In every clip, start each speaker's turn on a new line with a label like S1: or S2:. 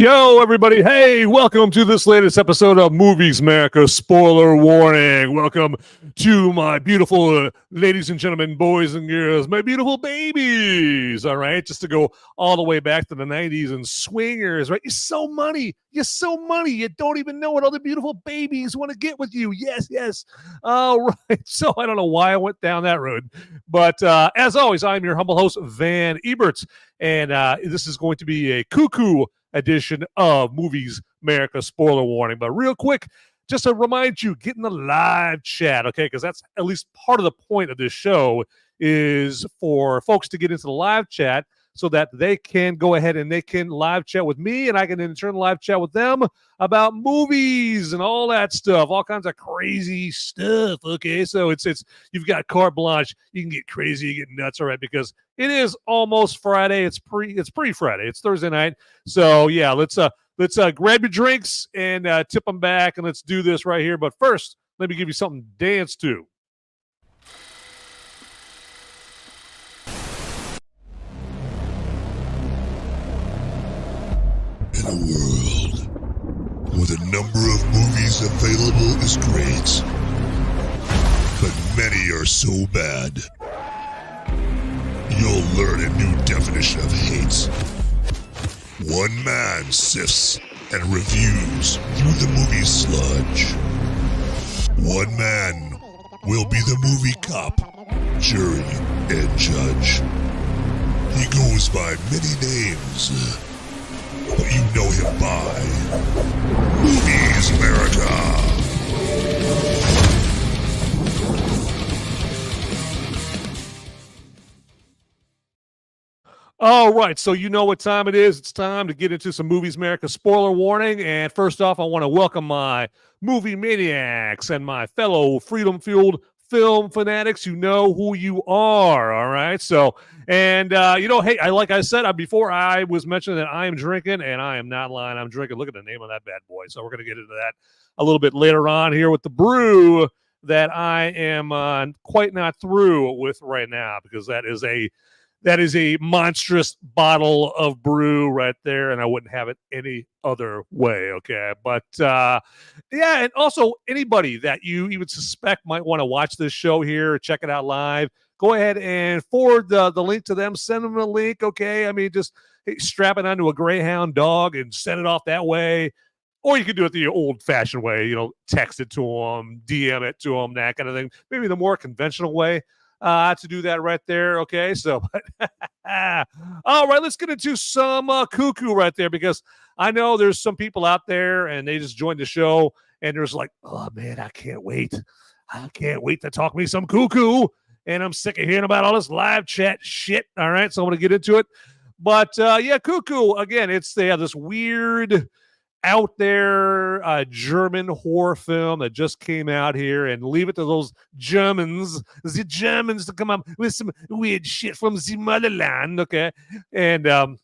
S1: Yo, everybody. Hey, welcome to this latest episode of Movies Merica. Spoiler warning. Welcome to my beautiful ladies and gentlemen, boys and girls, my beautiful babies. All right. Just to go all the way back to the 90s and swingers, right? You're so money. You're so money. You don't even know what other beautiful babies want to get with you. Yes, yes. All right. So I don't know why I went down that road. But as always, I'm your humble host, Van Eberts. And this is going to be a Cuckoo edition of Movies Merica. Spoiler warning. But real quick, just to remind you, get in the live chat, okay? Because that's at least part of the point of this show is for folks to get into the live chat so that they can go ahead and they can live chat with me, and I can in turn live chat with them about movies and all that stuff, all kinds of crazy stuff. Okay, so it's you've got carte blanche. You can get crazy, you get nuts, all right? Because it is almost Friday. It's pre-Friday. It's Thursday night. So yeah, let's grab your drinks and tip them back, and let's do this right here. But first, let me give you something to dance to.
S2: In a world where the number of movies available is great, but many are so bad, you'll learn a new definition of hate. One man sifts and reviews through the movie sludge. One man will be the movie cop, jury, and judge. He goes by many names, but you know him by Movies Merica.
S1: All right, so you know what time it is. It's time to get into some Movies Merica spoiler warning. And first off, I want to welcome my movie maniacs and my fellow freedom-fueled film fanatics. You know who you are, all right? So, and, hey, like I said before, I was mentioning that I am drinking, and I am not lying. I'm drinking. Look at the name of that bad boy. So we're going to get into that a little bit later on here with the brew that I am quite not through with right now, because that is a monstrous bottle of brew right there, and I wouldn't have it any other way, okay? But, yeah, and also anybody that you even suspect might want to watch this show here, check it out live, go ahead and forward the link to them, send them a link, okay? I mean, just strap it onto a Greyhound dog and send it off that way. Or you could do it the old-fashioned way, text it to them, DM it to them, that kind of thing. Maybe the more conventional way to do that right there, okay? So, all right, let's get into some Cuckoo right there, because I know there's some people out there and they just joined the show and there's like, oh man, I can't wait to talk me some Cuckoo, and I'm sick of hearing about all this live chat shit. All right, so I'm gonna get into it. But yeah, Cuckoo, again, they have this weird out there German horror film that just came out here, and leave it to the Germans to come up with some weird shit from the motherland, okay? And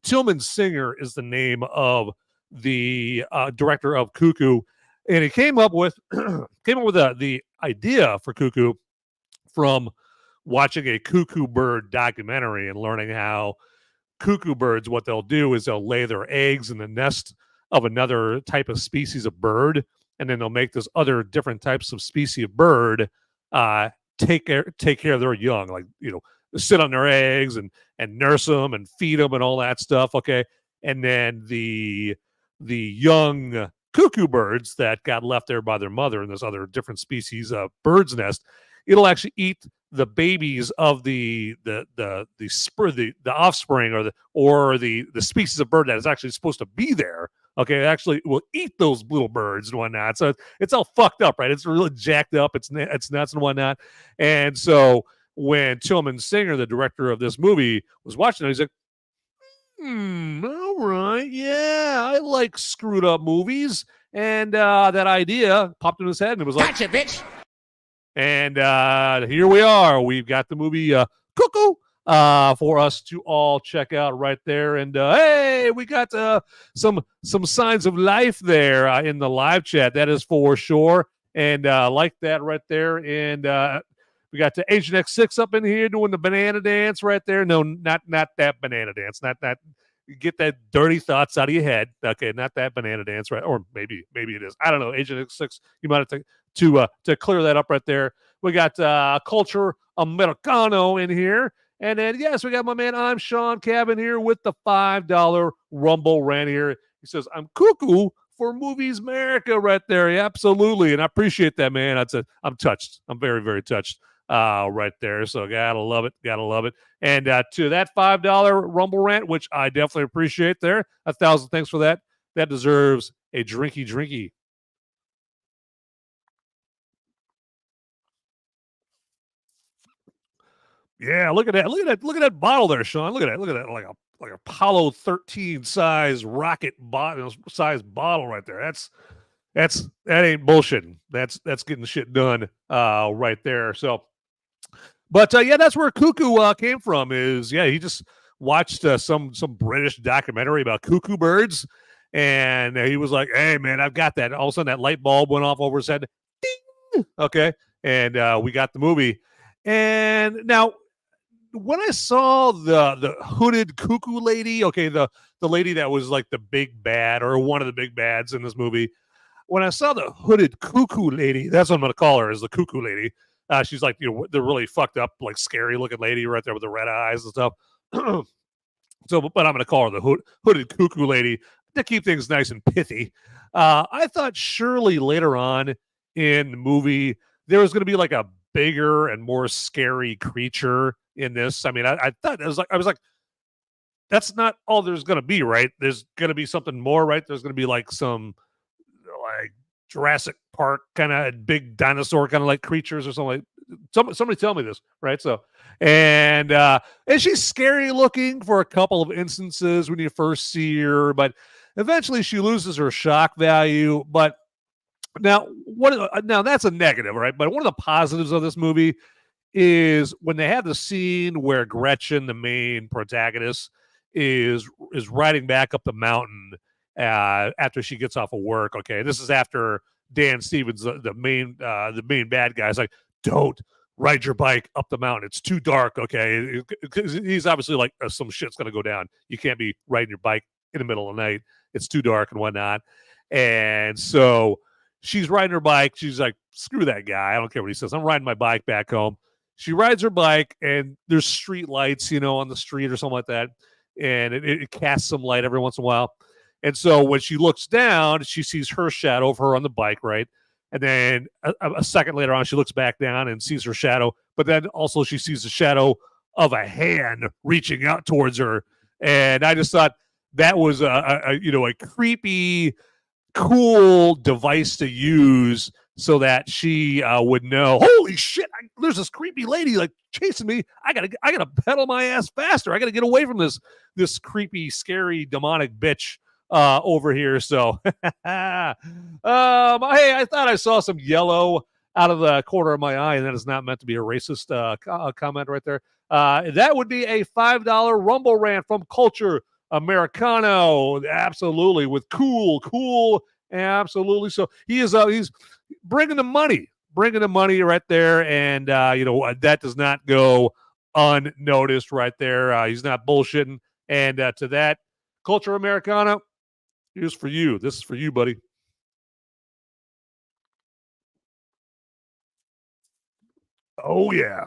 S1: Tilman Singer is the name of the director of Cuckoo, and he came up with the idea for Cuckoo from watching a cuckoo bird documentary and learning how cuckoo birds, what they'll do is they'll lay their eggs in the nest of another type of species of bird, and then they'll make this other different types of species of bird take care of their young, like, sit on their eggs and nurse them and feed them and all that stuff, okay? And then the young cuckoo birds that got left there by their mother in this other different species of bird's nest, it'll actually eat the babies of the offspring or the species of bird that is actually supposed to be there. Okay, it actually will eat those little birds and whatnot. So it's all fucked up, right? It's really jacked up. It's nuts and whatnot. And so when Tilman Singer, the director of this movie, was watching it, he's like, all right, yeah, I like screwed up movies. And that idea popped in his head, and it was like,
S3: gotcha, bitch.
S1: And here we are. We've got the movie Cuckoo for us to all check out right there. And hey, we got some signs of life there in the live chat. That is for sure. And like that right there. And we got the Agent X6 up in here doing the banana dance right there. No, not that banana dance. Not that. get that dirty thoughts out of your head. Okay, not that banana dance, right? Or maybe it is. I don't know. Agent X6, you might have to clear that up right there. We got Culture Americano in here. And then, yes, we got my man, I'm Sean Cabin here with the $5 Rumble rant here. He says, I'm cuckoo for Movies Merica right there. Yeah, absolutely. And I appreciate that, man. I'm touched. I'm very, very touched right there. So gotta love it. Gotta love it. And to that $5 Rumble rant, which I definitely appreciate there, 1,000 thanks for that. That deserves a drinky. Yeah, look at that bottle there, Sean. Look at that, like a Apollo 13 size rocket size bottle right there. That ain't bullshitting. That's getting shit done right there. So, but yeah, that's where Cuckoo came from. He just watched some British documentary about cuckoo birds, and he was like, "Hey, man, I've got that." All of a sudden, that light bulb went off over his head. Ding! Okay, and we got the movie. And now, when I saw the hooded cuckoo lady, okay, the lady that was like the big bad or one of the big bads in this movie, when I saw the hooded cuckoo lady, that's what I'm going to call her, is the cuckoo lady. She's like, the really fucked up, like scary looking lady right there with the red eyes and stuff. So, but I'm going to call her the hooded cuckoo lady to keep things nice and pithy. I thought surely later on in the movie there was going to be like a bigger and more scary creature in this. I mean, I thought I was like, that's not all there's going to be, right? There's going to be something more, right? There's going to be like some like Jurassic Park kind of big dinosaur kind of like creatures or something. Like somebody tell me this, right? So, and she's scary looking for a couple of instances when you first see her, but eventually she loses her shock value. But now that's a negative, right? But one of the positives of this movie is when they have the scene where Gretchen, the main protagonist, is riding back up the mountain after she gets off of work. Okay, this is after Dan Stevens, the main bad guy, is like, "Don't ride your bike up the mountain. It's too dark." Okay, he's obviously like, some shit's gonna go down. You can't be riding your bike in the middle of the night. It's too dark and whatnot. And so she's riding her bike. She's like, "Screw that guy. I don't care what he says. I'm riding my bike back home." She rides her bike, and there's street lights, on the street or something like that, and it casts some light every once in a while. And so when she looks down, she sees her shadow of her on the bike, right? And then a second later on, she looks back down and sees her shadow, but then also she sees the shadow of a hand reaching out towards her. And I just thought that was a creepy, cool device to use so that she would know, holy shit, there's this creepy lady like chasing me. I gotta pedal my ass faster. I gotta get away from this creepy, scary, demonic bitch over here. So, hey, I thought I saw some yellow out of the corner of my eye, and that is not meant to be a racist comment right there. That would be a $5 Rumble rant from Culture Americano. Absolutely, with cool. Absolutely. So he's bringing the money right there. And, that does not go unnoticed right there. He's not bullshitting. And to that, Culture Americana, here's for you. This is for you, buddy. Oh, yeah.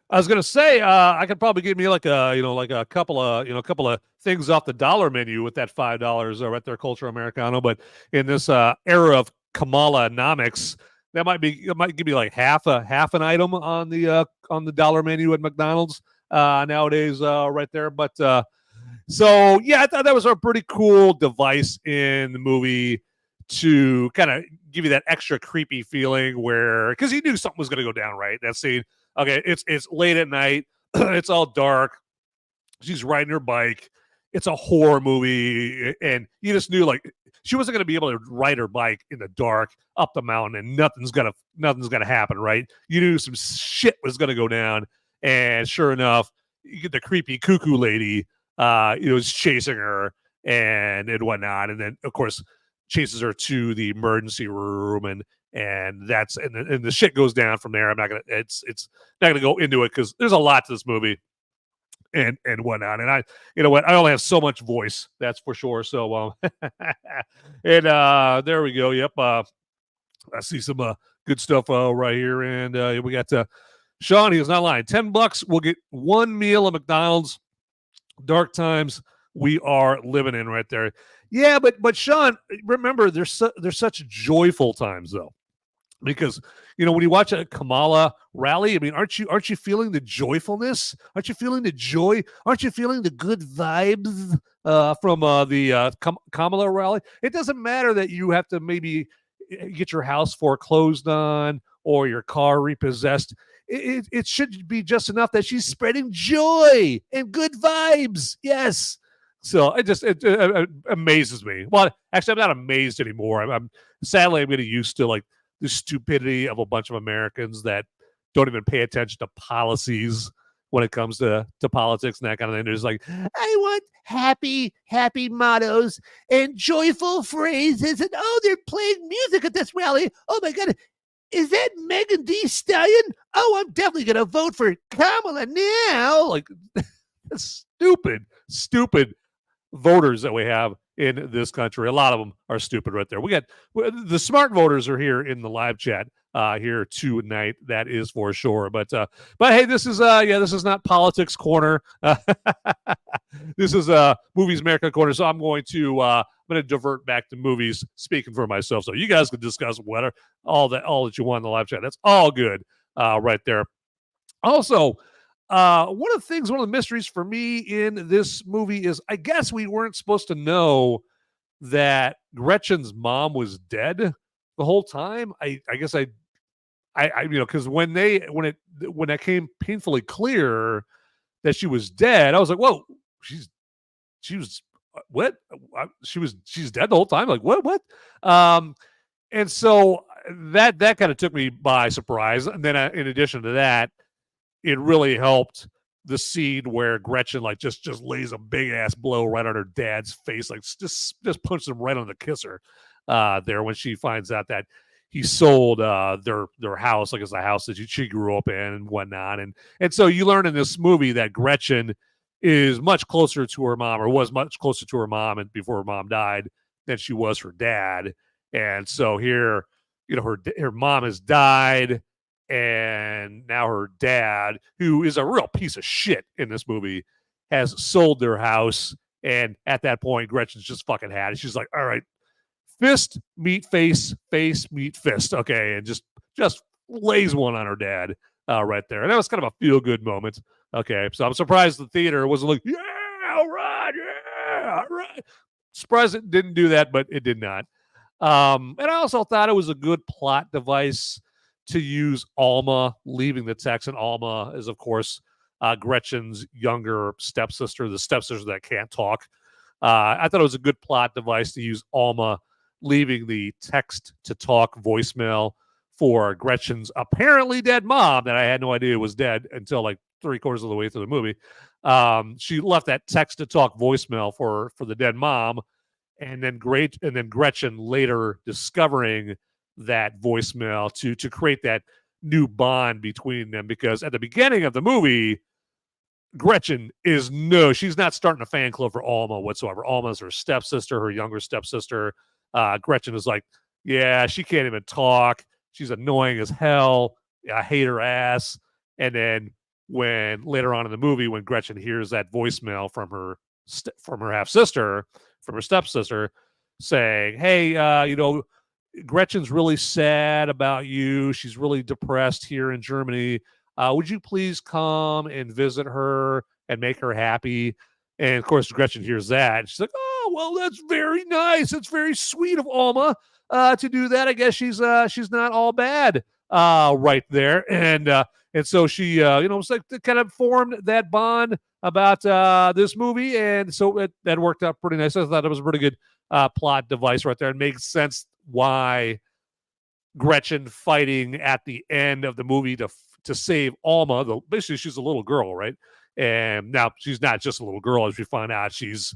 S1: I was gonna say I could probably give me like a couple of things off the dollar menu with that $5 right there, Culture Americano. But in this era of Kamala-nomics, that might give me like half an item on the dollar menu at McDonald's nowadays right there. But so yeah, I thought that was a pretty cool device in the movie to kind of give you that extra creepy feeling because you knew something was going to go down, right? That scene. Okay, it's late at night. It's all dark. She's riding her bike. It's a horror movie, and you just knew like she wasn't going to be able to ride her bike in the dark up the mountain, and nothing's gonna happen, right? You knew some shit was going to go down, and sure enough, you get the creepy cuckoo lady. Was chasing her and whatnot, and then of course chases her to the emergency room, and that's and the shit goes down from there. It's not gonna go into it because there's a lot to this movie, and whatnot. And you know what, I only have so much voice, that's for sure. So and there we go. Yep. I see some good stuff right here. And we got Sean, he is not lying. $10 we'll get one meal at McDonald's. Dark times we are living in right there. Yeah, but Sean, remember, there's such joyful times though, because you know when you watch a Kamala rally, I mean, aren't you feeling the joyfulness? Aren't you feeling the joy? Aren't you feeling the good vibes from the Kamala rally? It doesn't matter that you have to maybe get your house foreclosed on or your car repossessed. It should be just enough that she's spreading joy and good vibes. Yes. So it amazes me. Well, actually, I'm not amazed anymore. I'm sadly, I'm getting used to like the stupidity of a bunch of Americans that don't even pay attention to policies when it comes to politics and that kind of thing. There's like, I want happy mottos and joyful phrases. And oh, they're playing music at this rally. Oh my God. Is that Megan Thee Stallion? Oh, I'm definitely going to vote for Kamala now. Like, stupid voters that we have in this country. A lot of them are stupid right there. We got the smart voters are here in the live chat here tonight. That is for sure. But hey, this is not politics corner. This is Movies America corner. So I'm going to divert back to movies, speaking for myself. So you guys can discuss whatever all that you want in the live chat. That's all good right there. Also, one of the mysteries for me in this movie is I guess we weren't supposed to know that Gretchen's mom was dead the whole time. I guess I because when that came painfully clear that she was dead, I was like, whoa, she's what? She's dead the whole time? Like what? And so that kind of took me by surprise. And then in addition to that, it really helped the scene where Gretchen like just lays a big ass blow right on her dad's face, like just punches him right on the kisser there when she finds out that he sold their house, like it's a house that she grew up in and whatnot. And so you learn in this movie that Gretchen is much closer to her mom, or was much closer to her mom and before her mom died than she was her dad. And so here, you know, her mom has died, and now her dad, who is a real piece of shit in this movie, has sold their house. And at that point, Gretchen's just fucking had it. She's like, all right, fist meet face, face meet fist. Okay. And just lays one on her dad right there. And that was kind of a feel good moment. Okay. So I'm surprised the theater wasn't like, yeah, all right. Yeah, all right. Surprised it didn't do that, but it did not. And I also thought it was a good plot device to use Alma leaving the text. And Alma is, of course, Gretchen's younger stepsister, the stepsister that can't talk. I thought it was a good plot device to use Alma leaving the text-to-talk voicemail for Gretchen's apparently dead mom that I had no idea was dead until like 3/4 of the way through the movie. She left that text-to-talk voicemail for the dead mom, and then Gretchen later discovering that voicemail to create that new bond between them, because at the beginning of the movie, Gretchen she's not starting a fan club for Alma whatsoever. Alma's her stepsister, her younger stepsister. Gretchen is like, yeah, she can't even talk. She's annoying as hell. I hate her ass. And then when later on in the movie, when Gretchen hears that voicemail from her half sister, from her stepsister, saying, hey, Gretchen's really sad about you. She's really depressed here in Germany. Would you please come and visit her and make her happy? And of course, Gretchen hears that. She's like, oh, well, that's very nice. It's very sweet of Alma to do that. I guess she's not all bad right there. And so she, it's like kind of formed that bond about this movie. And so that worked out pretty nice. I thought it was a pretty good plot device right there. It makes sense why Gretchen fighting at the end of the movie to save Alma. Basically, she's a little girl, right? And now she's not just a little girl, as we find out. She's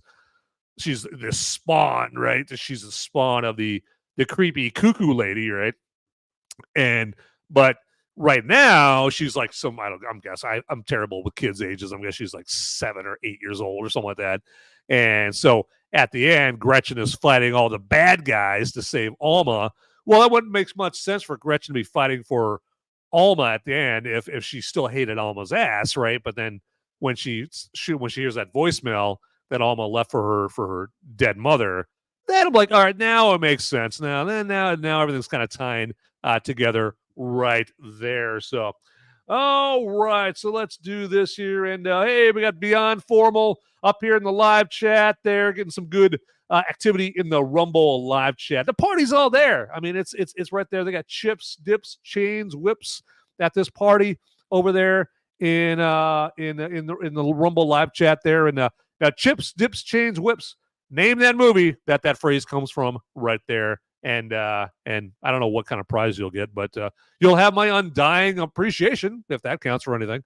S1: this spawn, right? She's the spawn of the creepy Cuckoo lady, right? But right now she's like I'm terrible with kids' ages. I'm guessing she's like 7 or 8 years old or something like that. And so at the end, Gretchen is fighting all the bad guys to save Alma. Well, that wouldn't make much sense for Gretchen to be fighting for Alma at the end if she still hated Alma's ass, right? But then when she hears that voicemail that Alma left for her dead mother, then I'm like, all right, now it makes sense. Now everything's kind of tying together right there. So, all right, so let's do this here. And hey, we got Beyond Formal up here in the live chat there, getting some good activity in the Rumble live chat. The party's all there. I mean, it's right there. They got chips, dips, chains, whips at this party over there in the Rumble live chat there. And now chips, dips, chains, whips. Name that movie that phrase comes from right there. And I don't know what kind of prize you'll get, but you'll have my undying appreciation if that counts for anything.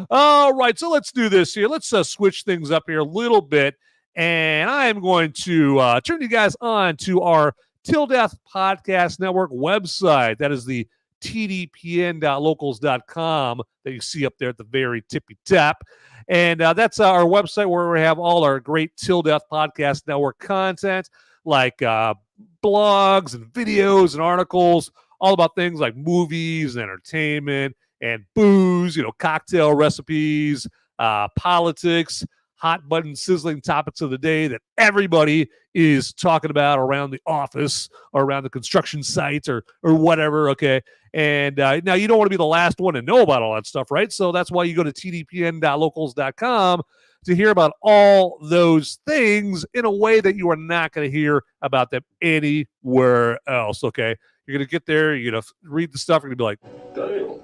S1: All right, so let's do this here. Let's switch things up here a little bit, and I am going to turn you guys on to our Till Death Podcast Network website. That is the tdpn.locals.com that you see up there at the very tippy top. And that's our website where we have all our great Till Death Podcast Network content, like blogs and videos and articles, all about things like movies and entertainment and booze, cocktail recipes, politics, hot button sizzling topics of the day that everybody is talking about around the office or around the construction site or whatever, okay? And now you don't want to be the last one to know about all that stuff, right? So that's why you go to tdpn.locals.com to hear about all those things in a way that you are not going to hear about them anywhere else, okay? You're going to get there, you're going to read the stuff, you're going to be like, damn.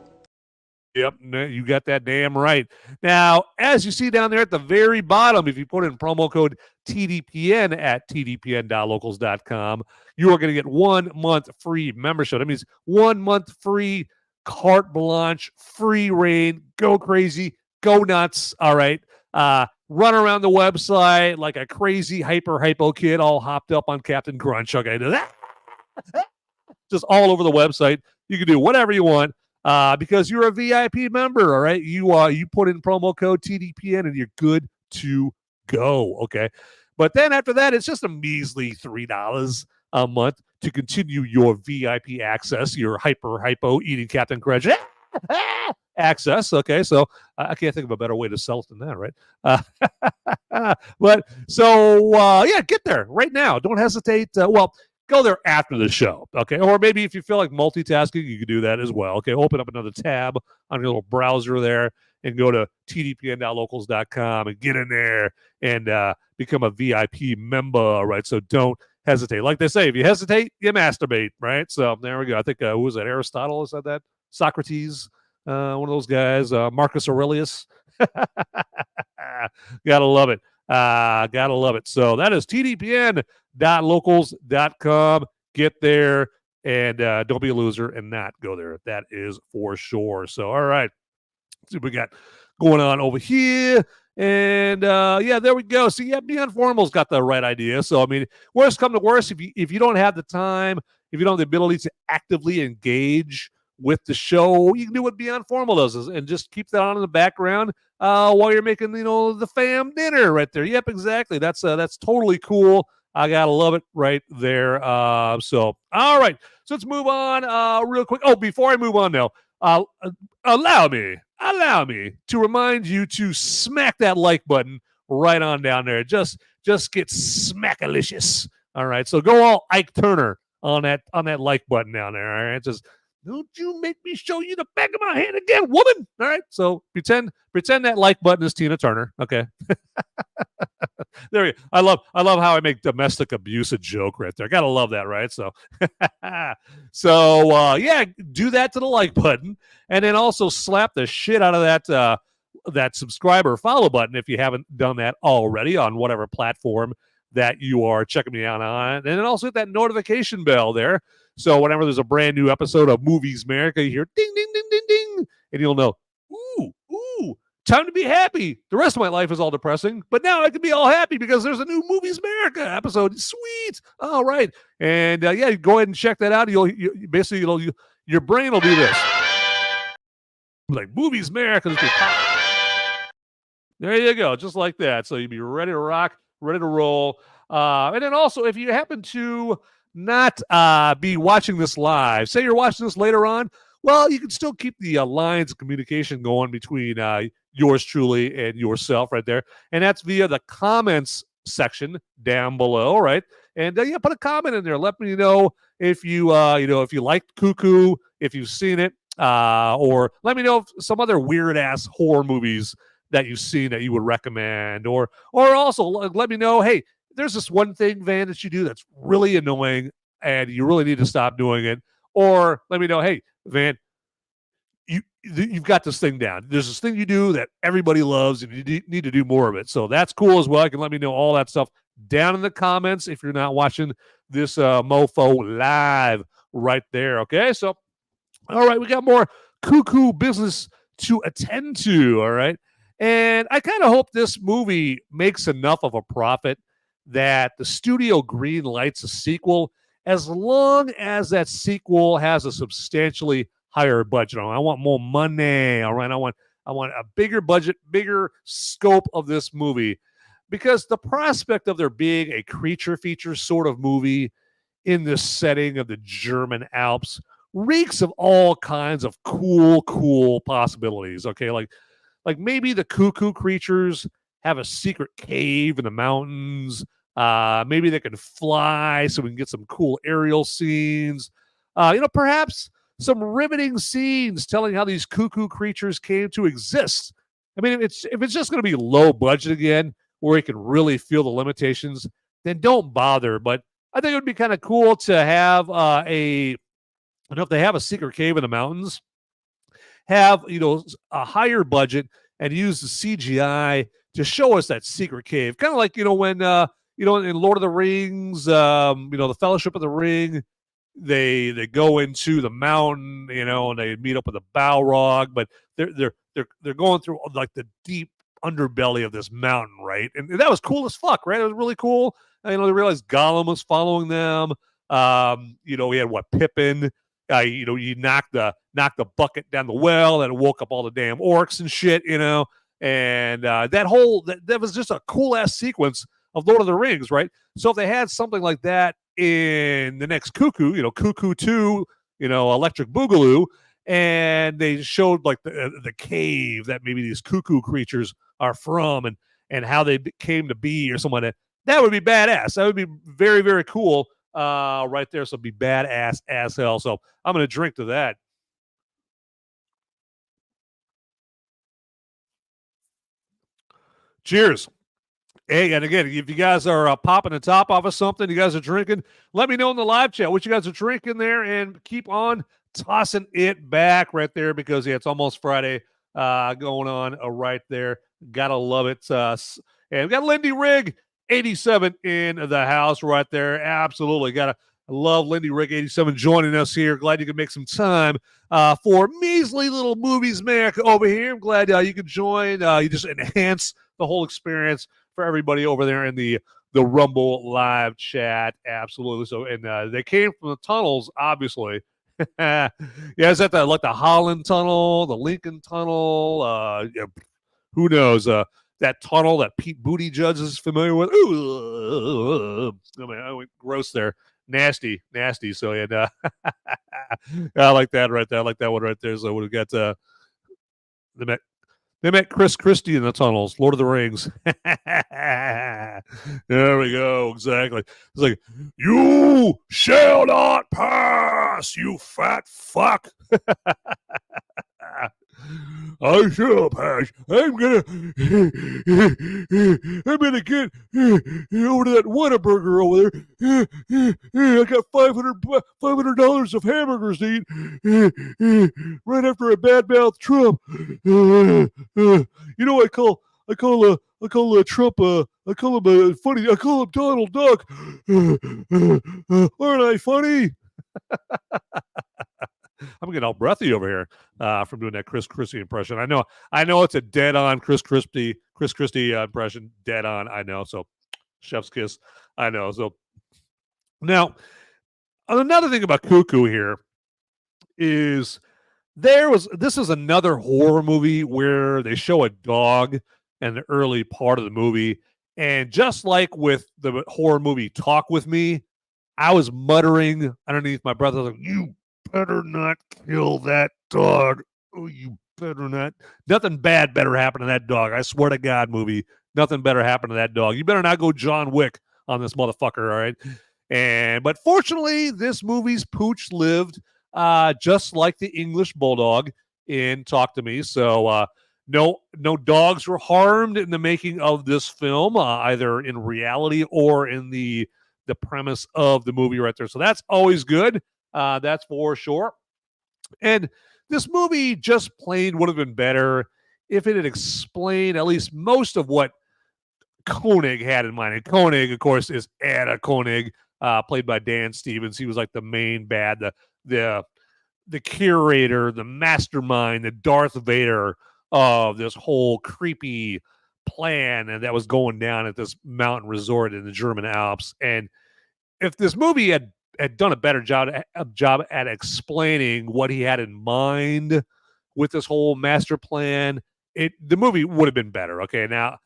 S1: Yep, you got that damn right. Now, as you see down there at the very bottom, if you put in promo code TDPN at tdpn.locals.com, you are going to get 1 month free membership. That means 1 month free, carte blanche, free reign, go crazy, go nuts, all right? Run around the website like a crazy hypo kid all hopped up on Captain Crunch, okay? Just all over the website. You can do whatever you want. Because you're a VIP member, all right? You put in promo code TDPN and you're good to go, okay? But then after that, it's just a measly $3 a month to continue your VIP access, your hypo eating Captain Crunch access, okay? So I can't think of a better way to sell it than that, right? But so, yeah, get there right now. Don't hesitate. Go there after the show, okay? Or maybe if you feel like multitasking, you can do that as well, okay? Open up another tab on your little browser there and go to tdpn.locals.com and get in there and become a VIP member, right? So don't hesitate. Like they say, if you hesitate, you masturbate, right? So there we go. I think, who was that? Aristotle who said that? Socrates, one of those guys, Marcus Aurelius. Gotta love it. Gotta love it. So that is tdpn.locals.com. Get there and don't be a loser and not go there. That is for sure. So, all right. Let's see what we got going on over here. And yeah, there we go. So, yeah, Beyond Formal's got the right idea. So, I mean, worst come to worst, if you don't have the time, if you don't have the ability to actively engage with the show, you can do what Beyond Formal does and just keep that on in the background while you're making, the fam dinner right there. Yep, exactly. That's totally cool. I gotta love it right there. So, all right. So let's move on real quick. Oh, before I move on now, allow me to remind you to smack that like button right on down there. Just get smackalicious. All right. So go all Ike Turner on that like button down there. All right. Just don't you make me show you the back of my hand again, woman. All right. So pretend that like button is Tina Turner. Okay. There you go. I love how I make domestic abuse a joke right there. Gotta love that, right? So yeah, do that to the like button, and then also slap the shit out of that subscribe or follow button if you haven't done that already on whatever platform that you are checking me out on. And then also hit that notification bell there. So whenever there's a brand new episode of Movies Merica, you hear ding, ding, ding, ding, ding, and you'll know, ooh, time to be happy. The rest of my life is all depressing, but now I can be all happy because there's a new Movies Merica episode. Sweet. All right. And yeah, go ahead and check that out. You're your brain will do this. Like, movies, America. There you go, just like that. So you'd be ready to rock, ready to roll. And then also, if you happen to not be watching this live, say you're watching this later on, well, you can still keep the lines of communication going between yours truly and yourself right there. And that's via the comments section down below, right? And yeah, put a comment in there. Let me know if you, if you liked Cuckoo, if you've seen it, or let me know if some other weird ass horror movies that you've seen that you would recommend, or also let me know, hey, there's this one thing, Van, that you do that's really annoying and you really need to stop doing it. Or let me know, hey, Van, you've got this thing down. There's this thing you do that everybody loves and you need to do more of it. So that's cool as well. You can let me know all that stuff down in the comments if you're not watching this mofo live right there. Okay, so all right, we got more Cuckoo business to attend to. All right. And I kind of hope this movie makes enough of a profit that the studio green lights a sequel, as long as that sequel has a substantially higher budget. I want more money. All right. I want a bigger budget, bigger scope of this movie, because the prospect of there being a creature feature sort of movie in this setting of the German Alps reeks of all kinds of cool possibilities. Okay. Like maybe the Cuckoo creatures have a secret cave in the mountains. Maybe they can fly so we can get some cool aerial scenes. Perhaps some riveting scenes telling how these Cuckoo creatures came to exist. I mean, if it's just going to be low budget again, where you can really feel the limitations, then don't bother. But I think it would be kind of cool to have if they have a secret cave in the mountains, have a higher budget and use the CGI to show us that secret cave, kind of like when in Lord of the Rings, the Fellowship of the Ring, they go into the mountain, and they meet up with a Balrog, but they're going through like the deep underbelly of this mountain, right? And that was cool as fuck, right? It was really cool. They realized Gollum was following them. We had Pippin. You knocked the bucket down the well that woke up all the damn orcs and shit, and that was just a cool ass sequence of Lord of the Rings, right? So if they had something like that in the next Cuckoo, Cuckoo 2, Electric Boogaloo, and they showed like the cave that maybe these Cuckoo creatures are from and how they came to be or something like that would be badass. That would be very, very cool. Right there, so it'd be badass as hell. So I'm gonna drink to that. Cheers. Hey, and again, if you guys are popping the top off of something, you guys are drinking, let me know in the live chat what you guys are drinking there, and keep on tossing it back right there, because it's almost Friday going on right there. Gotta love it. And we got Lindy Rigg 87 in the house right there. Absolutely. Gotta love Lindy Rigg 87 joining us here. Glad you could make some time for measly little movies, America over here. I'm glad you could join. You just enhance the whole experience for everybody over there in the Rumble live chat. Absolutely. So, and they came from the tunnels, obviously. Yeah, is that the Holland Tunnel, the Lincoln Tunnel? Who knows? That tunnel that Pete Buttigieg is familiar with. Ooh, I went gross there. Nasty. So, and I like that right there. I like that one right there. So we've got they met Chris Christie in the tunnels, Lord of the Rings. There we go. Exactly. It's like, you shall not pass, you fat fuck. I shall pass. I'm gonna get over to that Whataburger over there. I got $500 of hamburgers to eat right after a badmouth Trump. I call Trump. I call him funny. I call him Donald Duck. Aren't I funny? I'm getting all breathy over here from doing that Chris Christie impression. I know it's a dead on Chris Christie impression. Dead on. I know. So chef's kiss. I know. So now another thing about Cuckoo here is this is another horror movie where they show a dog in the early part of the movie. And just like with the horror movie Talk With Me, I was muttering underneath my breath. I was like, you better not kill that dog. Oh, you better not. Nothing bad better happen to that dog. I swear to God, movie. Nothing better happen to that dog. You better not go John Wick on this motherfucker, all right? But fortunately, this movie's pooch lived just like the English bulldog in Talk to Me. So no dogs were harmed in the making of this film, either in reality or in the premise of the movie right there. So that's always good. That's for sure. And this movie just plain would have been better if it had explained at least most of what Konig had in mind. And Konig, of course, is Anna Konig, played by Dan Stevens. He was like the main bad, the curator, the mastermind, the Darth Vader of this whole creepy plan and that was going down at this mountain resort in the German Alps. And if this movie had done a better job at explaining what he had in mind with this whole master plan, the movie would have been better. Okay, now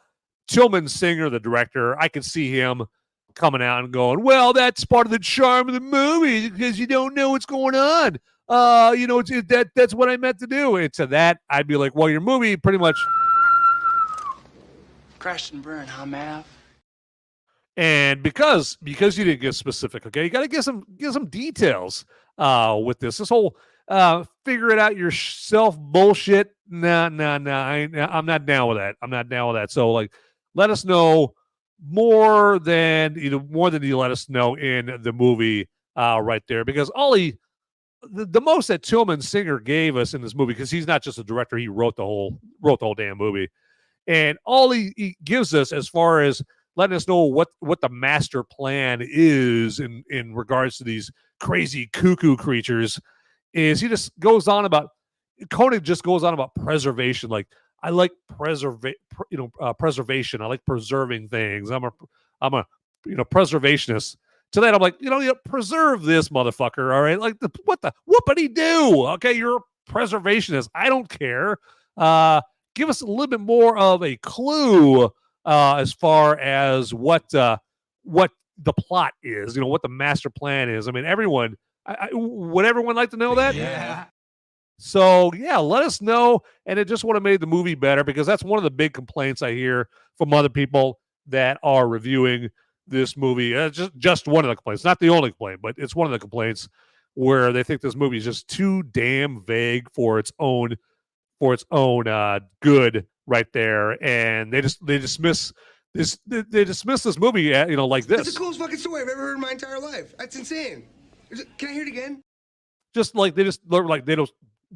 S1: Tilman Singer, the director, I could see him coming out and going, well, that's part of the charm of the movie because you don't know what's going on. That's what I meant to do. And to that, I'd be like, well, your movie pretty much
S3: crashed and burned, huh, Mav?
S1: And because you didn't get specific, okay, you got to give some details with this whole figure it out yourself bullshit. Nah, I'm not down with that. I'm not down with that. So like, let us know more than you let us know in the movie right there, because the most that Tilman Singer gave us in this movie, because he's not just a director, he wrote the whole damn movie, and all he gives us as far as letting us know what the master plan is in regards to these crazy cuckoo creatures is he just goes on about Konig just goes on about preservation. Like, I like preservation. I like preserving things. I'm a preservationist. To that, I'm like, preserve this motherfucker. All right. Like, what would he do? Okay. You're a preservationist. I don't care. Give us a little bit more of a clue as far as what the plot is, what the master plan is. I mean, everyone, would everyone like to know that?
S3: Yeah.
S1: So, yeah, let us know. And it just would have made the movie better, because that's one of the big complaints I hear from other people that are reviewing this movie. Just one of the complaints, not the only complaint, but it's one of the complaints where they think this movie is just too damn vague for its own good right there. And they dismiss this movie, like this.
S4: It's the coolest fucking story I've ever heard in my entire life. That's insane. Can I hear it again?
S1: Just like they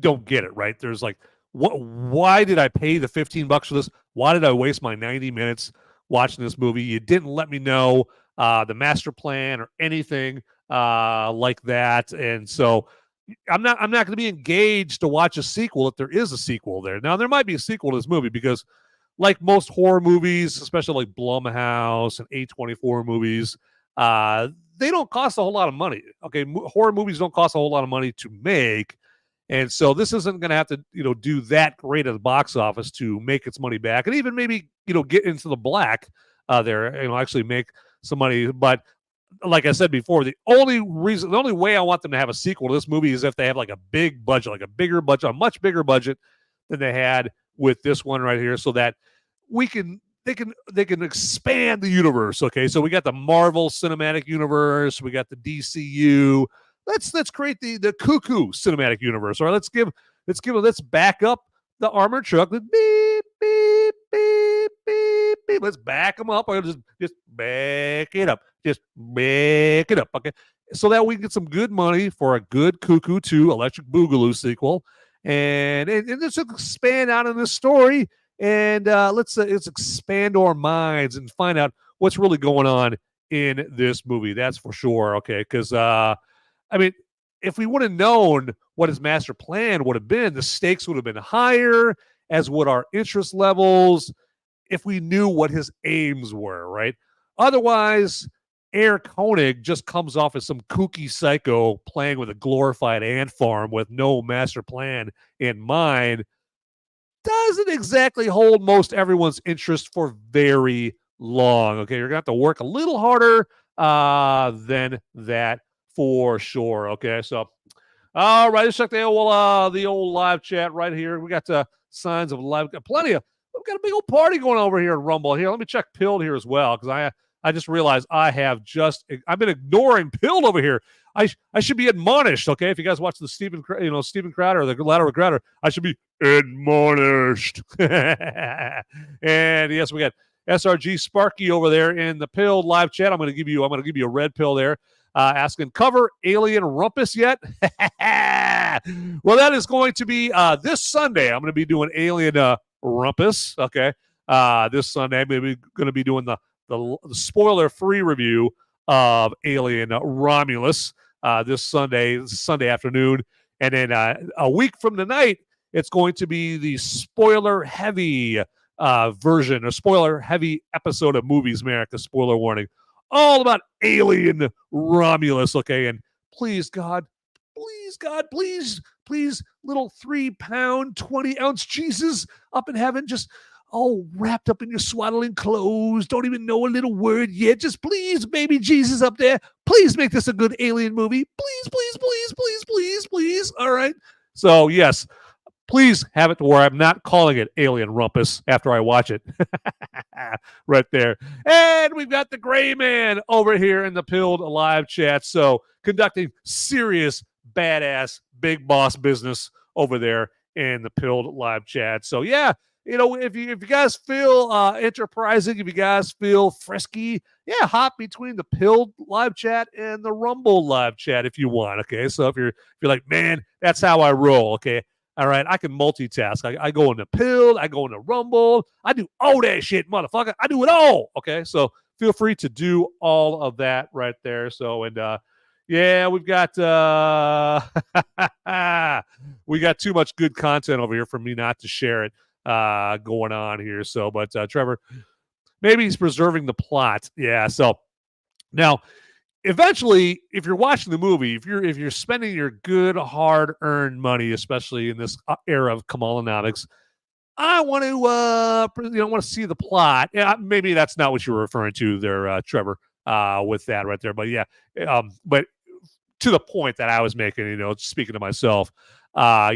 S1: don't get it, right? There's like, why did I pay the $15 for this? Why did I waste my 90 minutes watching this movie? You didn't let me know the master plan or anything like that. And so I'm not going to be engaged to watch a sequel if there is a sequel there. Now, there might be a sequel to this movie, because like most horror movies, especially like Blumhouse and A24 movies, they don't cost a whole lot of money. Okay, horror movies don't cost a whole lot of money to make. And so this isn't going to have to, do that great at the box office to make its money back, and even maybe, get into the black there, actually make some money. But like I said before, the only way I want them to have a sequel to this movie is if they have like a big budget, like a much bigger budget than they had with this one right here, so that they can expand the universe. Okay, so we got the Marvel Cinematic Universe, we got the DCU. Let's create the Cuckoo cinematic universe. All right, let's back up the armored truck. Beep, beep, beep, beep, beep. Let's back them up. Or just back it up. Just back it up. Okay, so that we can get some good money for a good Cuckoo 2 Electric Boogaloo sequel, and let's expand out in this story, and let's expand our minds and find out what's really going on in this movie. That's for sure. Okay, because I mean, if we would have known what his master plan would have been, the stakes would have been higher, as would our interest levels, if we knew what his aims were, right? Otherwise, Herr Konig just comes off as some kooky psycho playing with a glorified ant farm with no master plan in mind doesn't exactly hold most everyone's interest for very long. Okay, you're gonna have to work a little harder than that for sure. Okay, so all right, let's check the old live chat right here. We got signs of live, plenty of. We've got a big old party going over here in Rumble. Here, let me check Pilled here as well because I just realized I've been ignoring Pilled over here. I should be admonished. Okay, if you guys watch the Steven Crowder or the Ladder of Crowder, I should be admonished. And yes, we got SRG Sparky over there in the Pilled live chat. I'm going to give you a red pill there. Asking, cover Alien Rumpus yet? Well, that is going to be this Sunday. I'm going to be doing Alien Rumpus. Okay, this Sunday I'm going to be doing the spoiler-free review of Alien Romulus this Sunday afternoon, and then a week from tonight it's going to be the spoiler-heavy version, a spoiler-heavy episode of Movies Merica. Spoiler warning. All about Alien Romulus, okay? And please, God, please, little 3-pound, 20-ounce Jesus up in heaven, just all wrapped up in your swaddling clothes, don't even know a little word yet. Just please, baby Jesus up there, please make this a good Alien movie. Please. All right? So, yes, please have it to where I'm not calling it Alien Rumpus after I watch it. Right there. And we've got the Gray Man over here in the Pilled live chat. So conducting serious, badass, big boss business over there in the Pilled live chat. So yeah, if you guys feel enterprising, if you guys feel frisky, yeah, hop between the Pilled live chat and the Rumble live chat if you want. Okay. So if you're like, man, that's how I roll. Okay. All right, I can multitask. I go into Pilled, I go into Rumble, I do all that shit, motherfucker. I do it all. Okay, so feel free to do all of that right there. So, and yeah, we've got we got too much good content over here for me not to share it going on here. So, but Trevor, maybe he's preserving the plot. Yeah. So now, eventually, if you're watching the movie, if you're spending your good hard-earned money, especially in this era of Kamalanomics, I want to see the plot. Yeah, maybe that's not what you were referring to there, Trevor, with that right there. But yeah, but to the point that I was making, speaking to myself, I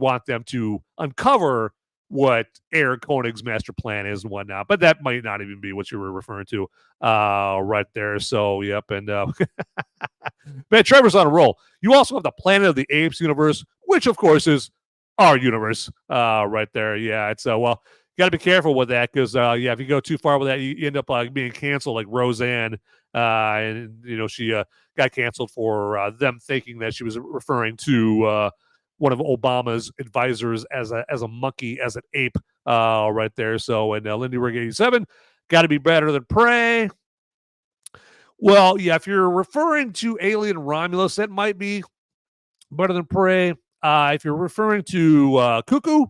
S1: want them to uncover what Herr Konig's master plan is and whatnot, but that might not even be what you were referring to right there. So, yep. And man, Trevor's on a roll. You also have the Planet of the Apes universe, which of course is our universe right there. Yeah, it's well, you got to be careful with that because yeah, if you go too far with that, you end up being canceled like Roseanne, and she got canceled for them thinking that she was referring to one of Obama's advisors as a monkey, as an ape, right there. So, and Lindy Rig 87, got to be better than Prey. Well, yeah, if you're referring to Alien Romulus, that might be better than Prey. If you're referring to Cuckoo,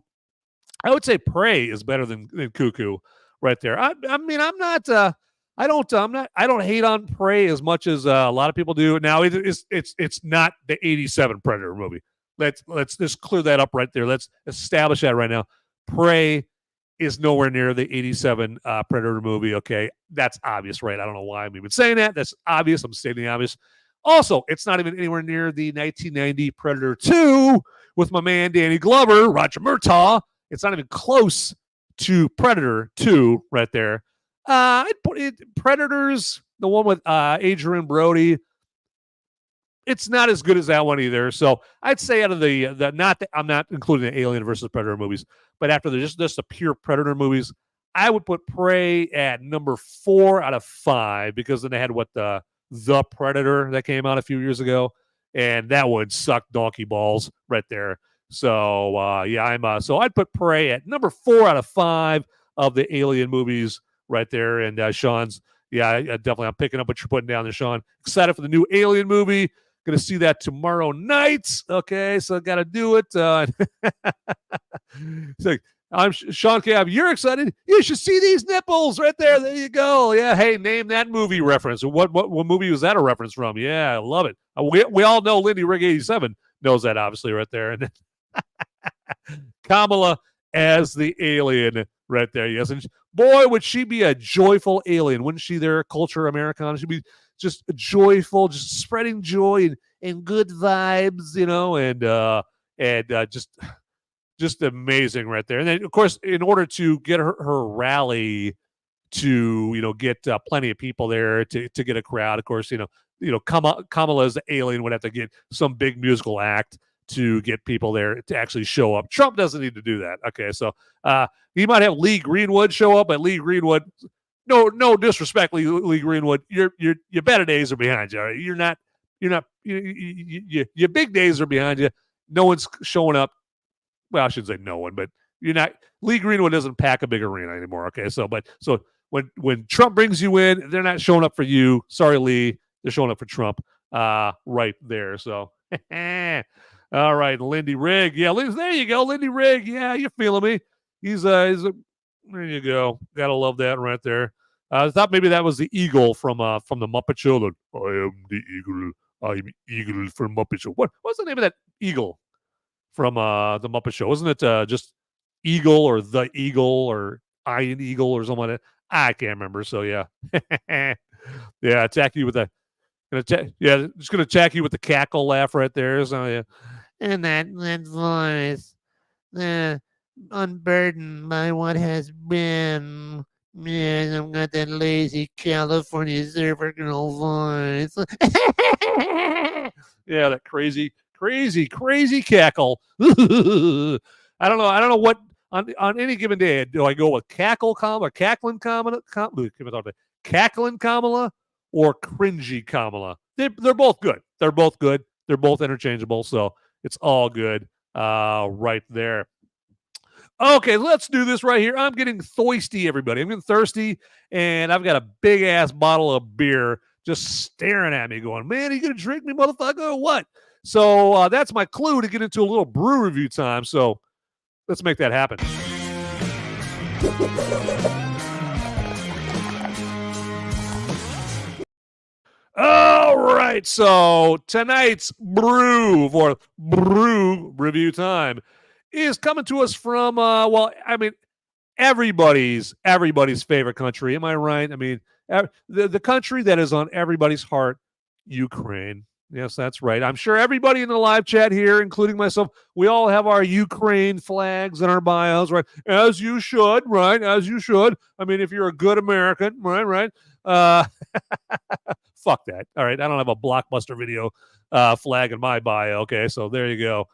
S1: I would say Prey is better than Cuckoo, right there. I mean, I'm not. I don't hate on Prey as much as a lot of people do. Now, it's not the '87 Predator movie. Let's just clear that up right there. Let's establish that right now. Prey is nowhere near the '87 Predator movie. Okay, that's obvious, right? I don't know why I'm even saying that. That's obvious. I'm stating the obvious. Also, it's not even anywhere near the 1990 Predator 2 with my man Danny Glover, Roger Murtaugh. It's not even close to Predator 2 right there. I'd put it Predators, the one with Adrian Brody. It's not as good as that one either. So I'd say out of I'm not including the Alien versus Predator movies, but after just the pure Predator movies, I would put Prey at number 4 out of 5 because then they had the Predator that came out a few years ago, and that would suck donkey balls right there. So yeah, so I'd put Prey at number 4 out of 5 of the Alien movies right there. And Sean's, yeah, definitely, I'm picking up what you're putting down there, Sean. Excited for the new Alien movie. Going to see that tomorrow night. Okay, so got to do it. So I'm Sean Cab. You're excited. You should see these nipples right there. There you go. Yeah. Hey, name that movie reference. What movie was that a reference from? Yeah, I love it. We all know Lindy Rig 87 knows that obviously right there. And Kamala as the alien right there. Yes. And boy, would she be a joyful alien. Wouldn't she there? Culture Americana. She'd be just joyful, just spreading joy and good vibes, and just amazing right there. And then, of course, in order to get her rally to, get plenty of people there to get a crowd, of course, Kamala as the alien would have to get some big musical act to get people there to actually show up. Trump doesn't need to do that. Okay, so he might have Lee Greenwood show up, but Lee Greenwood, no disrespect, Lee Greenwood, your better days are behind you. All right? Your big days are behind you. No one's showing up. Well, I shouldn't say no one, but you're not. Lee Greenwood doesn't pack a big arena anymore. Okay, so when Trump brings you in, they're not showing up for you. Sorry, Lee, they're showing up for Trump. Right there. So, all right, Lindy Rigg. Yeah, there you go, Lindy Rigg. Yeah, you're feeling me. He's there you go. Gotta love that right there. I thought maybe that was the eagle from the Muppet Show. Like, I am the eagle. I'm eagle from Muppet Show. What's the name of that eagle from the Muppet Show? Wasn't it just Eagle or the Eagle or Iron Eagle or something like that? I can't remember. So yeah, yeah. Attack you with just gonna attack you with the cackle laugh right there. So yeah, and that voice, unburdened by what has been. Yeah, I've got that lazy California surfer girl voice. Yeah, that crazy cackle. I don't know what on any given day do I go with cackling Kamala, cackling Kamala, or cringy Kamala. They're both good. They're both good. They're both interchangeable. So it's all good right there. Okay, let's do this right here. I'm getting thirsty, everybody. I'm getting thirsty, and I've got a big-ass bottle of beer just staring at me going, man, are you going to drink me, motherfucker, or what? So that's my clue to get into a little brew review time. So let's make that happen. All right, so tonight's brew review time is coming to us from everybody's favorite country. Am I right? I mean, the country that is on everybody's heart, Ukraine. Yes, that's right. I'm sure everybody in the live chat here, including myself, we all have our Ukraine flags in our bios, right? As you should, right? As you should. I mean, if you're a good American, right? Fuck that. All right, I don't have a Blockbuster video flag in my bio. Okay, so there you go.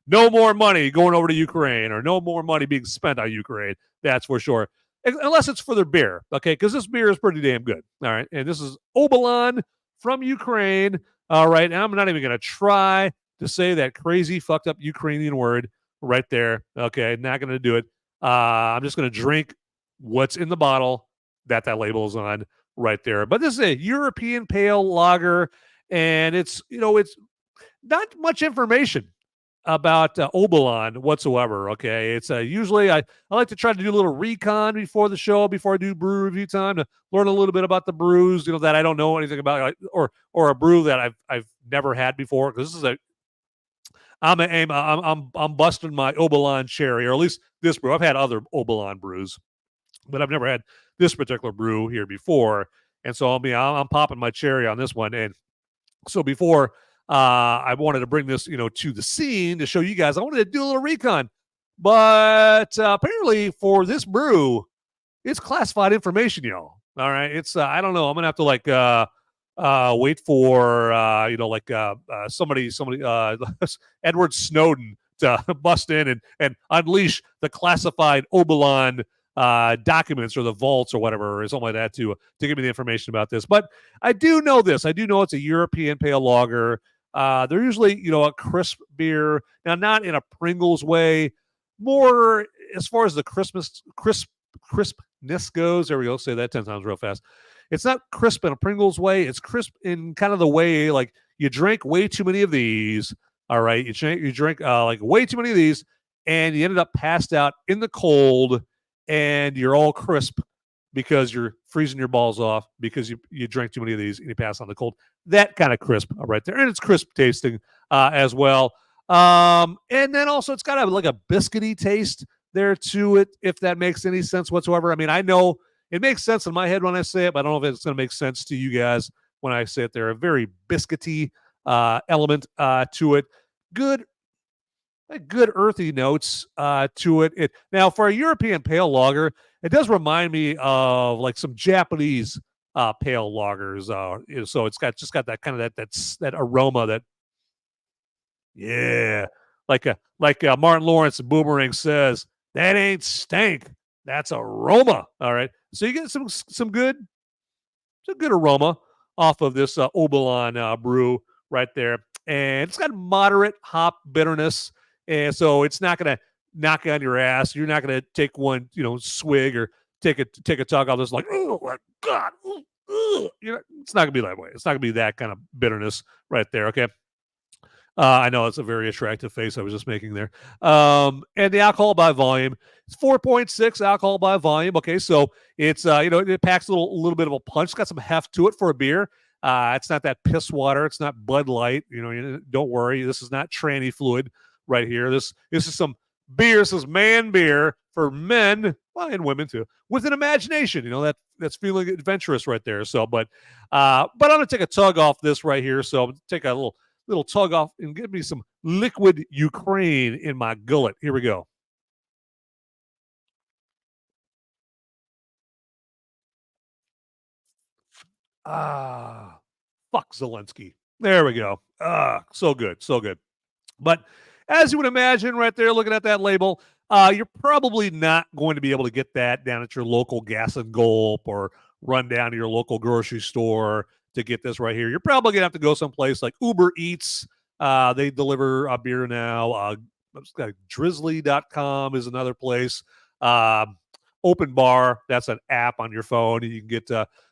S1: No more money going over to Ukraine, or no more money being spent on Ukraine. That's for sure. Unless it's for their beer, okay? Because this beer is pretty damn good. All right, and this is Obolon from Ukraine. All right, and I'm not even going to try to say that crazy, fucked up Ukrainian word right there. Okay, not going to do it. I'm just going to drink what's in the bottle that label is on right there. But this is a European pale lager, and it's not much information about Obolon whatsoever. Okay, it's usually I like to try to do a little recon before the show, before I do brew review time, to learn a little bit about the brews that I don't know anything about, or a brew that I've never had before. Because this is I'm busting my Obolon cherry, or at least this brew. I've had other Obolon brews, but I've never had this particular brew here before, and so I'm popping my cherry on this one. And so before I wanted to bring this, to the scene to show you guys, I wanted to do a little recon, but apparently for this brew, it's classified information, y'all. All right, it's I don't know. I'm gonna have to wait for somebody Edward Snowden to bust in and unleash the classified Obolon documents, or the vaults, or whatever, or something like that, to give me the information about this. But I do know this. I do know it's a European pale lager. They're usually, a crisp beer. Now, not in a Pringles way, more as far as the crispness goes. There we go. Say that 10 times real fast. It's not crisp in a Pringles way. It's crisp in kind of the way, like, you drink way too many of these. All right. You drink like way too many of these, and you ended up passed out in the cold, and you're all crisp because you're freezing your balls off because you drank too many of these and you pass on the cold. That kind of crisp right there. And it's crisp tasting as well. And then also it's got like a biscuity taste there to it, if that makes any sense whatsoever. I mean, I know it makes sense in my head when I say it, but I don't know if it's going to make sense to you guys when I say it. There, a very biscuity element to it. Good earthy notes to it. Now, for a European pale lager, it does remind me of like some Japanese pale lagers. So it's got that kind of that aroma that, yeah, like Martin Lawrence in Boomerang says, that ain't stank, that's aroma. All right, so you get some good aroma off of this Oberon brew right there, and it's got moderate hop bitterness, and so it's not going to knock on your ass. You're not going to take one swig or take a tug off this like, oh my god, it's not going to be that way. It's not going to be that kind of bitterness right there. Okay. I know it's a very attractive face I was just making there. And the alcohol by volume, it's 4.6 alcohol by volume. Okay, so it's it packs a little bit of a punch. It's got some heft to it for a beer. It's not that piss water. It's not Bud Light. Don't worry. This is not tranny fluid right here. This is some beer. This is man beer for men, well, and women too, with an imagination. That's feeling adventurous right there. So, but I'm gonna take a tug off this right here. So I'm gonna take a little tug off and give me some liquid Ukraine in my gullet. Here we go. Fuck Zelensky. There we go. So good. But as you would imagine right there, looking at that label, you're probably not going to be able to get that down at your local Gas and Gulp or run down to your local grocery store to get this right here. You're probably going to have to go someplace like Uber Eats. They deliver a beer now. Drizzly.com is another place. Open Bar, that's an app on your phone. And you can get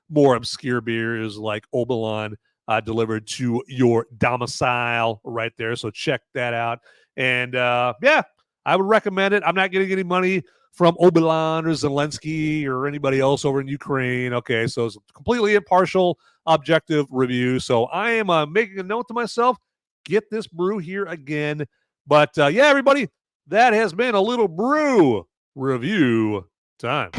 S1: more obscure beers like Oberon delivered to your domicile right there. So check that out. And yeah, I would recommend it. I'm not getting any money from Oberon or Zelensky or anybody else over in Ukraine. Okay, so it's a completely impartial, objective review. So I am making a note to myself, get this brew here again. But yeah, everybody, that has been a little brew review time.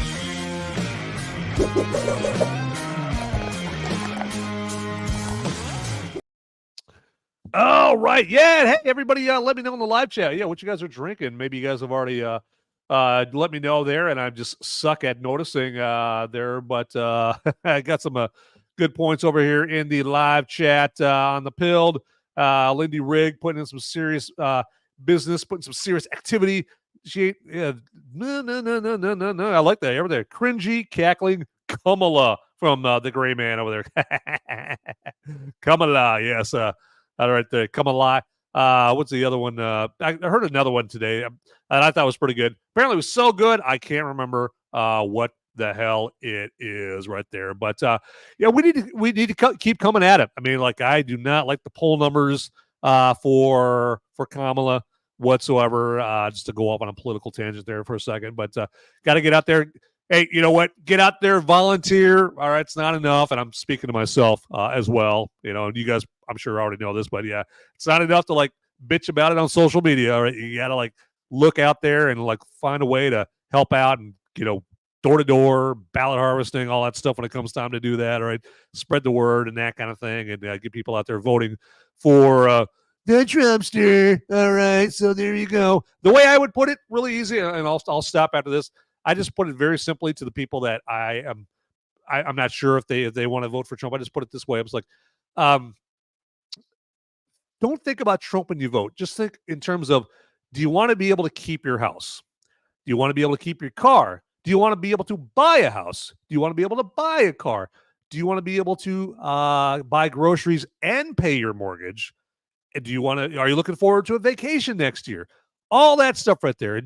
S1: All right. Yeah. Hey, everybody, let me know in the live chat. Yeah, what you guys are drinking. Maybe you guys have already let me know there, and I just suck at noticing there. But I got some good points over here in the live chat on the Pilled. Lindy Rigg putting in some serious business, putting some serious activity. No. I like that. Over there, cringy, cackling Kamala from the Gray Man over there. Kamala, yes. All right, there, Kamala. What's the other one? I heard another one today, and I thought it was pretty good. Apparently, it was so good I can't remember what the hell it is right there. But yeah, we need to keep coming at it. I mean, like, I do not like the poll numbers for Kamala whatsoever. Just to go off on a political tangent there for a second, but got to get out there. Hey, you know what? Get out there, volunteer. All right, it's not enough, and I'm speaking to myself as well. And you guys, I'm sure already know this, but yeah, it's not enough to like bitch about it on social media. All right, you got to like look out there and like find a way to help out and door to door, ballot harvesting, all that stuff when it comes time to do that. All right, spread the word and that kind of thing, and get people out there voting for the Trumpster. All right, so there you go. The way I would put it, really easy, and I'll stop after this. I just put it very simply to the people that I'm not sure if they want to vote for Trump. I just put it this way. I was like, don't think about Trump when you vote. Just think in terms of, do you want to be able to keep your house? Do you want to be able to keep your car? Do you want to be able to buy a house? Do you want to be able to buy a car? Do you want to be able to buy groceries and pay your mortgage? And are you looking forward to a vacation next year? All that stuff right there.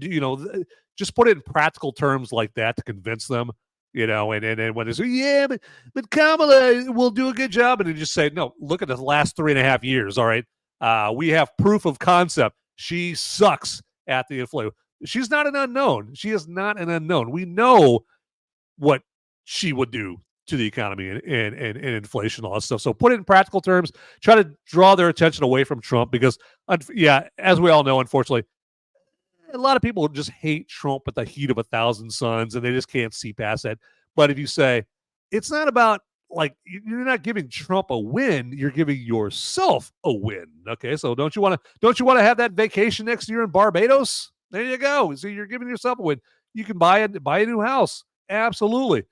S1: Just put it in practical terms like that to convince them, and when they say, yeah, but Kamala will do a good job. And then just say, no, look at the last 3.5 years. All right. We have proof of concept. She sucks at the inflation. She's not an unknown. She is not an unknown. We know what she would do to the economy and inflation, all that stuff. So put it in practical terms, try to draw their attention away from Trump because, as we all know, unfortunately, a lot of people just hate Trump at the heat of 1,000 suns and they just can't see past that. But if you say, it's not about, like, you're not giving Trump a win, you're giving yourself a win. Okay, so don't you want to have that vacation next year in Barbados? There you go. So you're giving yourself a win. You can buy a new house. Absolutely.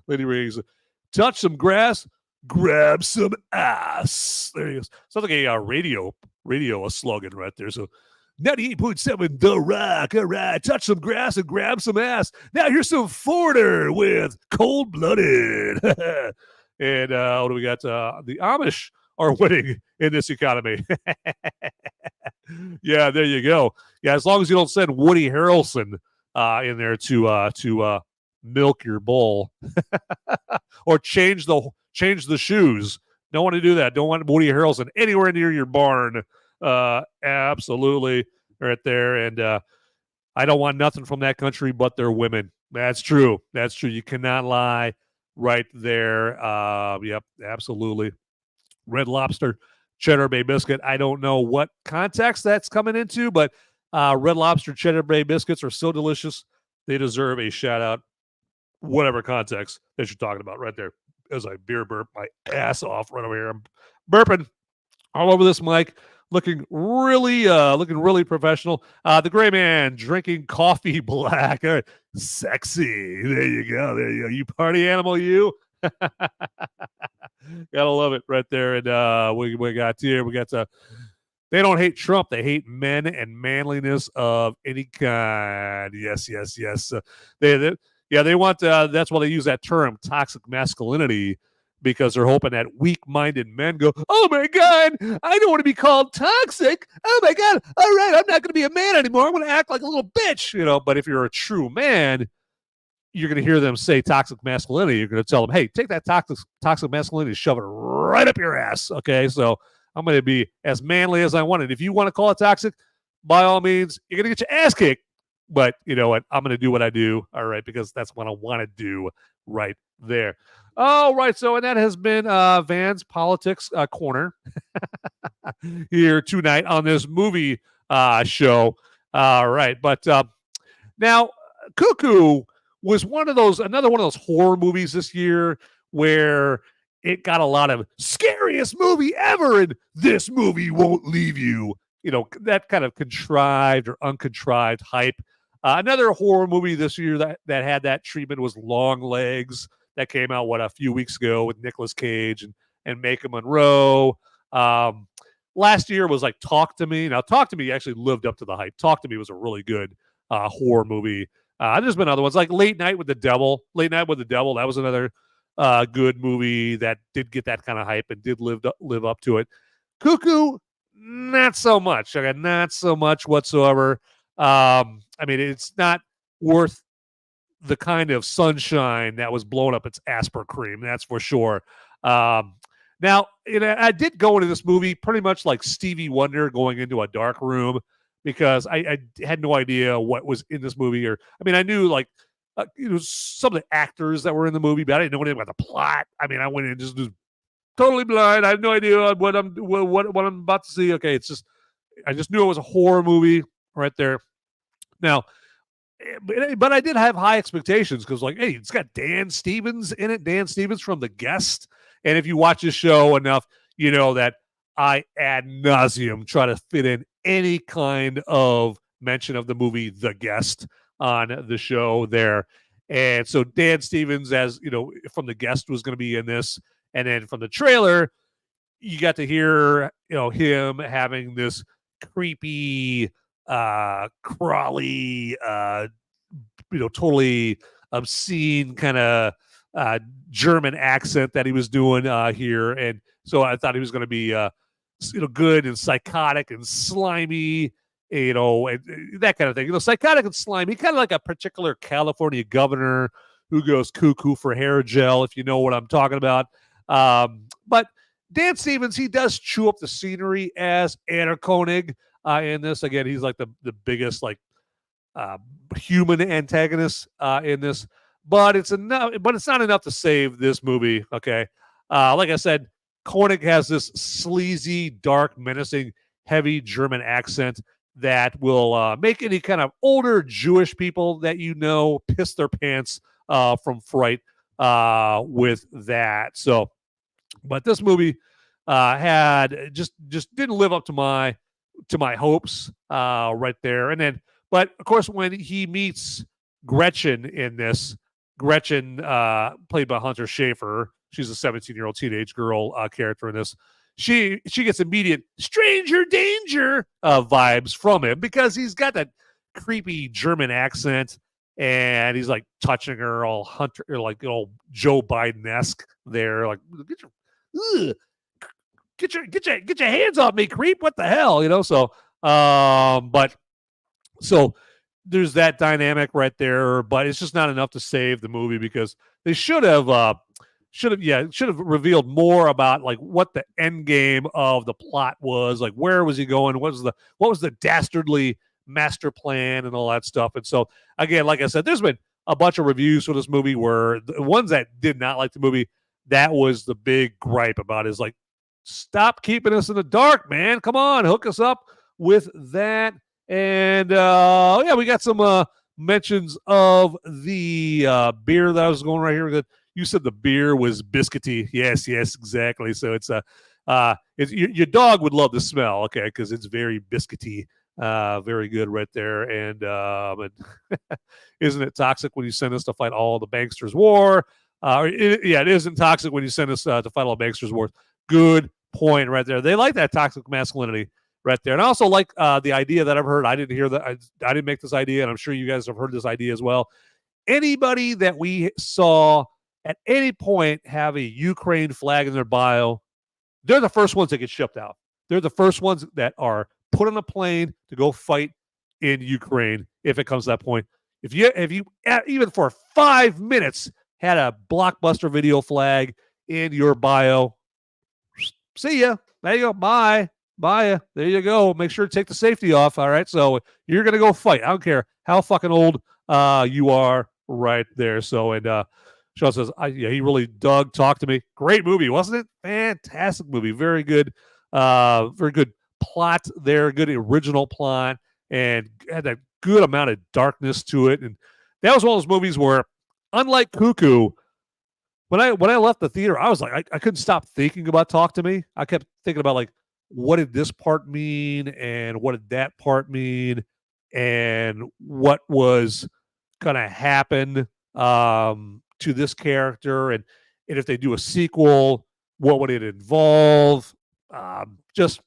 S1: Lady Riggs, touch some grass, grab some ass. There he goes. Sounds like a radio slogan right there. So 98.7 The Rock. All right, touch some grass and grab some ass. Now here's some Foreigner with Cold Blooded. And what do we got? The Amish are winning in this economy. Yeah, there you go. Yeah, as long as you don't send Woody Harrelson in there to milk your bull or change the shoes. Don't want to do that. Don't want Woody Harrelson anywhere near your barn. Absolutely, right there. And I don't want nothing from that country but their women. That's true. That's true. You cannot lie right there. Yep, absolutely. Red Lobster, Cheddar Bay Biscuit. I don't know what context that's coming into, but Red Lobster, Cheddar Bay Biscuits are so delicious. They deserve a shout out, whatever context that you're talking about right there. As I beer burp my ass off right over here. I'm burping all over this mic, looking really professional. The gray man drinking coffee black. Sexy. There you go. You party animal, you. Gotta love it right there. And we got they don't hate Trump. They hate men and manliness of any kind. Yes. They want, that's why they use that term, toxic masculinity, because they're hoping that weak-minded men go, oh my God, I don't want to be called toxic. Oh my God, all right, I'm not going to be a man anymore. I'm going to act like a little bitch, But if you're a true man, you're going to hear them say toxic masculinity. You're going to tell them, hey, take that toxic masculinity, shove it right up your ass, okay? So I'm going to be as manly as I want it. If you want to call it toxic, by all means, you're going to get your ass kicked. But you know what? I'm going to do what I do, all right, because that's what I want to do right there. All right, so and that has been Van's Politics Corner here tonight on this movie show. All right, but now Cuckoo was another one of those horror movies this year where it got a lot of scariest movie ever, and this movie won't leave you. That kind of contrived or uncontrived hype. Another horror movie this year that had that treatment was Long Legs, that came out a few weeks ago with Nicolas Cage and Mika Monroe. Last year was like Talk to Me. Now Talk to Me actually lived up to the hype. Talk to Me was a really good horror movie. There's been other ones like Late Night with the Devil. That was another good movie that did get that kind of hype and did live up to it. Cuckoo, not so much. Okay, not so much whatsoever. It's not worth the kind of sunshine that was blowing up its Asper cream. That's for sure. Now, I did go into this movie pretty much like Stevie Wonder going into a dark room because I had no idea what was in this movie. I knew some of the actors that were in the movie, but I didn't know anything about the plot. I went in just totally blind. I had no idea what I'm about to see. Okay, I just knew it was a horror movie right there. Now, but I did have high expectations because, hey, it's got Dan Stevens in it. Dan Stevens from The Guest. And if you watch this show enough, you know that I ad nauseum try to fit in any kind of mention of the movie The Guest on the show there. And so Dan Stevens, as from The Guest, was going to be in this. And then from the trailer, you got to hear, him having this creepy, crawly, totally obscene kind of German accent that he was doing here. And so I thought he was going to be, good and psychotic and slimy, and that kind of thing. Psychotic and slimy, kind of like a particular California governor who goes cuckoo for hair gel, if you know what I'm talking about. But Dan Stevens, he does chew up the scenery as Herr Konig in this. Again, he's like the biggest like uh, human antagonist in this, but it's enough. But it's not enough to save this movie. Okay, like I said, Koenig has this sleazy, dark, menacing, heavy German accent that will make any kind of older Jewish people that you know piss their pants from fright with that. So, but this movie had just didn't live up to my hopes right there. And then, but of course, when he meets Gretchen in this, Gretchen played by Hunter Schafer, she's a 17-year-old teenage girl character in this. She gets immediate stranger danger vibes from him because he's got that creepy German accent and he's like touching her all Hunter, like all Joe Biden-esque there, like get your hands off me, creep. What the hell, you know? So but so there's that dynamic right there, but it's just not enough to save the movie because they should have revealed more about like what the end game of the plot was, like where was he going, what was the dastardly master plan and all that stuff. And so again, like I said, there's been a bunch of reviews for this movie where the ones that did not like the movie, that was the big gripe about is like, stop keeping us in the dark, man. Come on, hook us up with that. And yeah, we got some mentions of the beer that I was going right here. You said the beer was biscuity. Yes, exactly. So it's your dog would love the smell, okay, because it's very biscuity. Very good right there. And isn't it toxic when you send us to fight all the banksters' war? It isn't toxic when you send us to fight all the banksters' wars. Good point right there. They like that toxic masculinity right there. And I also like the idea that I've heard. I didn't hear that. I didn't make this idea, and I'm sure you guys have heard this idea as well. Anybody that we saw at any point have a Ukraine flag in their bio, they're the first ones that get shipped out. They're the first ones that are put on a plane to go fight in Ukraine if it comes to that point. If you even for 5 minutes had a Blockbuster Video flag in your bio, see ya. There you go. Bye. There you go. Make sure to take the safety off. All right. So you're going to go fight. I don't care how fucking old you are right there. So, and Sean says, he really dug Talk to Me. Great movie, wasn't it? Fantastic movie. Very good plot there. Good original plot and had a good amount of darkness to it. And that was one of those movies where, unlike Cuckoo, when I left the theater, I was like, I couldn't stop thinking about Talk to Me. I kept thinking about like, what did this part mean? And what did that part mean? And what was going to happen to this character? And if they do a sequel, what would it involve? Just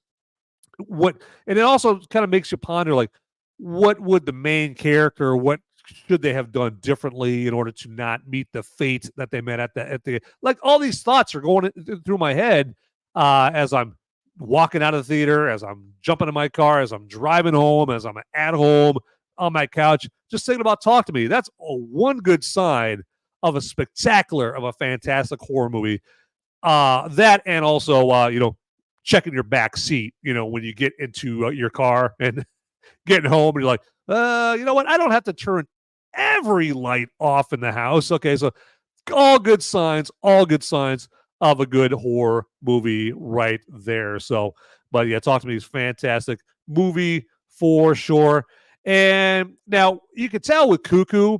S1: what, and it also kind of makes you ponder, like, what would the main character, what should they have done differently in order to not meet the fate that they met at the like all these thoughts are going through my head as I'm walking out of the theater, as I'm jumping in my car, as I'm driving home, as I'm at home on my couch, just thinking about Talk to Me. That's one good sign of a fantastic horror movie. That and also, checking your back seat, when you get into your car and getting home and you're like, you know what? I don't have to turn every light off in the house. Okay, so all good signs of a good horror movie right there. So, but yeah, Talk to Me is fantastic movie for sure. And now you can tell with Cuckoo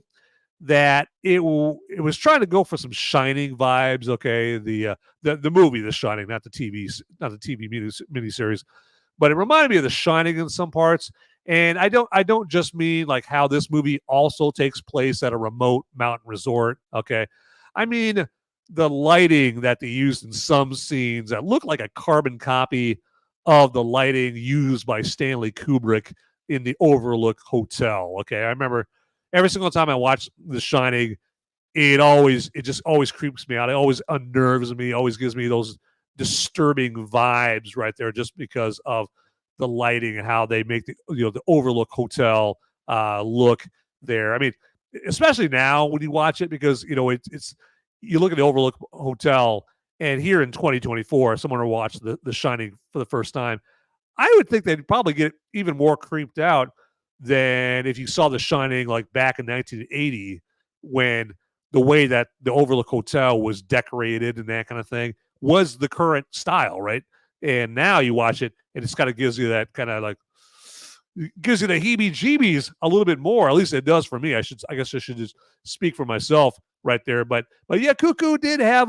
S1: that it was trying to go for some Shining vibes. Okay, the movie The Shining, not the TV miniseries, but it reminded me of The Shining in some parts. And I don't just mean like how this movie also takes place at a remote mountain resort. Okay, I mean the lighting that they used in some scenes that looked like a carbon copy of the lighting used by Stanley Kubrick in the Overlook Hotel. Okay, I remember every single time I watch The Shining, it just always creeps me out. It always unnerves me. Always gives me those disturbing vibes right there, just because of the lighting and how they make the Overlook Hotel look there. I mean, especially now when you watch it, because it's you look at the Overlook Hotel and here in 2024, someone will watch the Shining for the first time, I would think they'd probably get even more creeped out than if you saw The Shining like back in 1980, when the way that the Overlook Hotel was decorated and that kind of thing was the current style, right? And now you watch it, and it's kind of gives you that kind of like, gives you the heebie-jeebies a little bit more. At least it does for me. I guess I should just speak for myself right there. But yeah, Cuckoo did have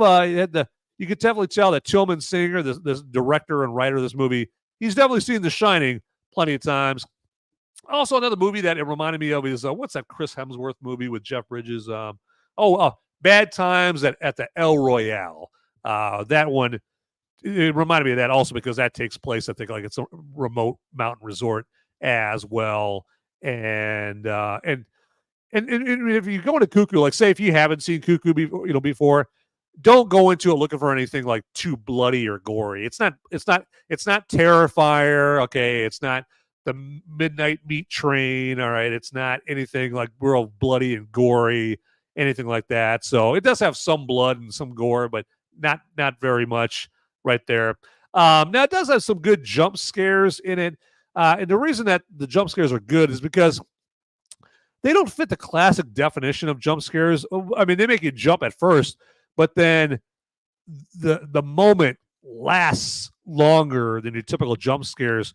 S1: you could definitely tell that Tilman Singer, this director and writer of this movie, he's definitely seen The Shining plenty of times. Also, another movie that it reminded me of is what's that Chris Hemsworth movie with Jeff Bridges? Bad Times at the El Royale. That one, it reminded me of that also because that takes place, I think, like it's a remote mountain resort as well. And if you go into Cuckoo, like say if you haven't seen Cuckoo before, don't go into it looking for anything like too bloody or gory. It's not Terrifier, okay? It's not the Midnight Meat Train, all right? It's not anything like real bloody and gory, anything like that. So it does have some blood and some gore, but not very much right there. Now it does have some good jump scares in it. And the reason that the jump scares are good is because they don't fit the classic definition of jump scares. I mean, they make you jump at first, but then the moment lasts longer than your typical jump scares,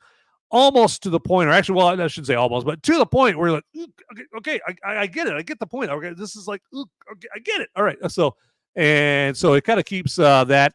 S1: almost to the point, or actually, well, I shouldn't say almost, but to the point where you're like, okay, I get it. I get the point. Okay, this is like, okay, I get it. All right. So it kind of keeps that.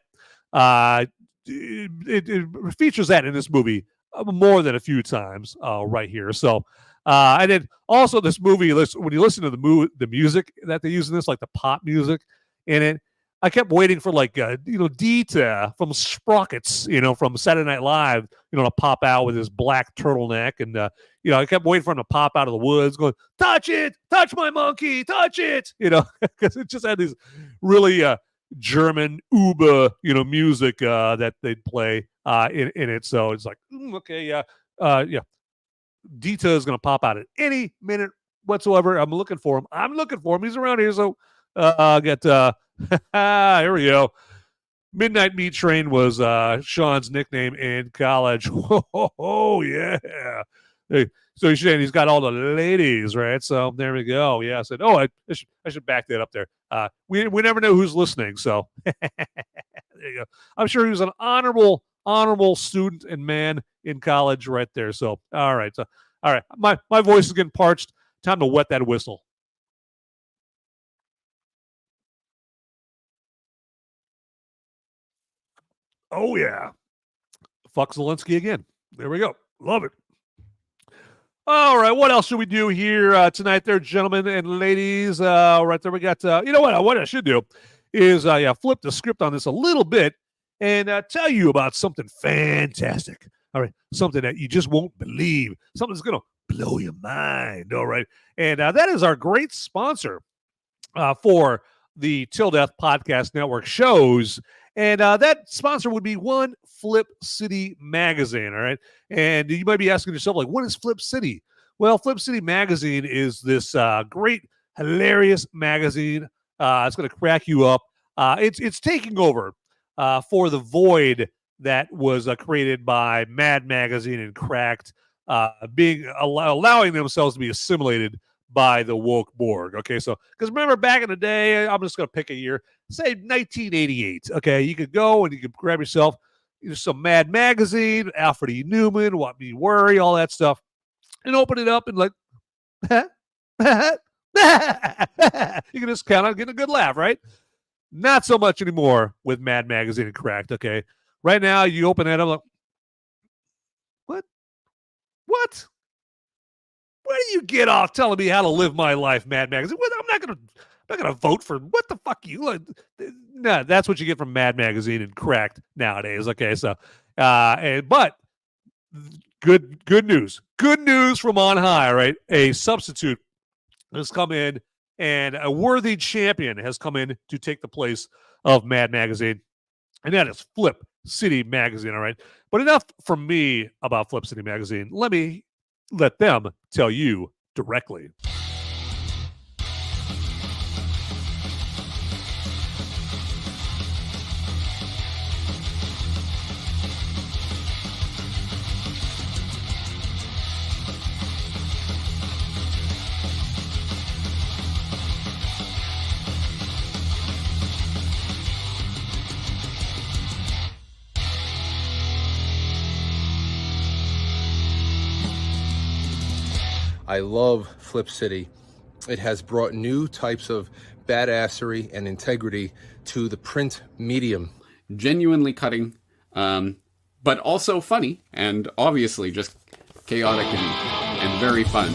S1: It features that in this movie more than a few times right here. So, and then also this movie, when you listen to the music that they use in this, like the pop music in it, I kept waiting for like Dita from Sprockets, from Saturday Night Live, to pop out with his black turtleneck, and I kept waiting for him to pop out of the woods, going, "Touch it, touch my monkey, touch it," because it just had these really German Uber, music that they'd play in it. So it's like, okay, yeah. Dita is going to pop out at any minute whatsoever. I'm looking for him. He's around here. So I'll get, here we go. Midnight Meat Train was Sean's nickname in college. Oh, yeah. So he's got all the ladies, right? So there we go. Yeah, I said, I should back that up there. We never know who's listening, so there you go. I'm sure he was an honorable student and man in college right there. So all right. My voice is getting parched. Time to wet that whistle. Oh yeah. Fuck Zelensky again. There we go. Love it. All right, what else should we do here tonight there, gentlemen and ladies? Right there, we got, what I should do is flip the script on this a little bit and tell you about something fantastic. All right, something that you just won't believe, something that's going to blow your mind, all right? And that is our great sponsor for the Till Death Podcast Network shows. And that sponsor would be One Flip City Magazine, all right? And you might be asking yourself, like, what is Flip City? Well, Flip City Magazine is this great, hilarious magazine. It's going to crack you up. It's taking over for the void that was created by Mad Magazine and Cracked, allowing themselves to be assimilated by the woke Borg. Okay, so because remember back in the day, I'm just going to pick a year, say 1988. Okay, you could go and you could grab yourself some Mad Magazine, Alfred E. Newman, What Me Worry, all that stuff, and open it up and like, you can just kind of get a good laugh, right? Not so much anymore with Mad Magazine and Cracked. Okay, right now you open it up, like, what? Where do you get off telling me how to live my life, Mad Magazine? I'm not gonna vote for what the fuck you. Nah, that's what you get from Mad Magazine and Cracked nowadays. Okay, so but good news from on high. Right, a substitute has come in, and a worthy champion has come in to take the place of Mad Magazine, and that is Flip City Magazine. All right, but enough from me about Flip City Magazine. Let them tell you directly.
S5: I love Flip City. It has brought new types of badassery and integrity to the print medium.
S6: Genuinely cutting, but also funny, and obviously just chaotic and very fun.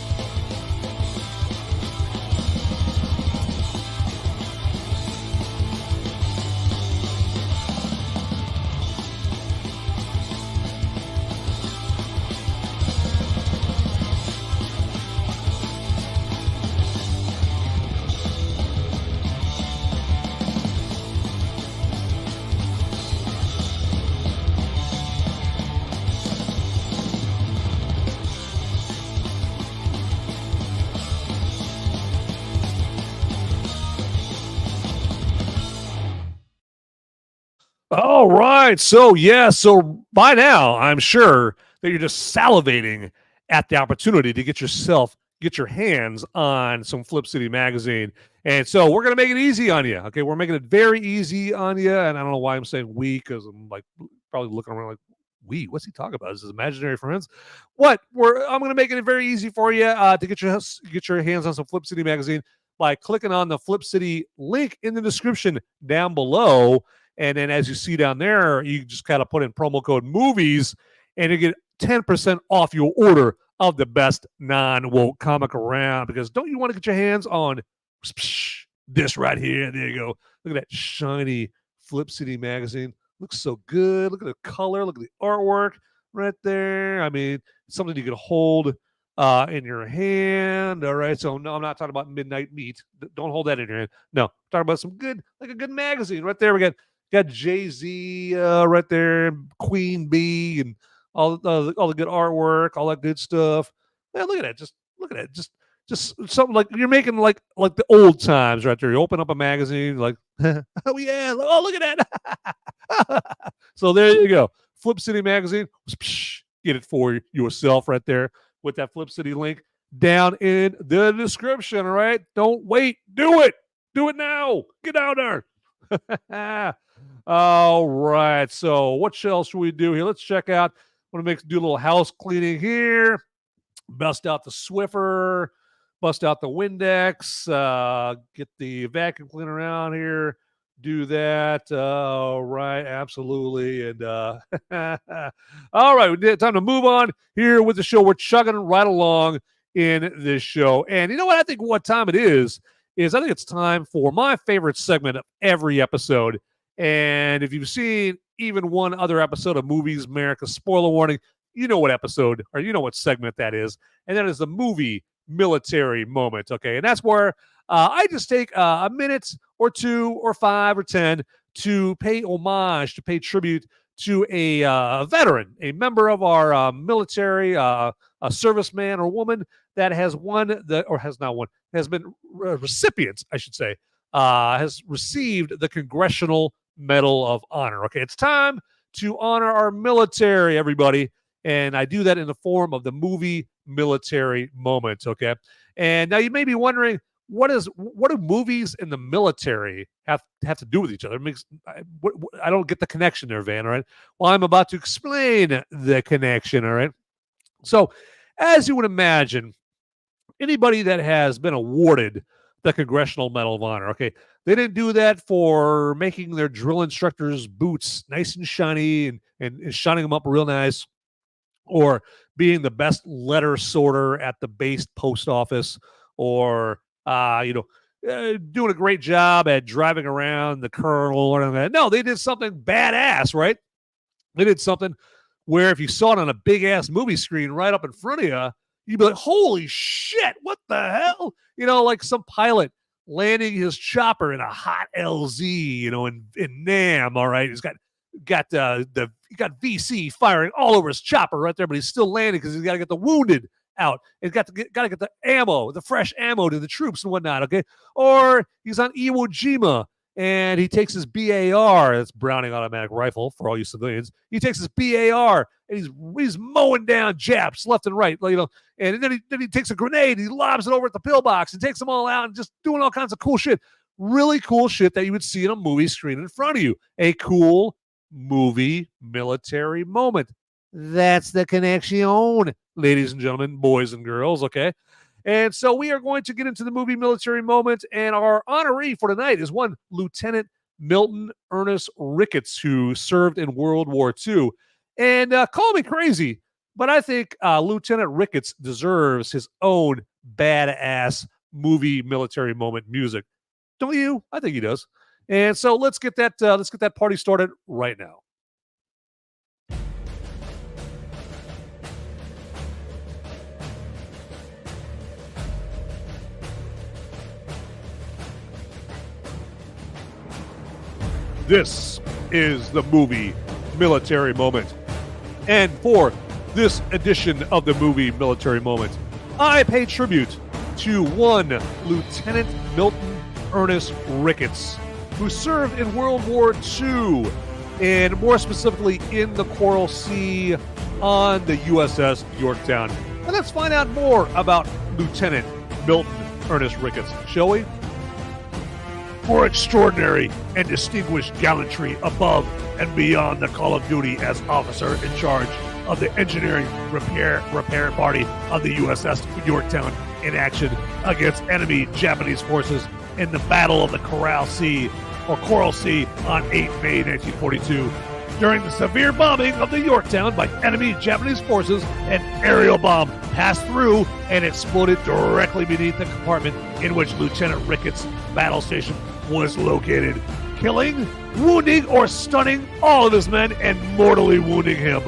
S1: All right. So by now, I'm sure that you're just salivating at the opportunity to get your hands on some Flip City magazine. And so we're going to make it easy on you. Okay. We're making it very easy on you. And I don't know why I'm saying we, because I'm like probably looking around like, what's he talking about? Is this imaginary friends? I'm going to make it very easy for you to get your hands on some Flip City magazine by clicking on the Flip City link in the description down below. And then as you see down there, you just kind of put in promo code movies and you get 10% off your order of the best non-woke comic around. Because don't you want to get your hands on this right here? There you go. Look at that shiny Flip City magazine. Looks so good. Look at the color. Look at the artwork right there. I mean, it's something you can hold in your hand. All right. So no, I'm not talking about Midnight Meat. Don't hold that in your hand. No, I'm talking about some good, like a good magazine right there. We got Jay-Z right there, Queen Bee, and all the good artwork, all that good stuff. Man, look at that. Just look at that. Just something like you're making like the old times right there. You open up a magazine, like, oh yeah, look at that. So there you go. Flip City magazine. Get it for yourself right there with that Flip City link down in the description. All right. Don't wait. Do it. Do it now. Get out there. All right. So what else should we do here? Let's check out. I want to do a little house cleaning here. Bust out the Swiffer. Bust out the Windex. Get the vacuum cleaner around here. Do that. All right. Absolutely. And all right. Time to move on here with the show. We're chugging right along in this show. And you know what? I think what time it is I think it's time for my favorite segment of every episode. And if you've seen even one other episode of Movies Merica, spoiler warning, you know what episode or you know what segment that is. And that is the movie military moment. Okay. And that's where I just take a minute or 2 or 5 or 10 to pay homage, to pay tribute to a veteran, a member of our military, a serviceman or woman that has has been recipient, I should say, has received the Congressional Medal of Honor. Okay, it's time to honor our military, everybody. And I do that in the form of the movie military moment. Okay. And now you may be wondering, what do movies and the military have to do with each other? I don't get the connection there, Van. All right. Well, I'm about to explain the connection. All right. So, as you would imagine, anybody that has been awarded the Congressional Medal of Honor, okay, they didn't do that for making their drill instructors' boots nice and shiny and shining them up real nice, or being the best letter sorter at the base post office, or doing a great job at driving around the colonel or anything like that. No, they did something badass, right? They did something where if you saw it on a big ass movie screen right up in front of you, you'd be like, holy shit, what the hell? Like some pilot landing his chopper in a hot LZ, in Nam. All right. He's got VC firing all over his chopper right there, but he's still landing because he's got to get the wounded out. He's got to get the ammo, the fresh ammo to the troops and whatnot. Okay. Or he's on Iwo Jima and he takes his BAR, that's Browning automatic rifle for all you civilians. He takes his BAR and he's mowing down Japs left and right, and then he takes a grenade and he lobs it over at the pillbox and takes them all out and just doing all kinds of cool shit. Really cool shit that you would see in a movie screen in front of you. A cool movie military moment. That's the connection, ladies and gentlemen, boys and girls. Okay. And so we are going to get into the movie Military Moment, and our honoree for tonight is one Lieutenant Milton Ernest Ricketts, who served in World War II. And call me crazy, but I think Lieutenant Ricketts deserves his own badass movie Military Moment music. Don't you? I think he does. And so let's get that party started right now. This is the movie Military Moment. And for this edition of the movie Military Moment, I pay tribute to one Lieutenant Milton Ernest Ricketts, who served in World War II, and more specifically in the Coral Sea on the USS Yorktown. And let's find out more about Lieutenant Milton Ernest Ricketts, shall we? For extraordinary and distinguished gallantry above and beyond the call of duty as officer in charge of the engineering repair party of the USS Yorktown in action against enemy Japanese forces in the Battle of the Coral Sea on 8 May 1942. During the severe bombing of the Yorktown by enemy Japanese forces, an aerial bomb passed through and exploded directly beneath the compartment in which Lieutenant Ricketts' battle station was located, killing, wounding, or stunning all of his men and mortally wounding him.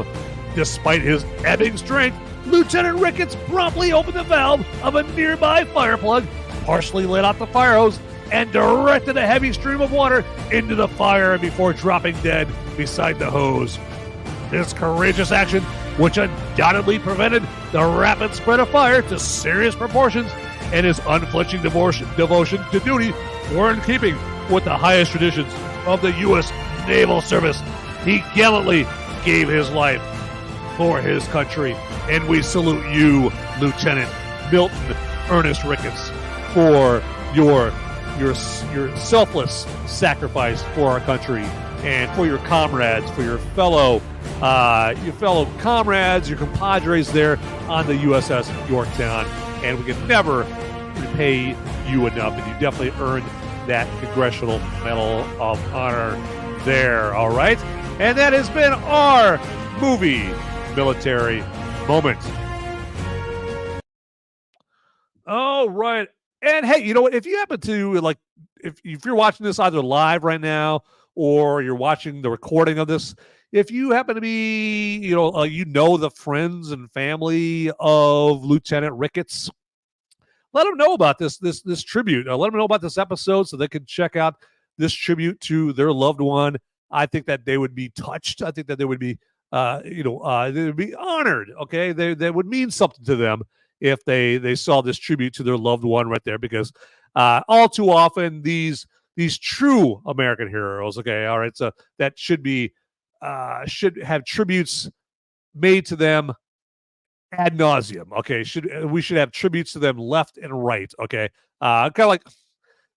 S1: Despite his ebbing strength, Lieutenant Ricketts promptly opened the valve of a nearby fire plug, partially lit out the fire hose, and directed a heavy stream of water into the fire before dropping dead beside the hose. This courageous action, which undoubtedly prevented the rapid spread of fire to serious proportions, and his unflinching devotion to duty were in keeping with the highest traditions of the U.S. Naval Service. He gallantly gave his life for his country, and we salute you, Lieutenant Milton Ernest Ricketts, for your selfless sacrifice for our country and for your comrades, for your fellow comrades, your compadres there on the USS Yorktown. And we can never repay you enough, and you definitely earned that Congressional Medal of Honor there, all right? And that has been our movie Military Moment. All right. And hey, you know what? If you happen to, like, if you're watching this either live right now or you're watching the recording of this, if you happen to be, the friends and family of Lieutenant Ricketts, let them know about this tribute. Let them know about this episode so they can check out this tribute to their loved one. I think that they would be touched. I think that they would be, they would be honored. Okay, they would mean something to them if they saw this tribute to their loved one right there, because all too often these true American heroes, okay, all right, so that should have tributes made to them ad nauseum. Okay, we should have tributes to them left and right. Okay, kind of like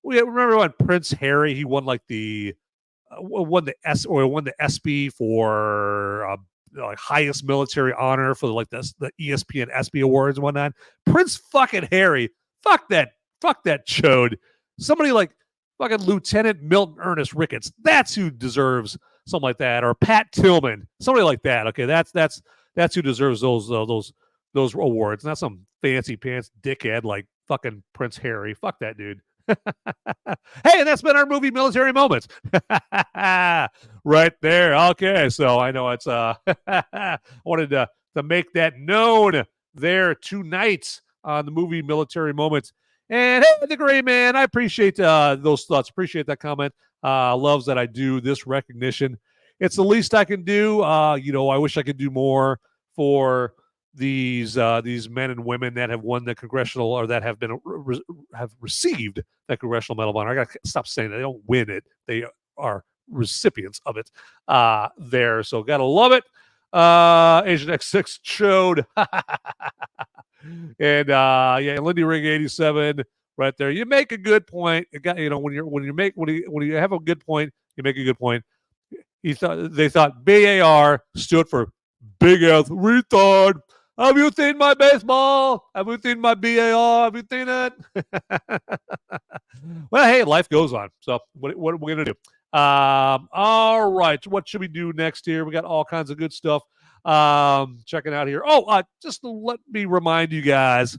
S1: we remember when Prince Harry, he won like the ESPY for like highest military honor for like the ESPN ESPY awards and whatnot. Prince fucking Harry, fuck that chode. Somebody like fucking Lieutenant Milton Ernest Ricketts, that's who deserves something like that, or Pat Tilman, somebody like that. Okay, that's who deserves those awards, not some fancy pants dickhead like fucking Prince Harry. Fuck that dude. Hey, and that's been our movie Military Moment. Right there. Okay, so I know it's I wanted to make that known there tonight on the movie Military Moment. And hey, the great man, I appreciate those thoughts. Appreciate that comment. Loves that I do this recognition. It's the least I can do. I wish I could do more for these men and women that have won the congressional, or that have been have received the Congressional Medal of Honor. I got to stop saying that. They don't win it; they are recipients of it. There, so gotta love it. Agent X6 showed, and Lindy Ring 87 right there. You make a good point. When you have a good point, you make a good point. They thought BAR stood for big ass retard. Have you seen my baseball? Have you seen my BAR? Have you seen it? Well, hey, life goes on. So what are we going to do? All right. What should we do next here? We got all kinds of good stuff. Checking out here. Just to let me remind you guys,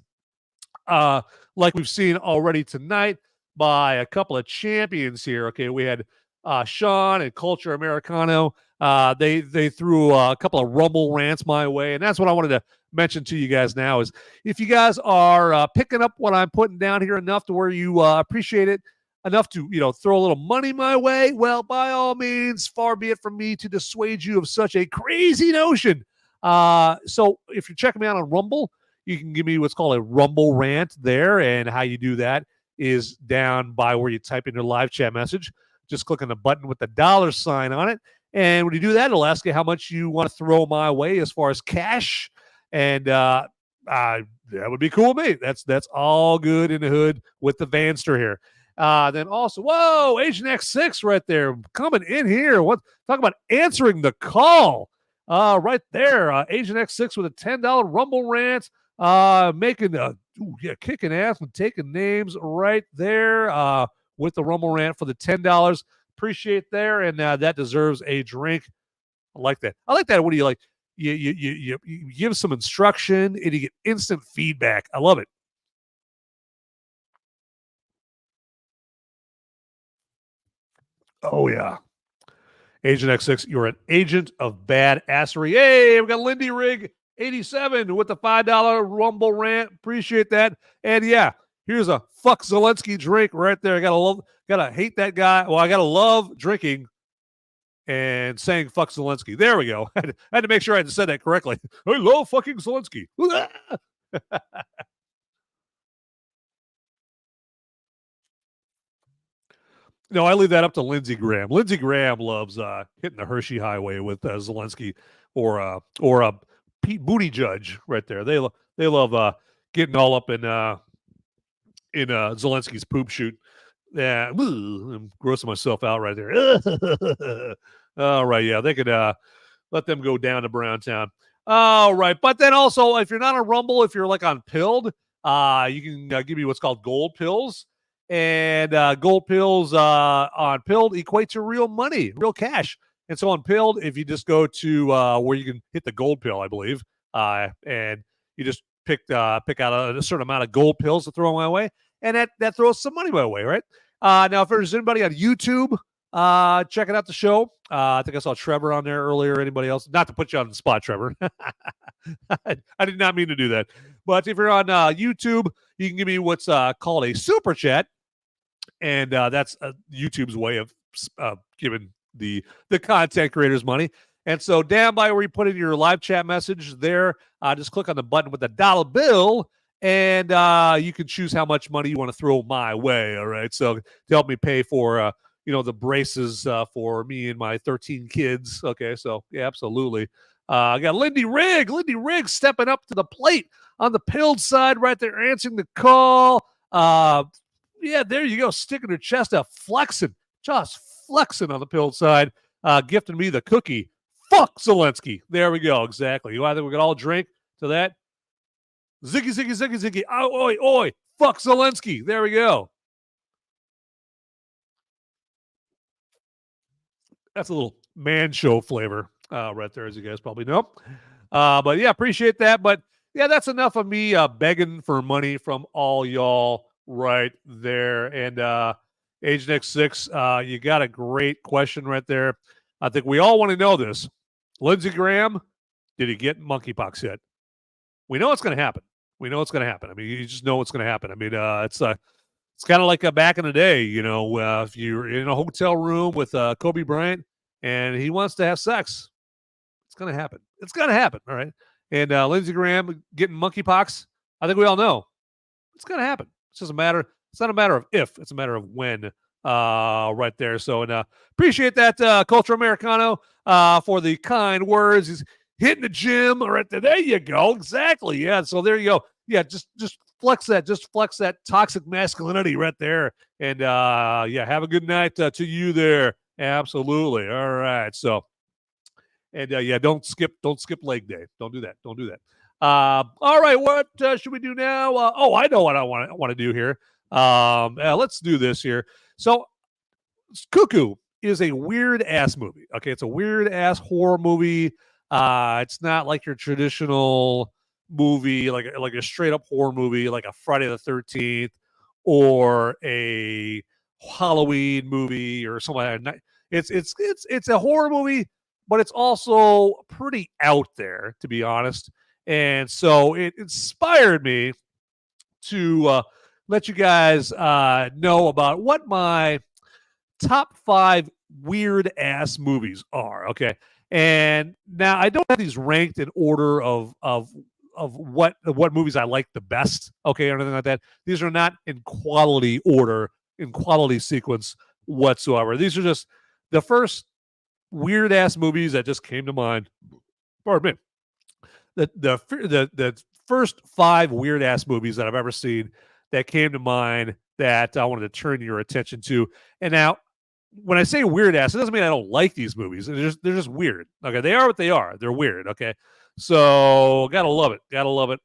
S1: like we've seen already tonight by a couple of champions here. Okay, we had Sean and Culture Americano. They threw a couple of Rumble rants my way, and that's what I wanted to mention to you guys now is if you guys are picking up what I'm putting down here enough to where you appreciate it enough to, throw a little money my way, well, by all means, far be it from me to dissuade you of such a crazy notion. So if you're checking me out on Rumble, you can give me what's called a Rumble rant there, and how you do that is down by where you type in your live chat message. Just click on the button with the $ on it, and when you do that, it'll ask you how much you want to throw my way as far as cash, and that would be cool with me. That's all good in the hood with the Vanster here. Then also, whoa, Agent X6 right there coming in here. Talk about answering the call. Right there, Agent X6 with a $10 Rumble rant, kicking ass and taking names right there with the Rumble rant for the $10. Appreciate there, and that deserves a drink. I like that. What do you like? You give some instruction and you get instant feedback. I love it. Oh, yeah. Agent X6, you're an agent of badassery. Hey, we got Lindy Rig 87 with the $5 Rumble rant. Appreciate that. And yeah, here's a fuck Zelensky drink right there. Gotta hate that guy. Well, I gotta love drinking and saying fuck Zelensky. There we go. I had to make sure I had said that correctly. I love fucking Zelensky. No, I leave that up to Lindsey Graham. Lindsey Graham loves hitting the Hershey Highway with Zelensky or Pete Buttigieg right there. They love getting all up in Zelensky's poop chute. Yeah, I'm grossing myself out right there. All right, yeah, they could let them go down to Browntown. All right, but then also, if you're not on Rumble, if you're like on Pilled, you can give me what's called gold pills. And gold pills on Pilled equate to real money, real cash. And so on Pilled, if you just go to where you can hit the gold pill, I believe, and you just pick out a certain amount of gold pills to throw my way, and that throws some money my way, right? Now, if there's anybody on YouTube checking out the show, I think I saw Trevor on there earlier. Anybody else? Not to put you on the spot, Trevor. I did not mean to do that. But if you're on YouTube, you can give me what's called a super chat. And that's YouTube's way of giving the content creators money. And so down by where you put in your live chat message there, just click on the button with the dollar bill, and you can choose how much money you want to throw my way. All right. So to help me pay for, the braces for me and my 13 kids. Okay. So yeah, absolutely. I got Lindy Rigg stepping up to the plate on the Pilled side right there, answering the call. Yeah, there you go. Sticking her chest out, just flexing on the Pilled side, gifting me the cookie. Fuck Zelensky. There we go. Exactly. I think we can all drink to that. Ziggy, ziggy, ziggy, ziggy. Oi, oi. Fuck Zelensky. There we go. That's a little man show flavor right there, as you guys probably know. But yeah, appreciate that. But yeah, that's enough of me begging for money from all y'all right there. And Agent X6, you got a great question right there. I think we all want to know this. Lindsey Graham, did he get monkeypox yet? We know it's going to happen. I mean, you just know it's going to happen. I mean, it's kind of like back in the day, if you're in a hotel room with Kobe Bryant and he wants to have sex, it's going to happen. It's going to happen, all right? And Lindsey Graham getting monkeypox, I think we all know it's going to happen. It's just it's not a matter of if, it's a matter of when right there. So, and appreciate that, Culture Americano, for the kind words. He's hitting the gym right there. There you go. Exactly. Yeah. So there you go. Yeah. Just flex that toxic masculinity right there. And yeah, have a good night to you there. Absolutely. All right. So, and yeah, don't skip leg day. Don't do that. All right, what should we do now? I know what I want to do here. Let's do this here. So, Cuckoo is a weird ass movie. Okay, it's a weird ass horror movie. It's not like your traditional movie, like a straight up horror movie, like a Friday the 13th or a Halloween movie or something like that. It's a horror movie, but it's also pretty out there, to be honest. And so it inspired me to let you guys know about what my top 5 weird ass movies are. Okay. And now I don't have these ranked in order of what movies I like the best. Okay. Or anything like that. These are not in quality order, in quality sequence whatsoever. These are just the first weird ass movies that just came to mind. Pardon me. The first 5 weird ass movies that I've ever seen that came to mind that I wanted to turn your attention to. And now, when I say weird ass, it doesn't mean I don't like these movies. They're just weird. Okay, they are what they are. They're weird. Okay, so gotta love it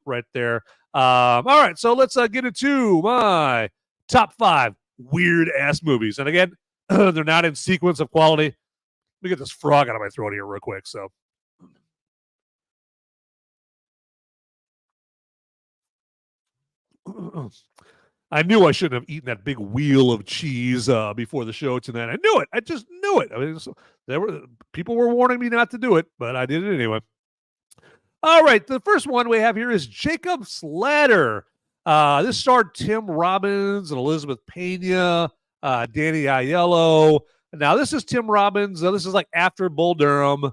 S1: right there. All right, so let's get into my top 5 weird ass movies. And again, they're not in sequence of quality. Let me get this frog out of my throat here real quick. So. I knew I shouldn't have eaten that big wheel of cheese before the show tonight. I knew it. I just knew it. I mean, people were warning me not to do it, but I did it anyway. All right, the first one we have here is Jacob's Ladder. This starred Tim Robbins and Elizabeth Pena, Danny Aiello. Now, this is Tim Robbins. This is like after Bull Durham,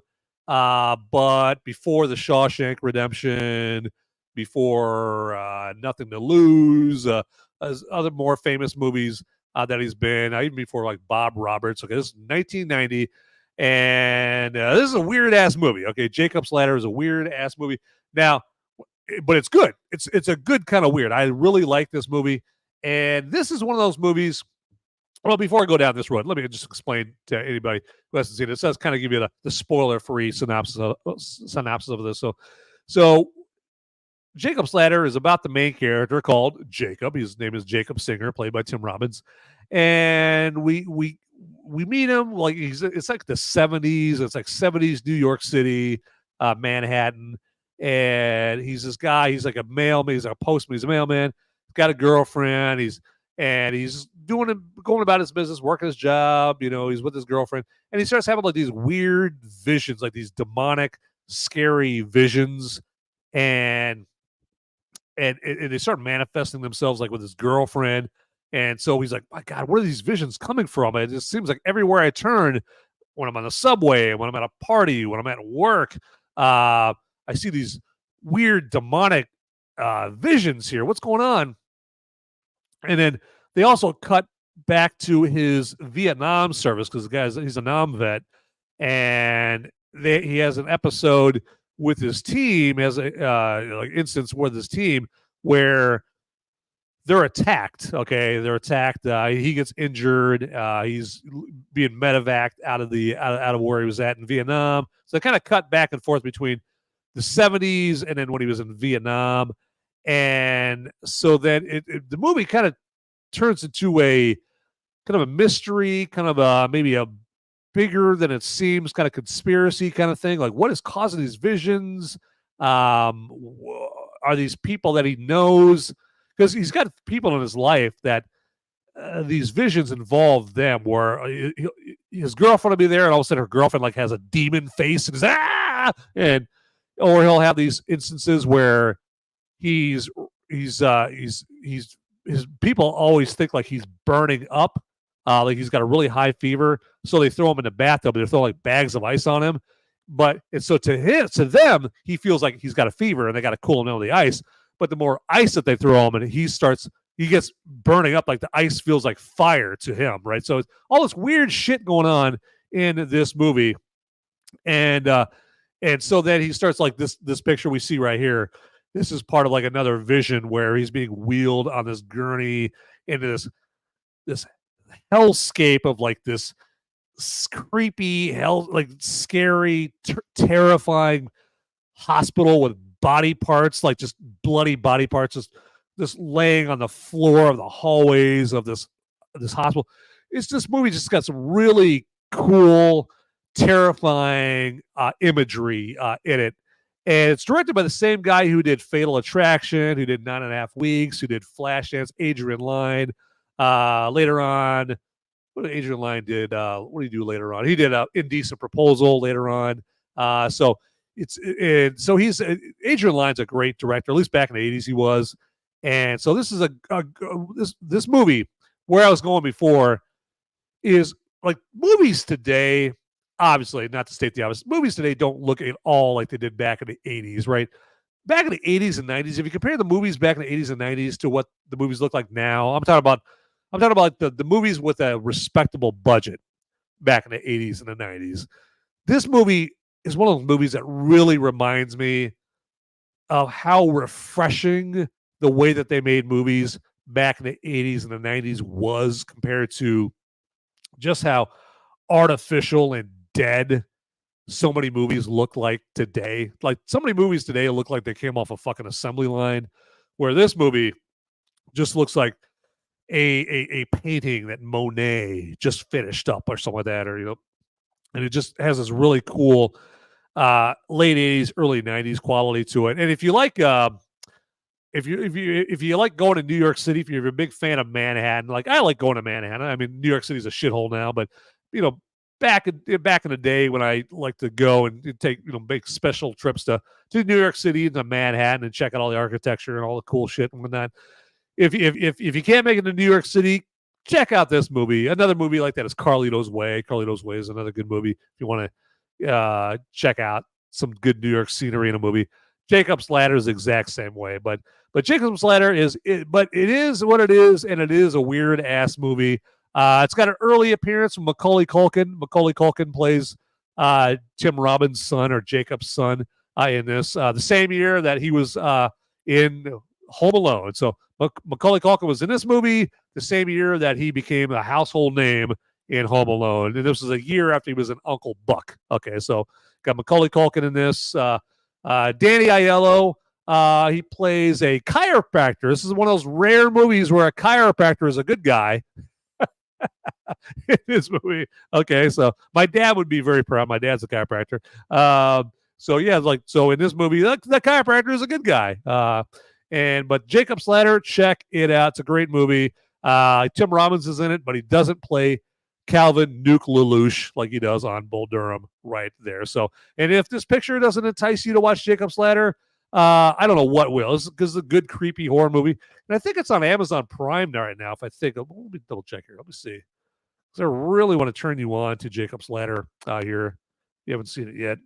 S1: but before the Shawshank Redemption, before Nothing to Lose, as other more famous movies that he's been, even before like Bob Roberts. Okay, this is 1990, and this is a weird ass movie. Okay, Jacob's Ladder is a weird ass movie. Now, but it's good. It's a good kind of weird. I really like this movie, and this is one of those movies. Well, before I go down this road, let me just explain to anybody who hasn't seen it. It does kind of give you the spoiler-free synopsis of this. So Jacob's Ladder is about the main character called Jacob. His name is Jacob Singer, played by Tim Robbins, and we meet him like it's like the 70s. It's like 70s New York City, Manhattan, and he's this guy. He's like a mailman. He's like a postman. He's a mailman. He's got a girlfriend. He's going about his business, working his job. You know, he's with his girlfriend, and he starts having like these weird visions, like these demonic, scary visions, and they start manifesting themselves like with his girlfriend. And so he's like, my God, where are these visions coming from? It just seems like everywhere I turn, when I'm on the subway, when I'm at a party, when I'm at work, I see these weird demonic visions here. What's going on? And then they also cut back to his Vietnam service because he's a Nam vet, and he has an episode with his team, has a like instance with his team where they're attacked. Okay, they're attacked. He gets injured. He's being medevaced out of where he was at in Vietnam. So they kind of cut back and forth between the 70s and then when he was in Vietnam. And so then the movie kind of turns into a kind of a mystery, kind of maybe a bigger than it seems kind of conspiracy kind of thing. Like, what is causing these visions? Are these people that he knows? Because he's got people in his life that these visions involve them, where his girlfriend will be there, and all of a sudden her girlfriend like has a demon face and is or he'll have these instances where his people always think like he's burning up, like he's got a really high fever, so they throw him in the bathtub and they throw like bags of ice on him. And so to them, he feels like he's got a fever and they got to cool him down with the ice. But the more ice that they throw him, and he gets burning up, like the ice feels like fire to him, right? So it's all this weird shit going on in this movie, and so then he starts like this picture we see right here. This is part of like another vision where he's being wheeled on this gurney into this hellscape of like this creepy hell, like scary, terrifying hospital with body parts, like just bloody body parts, just laying on the floor of the hallways of this hospital. This movie just got some really cool, terrifying imagery in it. And it's directed by the same guy who did Fatal Attraction, who did 9.5 Weeks, who did Flashdance, Adrian Lyne. Later on, what did Adrian Lyne did? What did he do later on? He did Indecent Proposal later on. So he's Adrian Lyne's a great director. At least back in the 80s he was. And so this is this movie, where I was going before, is like movies today. Obviously, not to state the obvious, movies today don't look at all like they did back in the 80s, right? Back in the 80s and 90s, if you compare the movies back in the 80s and 90s to what the movies look like now, I'm talking about the movies with a respectable budget back in the 80s and the 90s. This movie is one of those movies that really reminds me of how refreshing the way that they made movies back in the 80s and the 90s was, compared to just how artificial and dead so many movies look like today. Like, so many movies today look like they came off a fucking assembly line, where this movie just looks like a painting that Monet just finished up or something like that, or and it just has this really cool late 80s, early 90s quality to it. And if you like if you like going to New York City, if you're a big fan of Manhattan, like I like going to Manhattan. I mean, New York City's a shithole now, but back in the day when I like to go and take make special trips to New York City and to Manhattan and check out all the architecture and all the cool shit and whatnot. If you can't make it to New York City, check out this movie. Another movie like that is Carlito's Way. Carlito's Way is another good movie if you want to check out some good New York scenery in a movie. Jacob's Ladder is the exact same way, but Jacob's Ladder it is what it is, and it is a weird ass movie. It's got an early appearance from Macaulay Culkin. Macaulay Culkin plays Tim Robbins' son, or Jacob's son, in this. The same year that he was in Home Alone. So Macaulay Culkin was in this movie the same year that he became a household name in Home Alone. And this was a year after he was in Uncle Buck. Okay, so got Macaulay Culkin in this. Danny Aiello, he plays a chiropractor. This is one of those rare movies where a chiropractor is a good guy. In this movie. Okay, so my dad would be very proud. My dad's a chiropractor. So in this movie, the chiropractor is a good guy. But Jacob's Ladder, check it out. It's a great movie. Tim Robbins is in it, but he doesn't play Calvin Nuke Lelouch like he does on Bull Durham right there. So, and if this picture doesn't entice you to watch Jacob's Ladder, I don't know what will. Because it's a good, creepy horror movie. And I think it's on Amazon Prime right now. If I think, let me double check here. Let me see. Because I really want to turn you on to Jacob's Ladder here. You haven't seen it yet.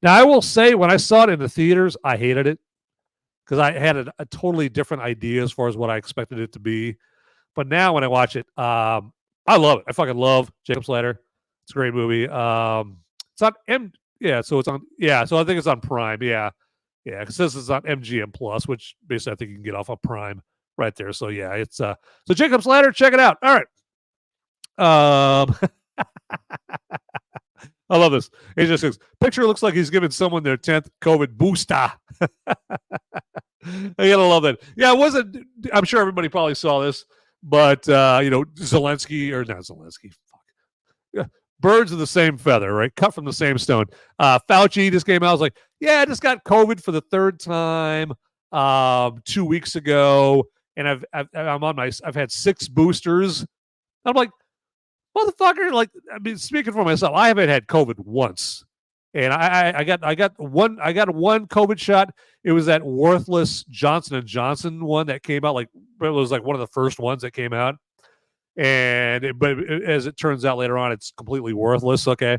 S1: Now, I will say, when I saw it in the theaters, I hated it. Because I had a totally different idea as far as what I expected it to be. But now when I watch it, I love it. I fucking love Jacob's Ladder. It's a great movie. It's on so I think it's on Prime. Yeah, because this is on MGM Plus, which basically I think you can get off of Prime right there. So yeah, it's so Jacob's Ladder, check it out. All right. I love this. He just says, picture looks like he's giving someone their 10th COVID booster. I gotta love that. Yeah, it wasn't. I'm sure everybody probably saw this, but Zelensky, or not Zelensky. Fuck. Yeah, birds of the same feather, right? Cut from the same stone. Fauci just came out. I was like, yeah, I just got COVID for the third time 2 weeks ago, and I've had 6 boosters. I'm like, motherfucker, like, I mean, speaking for myself, I haven't had COVID once. And I got one COVID shot. It was that worthless Johnson & Johnson one that came out, like, it was like one of the first ones that came out. But as it turns out later on, it's completely worthless. Okay.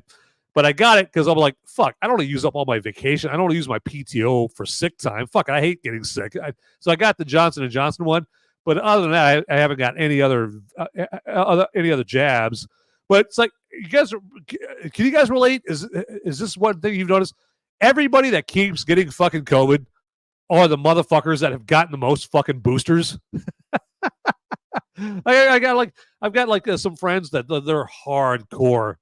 S1: But I got it because I'm like, fuck, I don't want to use up all my vacation. I don't want to use my PTO for sick time. Fuck, I hate getting sick. So I got the Johnson & Johnson one. But other than that, I haven't got any other jabs. But it's like, can you guys relate? Is this one thing you've noticed? Everybody that keeps getting fucking COVID are the motherfuckers that have gotten the most fucking boosters. I've got some friends that they're hardcore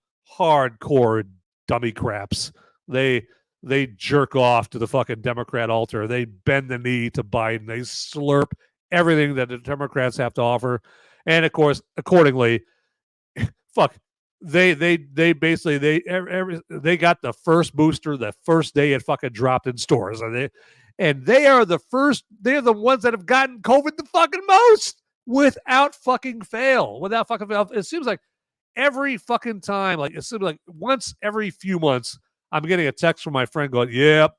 S1: dummy craps. They they jerk off to the fucking Democrat altar. They bend the knee to Biden. They slurp everything that the Democrats have to offer. And of course, accordingly, fuck, they basically they got the first booster the first day it fucking dropped in stores. And they are the first, they're the ones that have gotten COVID the fucking most without fucking fail. It seems like every fucking time, like it seems like once every few months, I'm getting a text from my friend going, yep,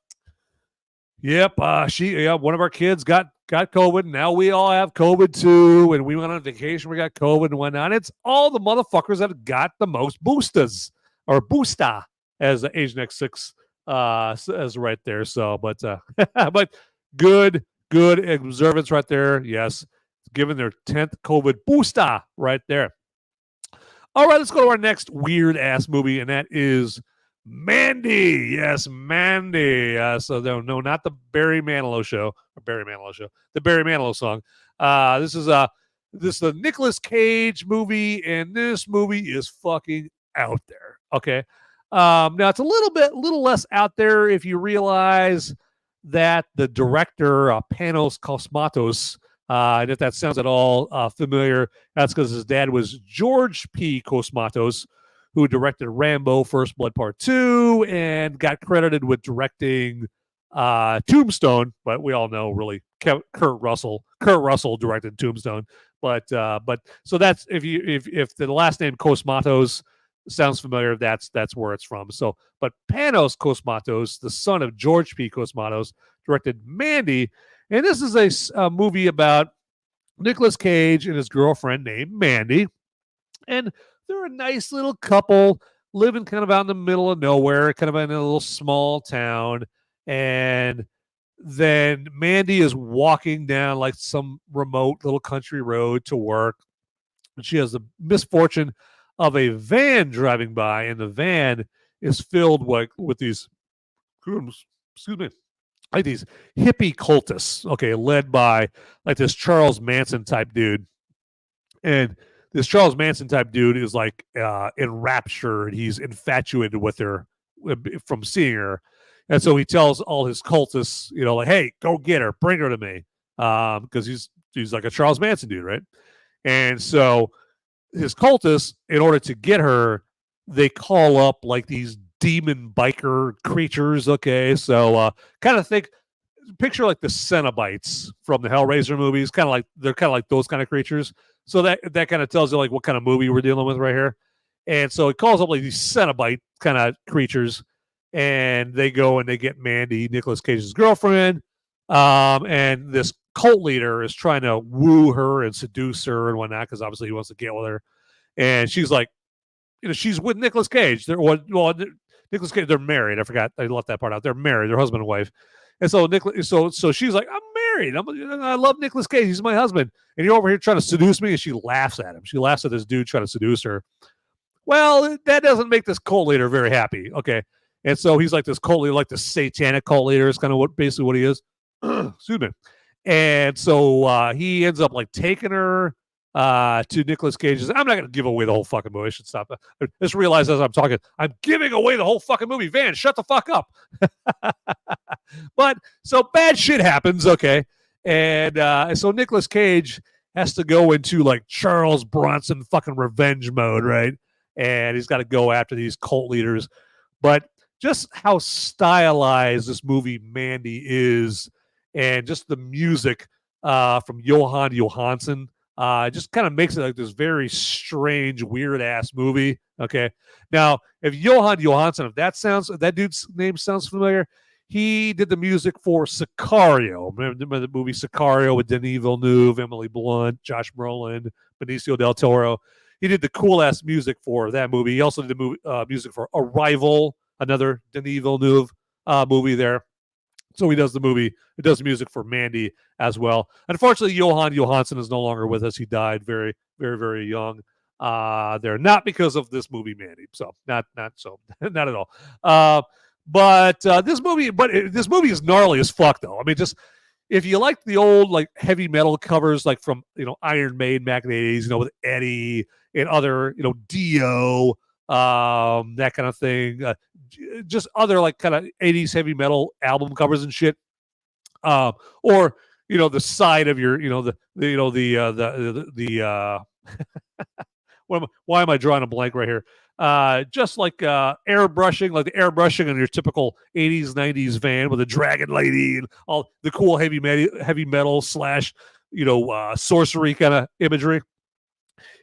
S1: one of our kids got COVID. Now we all have COVID too. And we went on vacation. We got COVID and whatnot. It's all the motherfuckers that have got the most boosters or booster, as the Asian X6 says right there. So, but good observance right there. Yes. Given their 10th COVID booster right there. All right, let's go to our next weird ass movie, and that is Mandy. Yes, Mandy. So no, not the Barry Manilow show. The Barry Manilow song. This is a Nicolas Cage movie, and this movie is fucking out there. Okay. Now it's a little less out there if you realize that the director Panos Cosmatos, and if that sounds at all familiar, that's because his dad was George P. Cosmatos, who directed Rambo: First Blood Part 2 and got credited with directing Tombstone. But we all know, really, Kurt Russell directed Tombstone. But so that's if the last name Cosmatos sounds familiar, that's where it's from. So, but Panos Cosmatos, the son of George P. Cosmatos, directed Mandy. And this is a movie about Nicolas Cage and his girlfriend named Mandy. And they're a nice little couple living kind of out in the middle of nowhere, kind of in a little small town. And then Mandy is walking down like some remote little country road to work. And she has the misfortune of a van driving by, and the van is filled with these, like these hippie cultists, okay, led by like this Charles Manson type dude. And this Charles Manson type dude is like enraptured. He's infatuated with her from seeing her. And so he tells all his cultists, like, hey, go get her, bring her to me. Because he's like a Charles Manson dude, right? And so his cultists, in order to get her, they call up like these demon biker creatures. Okay, so kind of picture like the Cenobites from the Hellraiser movies. They're kind of like those kind of creatures. So that kind of tells you like what kind of movie we're dealing with right here. And so it calls up like these Cenobite kind of creatures, and they go and they get Mandy, Nicolas Cage's girlfriend, and this cult leader is trying to woo her and seduce her and whatnot, because obviously he wants to get with her. And she's like, she's with Nicolas Cage. Nicolas Cage, they're married. I forgot. I left that part out. They're married. They're husband and wife. And so so she's like, I'm married. I love Nicolas Cage. He's my husband. And you're over here trying to seduce me. And she laughs at him. She laughs at this dude trying to seduce her. Well, that doesn't make this cult leader very happy. Okay. And so he's like this cult leader, like the satanic cult leader is kind of basically what he is. Excuse me. And so he ends up like taking her to Nicolas Cage. I'm not going to give away the whole fucking movie. I should stop. I just realized as I'm talking, I'm giving away the whole fucking movie. Van, shut the fuck up. But so bad shit happens. Okay. And so Nicolas Cage has to go into like Charles Bronson fucking revenge mode, right? And he's got to go after these cult leaders. But just how stylized this movie Mandy is, and just the music from Johan Johansson, just kind of makes it like this very strange, weird ass movie. Okay. Now, if Johan Johansson, if that dude's name sounds familiar, he did the music for Sicario. Remember the movie Sicario with Denis Villeneuve, Emily Blunt, Josh Brolin, Benicio del Toro? He did the cool ass music for that movie. He also did the music for Arrival, another Denis Villeneuve movie there. So he does the music for Mandy as well. Unfortunately, Johan Johansson is no longer with us. He died very, very, very young. There, not because of this movie Mandy. So not at all. But this movie is gnarly as fuck though. I mean, just if you like the old like heavy metal covers, like from Iron Maiden back in the 80s, with Eddie and other Dio, that kind of thing. Just other like kind of 80s heavy metal album covers and shit. Or the side of your why am I drawing a blank right here? Just like airbrushing, like the airbrushing on your typical 80s, 90s van with a dragon lady and all the cool heavy metal slash, sorcery kind of imagery.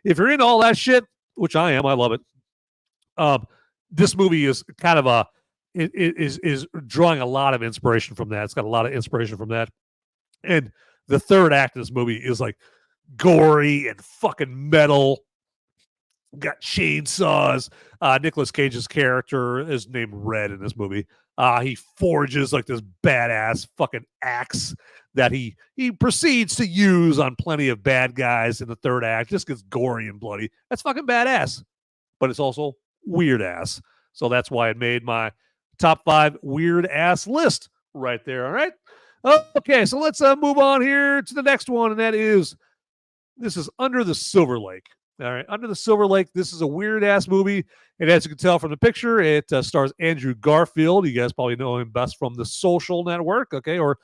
S1: If you're into all that shit, which I am, I love it. This movie is kind of is drawing a lot of inspiration from that. It's got a lot of inspiration from that. And the third act of this movie is like gory and fucking metal. Got chainsaws. Nicolas Cage's character is named Red in this movie. He forges like this badass fucking axe that he proceeds to use on plenty of bad guys in the third act. Just gets gory and bloody. That's fucking badass. But it's also weird ass. So that's why it made my top 5 weird ass list right there. All right. Okay, so let's move on here to the next one, and this is Under the Silver Lake. All right, Under the Silver Lake. This is a weird ass movie, and as you can tell from the picture, it stars Andrew Garfield. You guys probably know him best from The Social Network, okay, or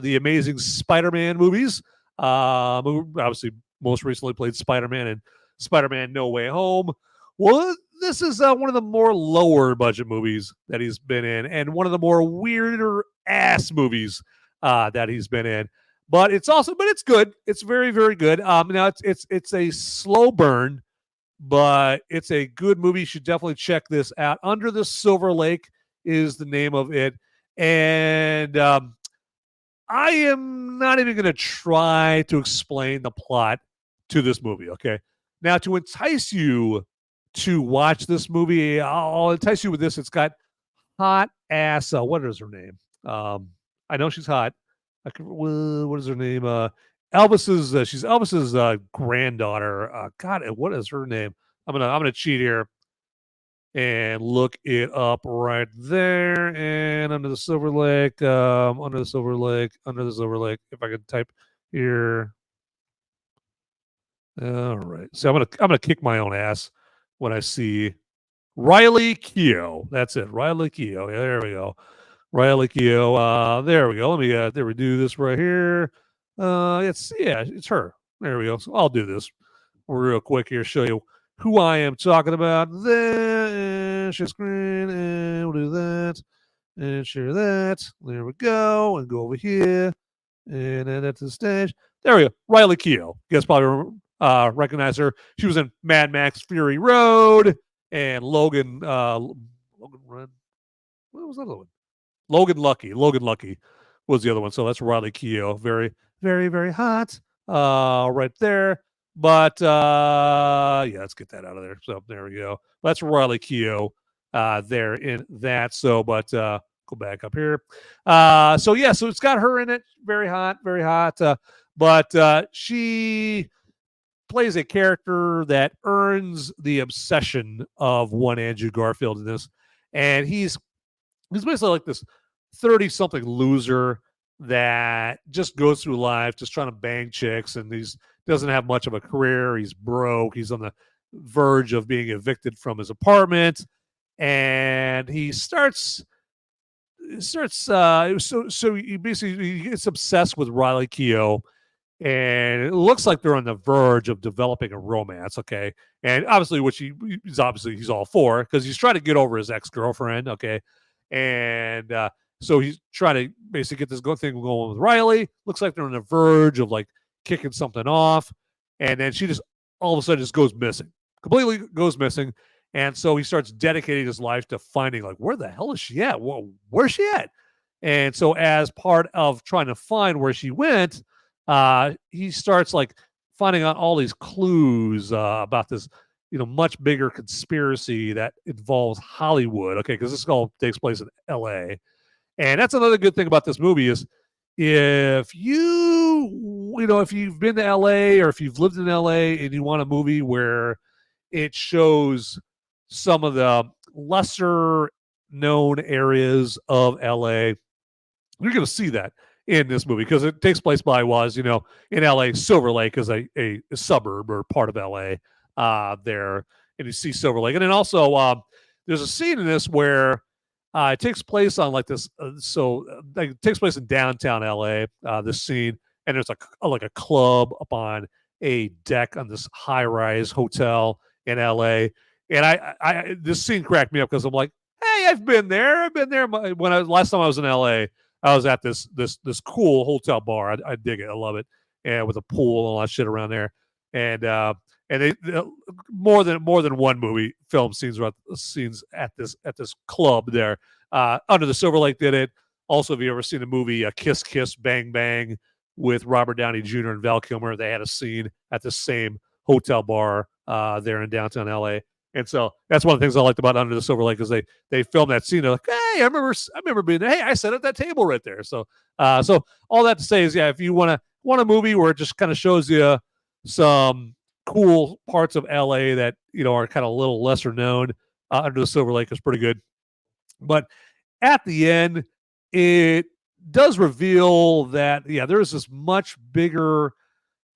S1: the Amazing Spider-Man movies. Obviously, most recently played Spider-Man in Spider-Man No Way Home. Well, this is one of the more lower budget movies that he's been in, and one of the more weirder ass movies that he's been in. But it's good. It's very, very good. Now it's a slow burn, but it's a good movie. You should definitely check this out. Under the Silver Lake is the name of it. And I am not even going to try to explain the plot to this movie, okay? Now, to entice you to watch this movie, I'll entice you with this. It's got hot ass, what is her name? I know she's hot. What is her name? She's Elvis's granddaughter. God, what is her name? I'm gonna cheat here and look it up right there. And Under the Silver Lake, Under the Silver Lake. If I could type here. All right. So I'm gonna kick my own ass when I see Riley Keough. That's it, Riley Keough. Yeah, there we go. Riley Keough. There we go. Let me there we do this right here. It's her. There we go. So I'll do this real quick here. Show you who I am talking about. There, share screen, and we'll do that, and share that. There we go, and go over here, and then at the stage. There we go. Riley Keough. You guys probably recognize her. She was in Mad Max: Fury Road and Logan. Logan Run. What was the other one? Logan Lucky was the other one. So that's Riley Keough. Very, very, very hot right there. But let's get that out of there. So there we go. That's Riley Keough there in that. So, but go back up here. So it's got her in it. Very hot, very hot. But she plays a character that earns the obsession of one Andrew Garfield in this. And he's basically like this 30-something loser that just goes through life just trying to bang chicks, and he doesn't have much of a career. He's broke. He's on the verge of being evicted from his apartment, and he starts so he gets obsessed with Riley Keough, and it looks like they're on the verge of developing a romance, okay? And obviously, which he's all for, because he's trying to get over his ex-girlfriend, okay? And so he's trying to basically get this thing going with Riley. Looks like they're on the verge of like kicking something off. And then she just all of a sudden just goes missing. Completely goes missing. And so he starts dedicating his life to finding like, where the hell is she at? Well, where's she at? And so as part of trying to find where she went, he starts like finding out all these clues about this, much bigger conspiracy that involves Hollywood. Okay, because this all takes place in L.A. And that's another good thing about this movie is if if you've been to L.A. or if you've lived in L.A. and you want a movie where it shows some of the lesser known areas of L.A., you're going to see that in this movie because it takes place in L.A. Silver Lake is a suburb or part of L.A. There. and you see Silver Lake. And then also there's a scene in this where it takes place on like this. Like, it takes place in downtown LA. This scene, and there's like a club up on a deck on this high-rise hotel in LA. And I this scene cracked me up because I'm like, hey, I've been there. Last time I was in LA, I was at this cool hotel bar. I dig it. I love it. And with a pool and all that shit around there. And they more than one movie film scenes at this club there. Under the Silver Lake did it. Also, have you ever seen the movie Kiss Kiss Bang Bang with Robert Downey Jr. and Val Kilmer? They had a scene at the same hotel bar there in downtown LA. And so that's one of the things I liked about Under the Silver Lake is they filmed that scene. They're like, hey, I remember being there. Hey, I sat at that table right there. So all that to say is, yeah, if you want a movie where it just kind of shows you some cool parts of LA that, you know, are kind of a little lesser known, Under the Silver Lake is pretty good. But at the end, it does reveal that, yeah, there's this much bigger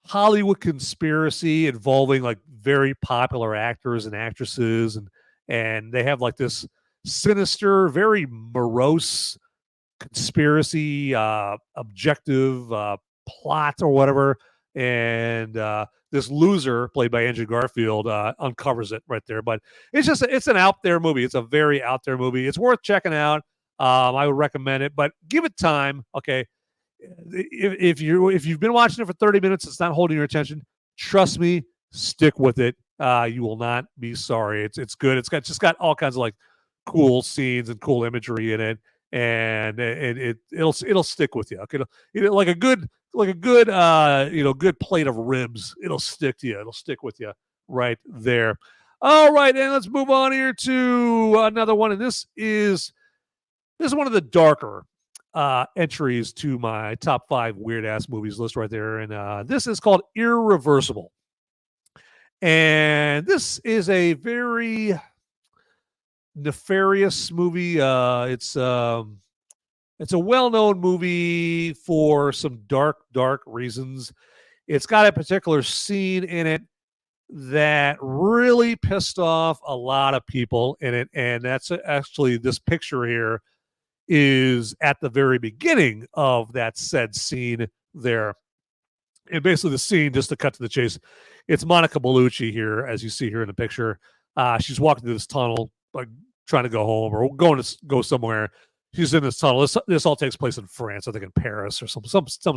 S1: Hollywood conspiracy involving like very popular actors and actresses, and they have like this sinister, very morose conspiracy objective plot or whatever. And this loser played by Andrew Garfield uncovers it right there. But it's an out there movie. It's a very out there movie. It's worth checking out. I would recommend it, but give it time. Okay. If you've been watching it for 30 minutes, it's not holding your attention. Trust me, stick with it. You will not be sorry. It's good. It's got all kinds of like cool scenes and cool imagery in it, and it'll stick with you. Okay, like a good good plate of ribs. It'll stick to you. It'll stick with you right there. All right, and let's move on here to another one, and this is one of the darker entries to my top 5 weird ass movies list right there. And this is called Irreversible. And this is a very nefarious movie. It's a well-known movie for some dark reasons. It's got a particular scene in it that really pissed off a lot of people in it. And that's actually this picture here is at the very beginning of that said scene there. And basically the scene, just to cut to the chase, it's Monica Bellucci here, as you see here in the picture. She's walking through this tunnel, like trying to go home or going to go somewhere. She's in this tunnel. This all takes place in France, I think in Paris or some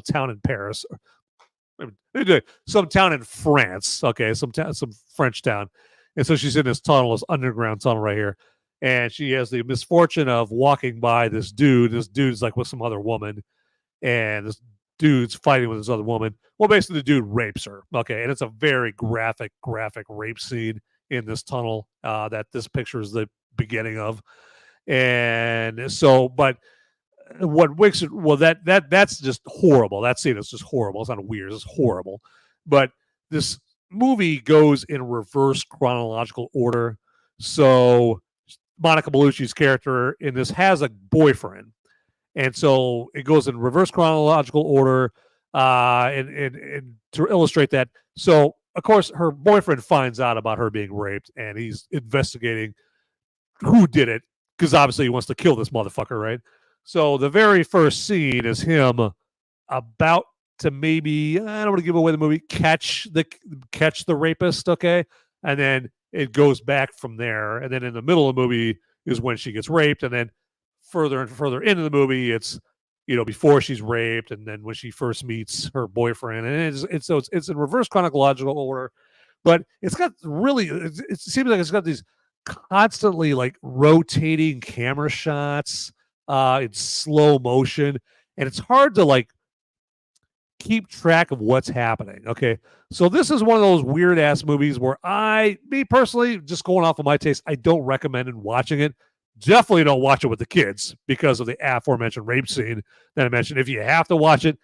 S1: town in Paris. Some town in France. Okay, some French town. And so she's in this tunnel, this underground tunnel right here. And she has the misfortune of walking by this dude. This dude's like with some other woman. And this dude's fighting with this other woman. Well, basically the dude rapes her. Okay. And it's a very graphic rape scene in this tunnel that this picture is the beginning of. And so, but what makes it, well, that's just horrible. That scene is just horrible. It's not weird. It's horrible. But this movie goes in reverse chronological order. So Monica Bellucci's character in this has a boyfriend. And so it goes in reverse chronological order and to illustrate that. So, of course, her boyfriend finds out about her being raped, and he's investigating who did it, because obviously he wants to kill this motherfucker, right? So the very first scene is him about to maybe, I don't want to give away the movie, catch the rapist, okay? And then it goes back from there. And then in the middle of the movie is when she gets raped. And then further and further into the movie, it's, before she's raped, and then when she first meets her boyfriend. And it's in reverse chronological order. But it's got really, it seems like it's got these constantly like rotating camera shots in slow motion. And it's hard to like keep track of what's happening. Okay. So this is one of those weird ass movies where me personally, just going off of my taste, I don't recommend watching it. Definitely don't watch it with the kids because of the aforementioned rape scene that I mentioned. If you have to watch it,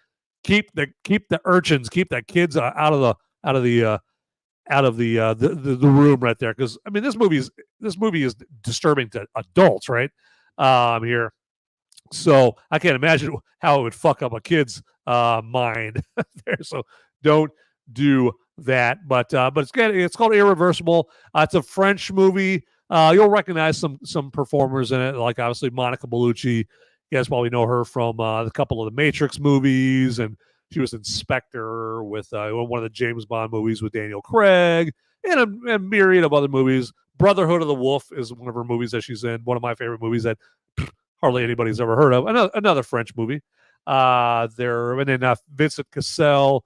S1: keep the urchins, keep the kids out of the room right there. Because I mean, this movie is disturbing to adults, right? Here. So I can't imagine how it would fuck up a kid's mind there. So don't do that. But it's called Irreversible. It's a French movie. You'll recognize some performers in it, like obviously Monica Bellucci. You guys probably know her from a couple of the Matrix movies, and she was in Spectre with one of the James Bond movies with Daniel Craig, and a myriad of other movies. Brotherhood of the Wolf is one of her movies that she's in. One of my favorite movies that hardly anybody's ever heard of. Another French movie. And then Vincent Cassel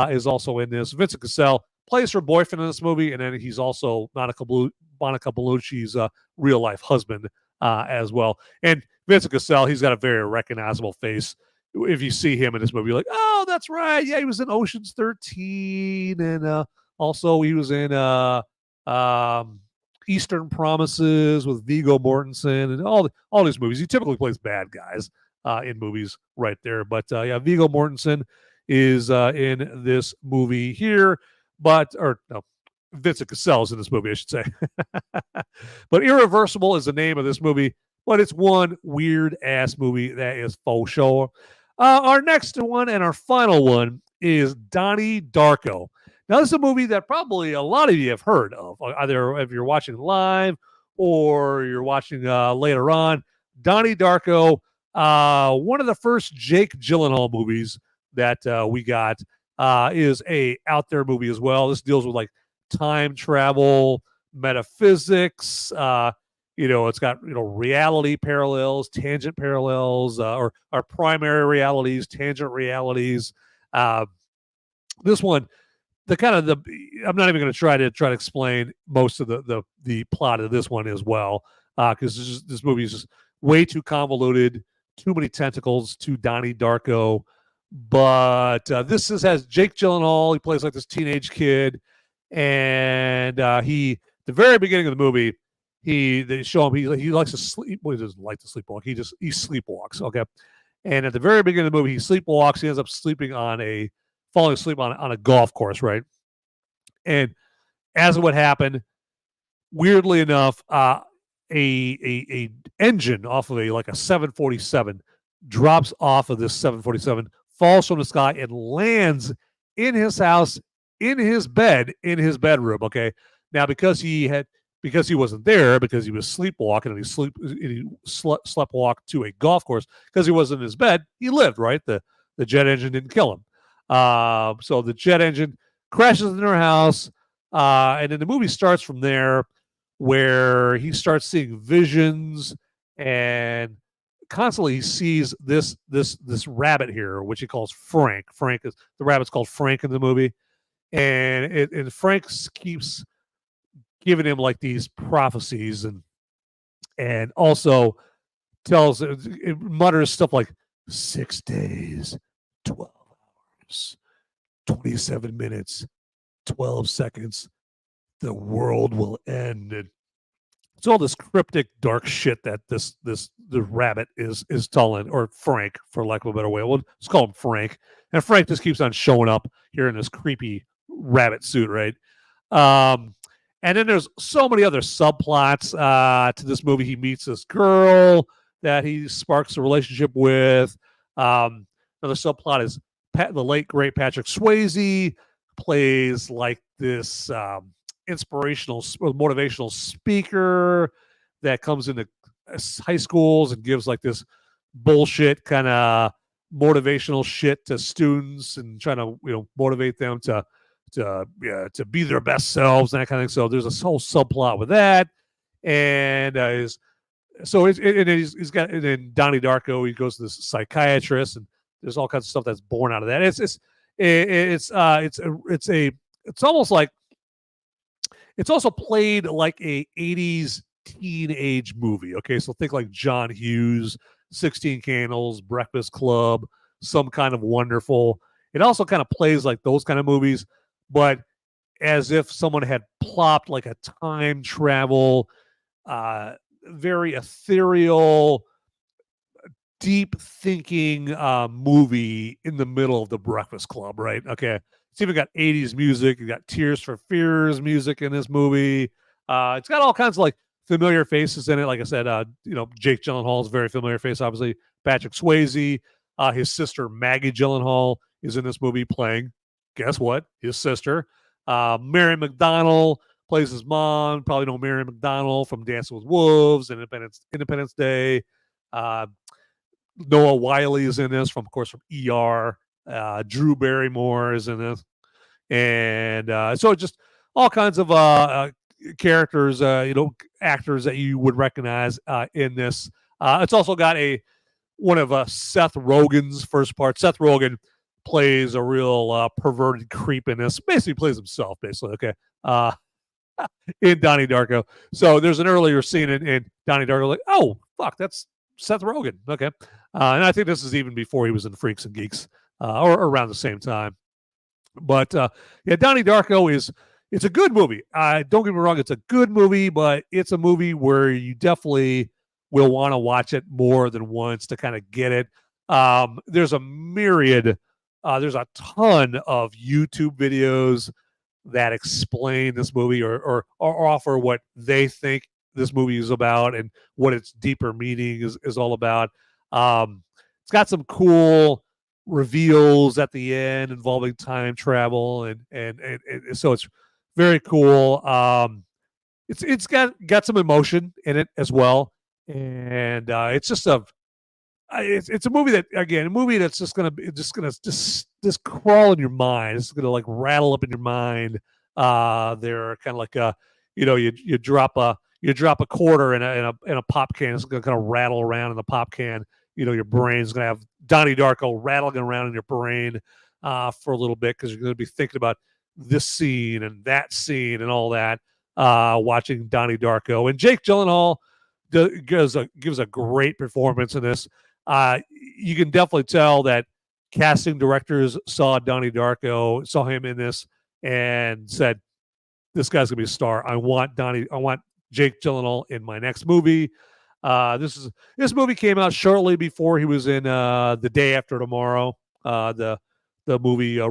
S1: is also in this. Vincent Cassel plays her boyfriend in this movie, and then he's also Monica Bellucci's real life husband as well. And Vincent Cassel, he's got a very recognizable face. If you see him in this movie, you're like, oh, that's right. Yeah, he was in Ocean's 13, and also he was in Eastern Promises with Viggo Mortensen, and all these movies. He typically plays bad guys in movies right there. But Viggo Mortensen is in this movie here, Vincent Cassel is in this movie, I should say. But Irreversible is the name of this movie, but it's one weird ass movie that is faux show. Our next one and our final one is Donnie Darko. Now, this is a movie that probably a lot of you have heard of, either if you're watching live or you're watching later on. Donnie Darko, one of the first Jake Gyllenhaal movies that we got, is a out there movie as well. This deals with like time travel, metaphysics. It's got reality parallels, tangent parallels, or primary realities, tangent realities. This one, I'm not even going to try to explain most of the plot of this one as well, because this movie is just way too convoluted, too many tentacles to Donnie Darko. But this has Jake Gyllenhaal. He plays like this teenage kid, and the very beginning of the movie, they show him he likes to sleep. Well, he doesn't like to sleepwalk. He sleepwalks. Okay, and at the very beginning of the movie, he sleepwalks. He ends up falling asleep on a golf course, right? And as it would happen, weirdly enough, a engine off of a 747 drops off of this 747, falls from the sky, and lands in his house, in his bedroom. Okay, now because he wasn't there, because he was sleepwalking, and he sleptwalked to a golf course, because he wasn't in his bed, he lived, right? The jet engine didn't kill him. So the jet engine crashes into her house, and then the movie starts from there, where he starts seeing visions, and constantly he sees this rabbit here, which he calls Frank. The rabbit's called Frank in the movie, and Frank keeps giving him like these prophecies, and also it mutters stuff like 6 days, 12 hours, 27 minutes, 12 seconds, the world will end. And it's all this cryptic, dark shit that the rabbit is telling, or Frank, for lack of a better way. Well, let's call him Frank. And Frank just keeps on showing up here in this creepy rabbit suit, right? And then there's so many other subplots to this movie. He meets this girl that he sparks a relationship with. Another subplot is the late great Patrick Swayze plays like this inspirational, motivational speaker that comes into high schools and gives like this bullshit kind of motivational shit to students, and trying to motivate them to be their best selves and that kind of thing. So there's a whole subplot with that, and then Donnie Darko, he goes to this psychiatrist, and there's all kinds of stuff that's born out of that. It's almost like, it's also played like a 80s teenage movie. Okay, so think like John Hughes, 16 Candles, Breakfast Club, Some Kind of Wonderful. It also kind of plays like those kind of movies, but as if someone had plopped like a time travel, very ethereal, deep thinking movie in the middle of the Breakfast Club, right? Okay. It's even got 80s music. You got Tears for Fears music in this movie. It's got all kinds of like familiar faces in it. Like I said, Jake Gyllenhaal is a very familiar face, obviously. Patrick Swayze, his sister Maggie Gyllenhaal is in this movie playing, guess what? His sister. Mary McDonnell plays his mom. Probably know Mary McDonnell from Dancing with Wolves and Independence Day. Noah Wiley is in this, from ER. Drew Barrymore is in this, and so just all kinds of characters, actors that you would recognize in this. It's also got one of Seth Rogen's first parts. Seth Rogen plays a real perverted creep in this. Basically, plays himself. Basically, okay. In Donnie Darko. So there's an earlier scene in Donnie Darko, like, oh fuck, that's Seth Rogen. Okay. And I think this is even before he was in Freaks and Geeks, or around the same time. But Donnie Darko it's a good movie. Don't get me wrong, it's a good movie, but it's a movie where you definitely will want to watch it more than once to kind of get it. There's a ton of YouTube videos that explain this movie or offer what they think this movie is about and what its deeper meaning is all about. It's got some cool reveals at the end involving time travel, and so it's very cool. It's got some emotion in it as well, and it's just it's a movie that's just gonna crawl in your mind. It's gonna like rattle up in your mind. They're kind of like you drop a quarter in a pop can. It's gonna kind of rattle around in the pop can. Your brain's gonna have Donnie Darko rattling around in your brain for a little bit, because you're gonna be thinking about this scene and that scene and all that. Watching Donnie Darko, and Jake Gyllenhaal gives a great performance in this. You can definitely tell that casting directors saw Donnie Darko, saw him in this, and said, "This guy's gonna be a star. I want Jake Gyllenhaal in my next movie." This movie came out shortly before he was in The Day After Tomorrow, the movie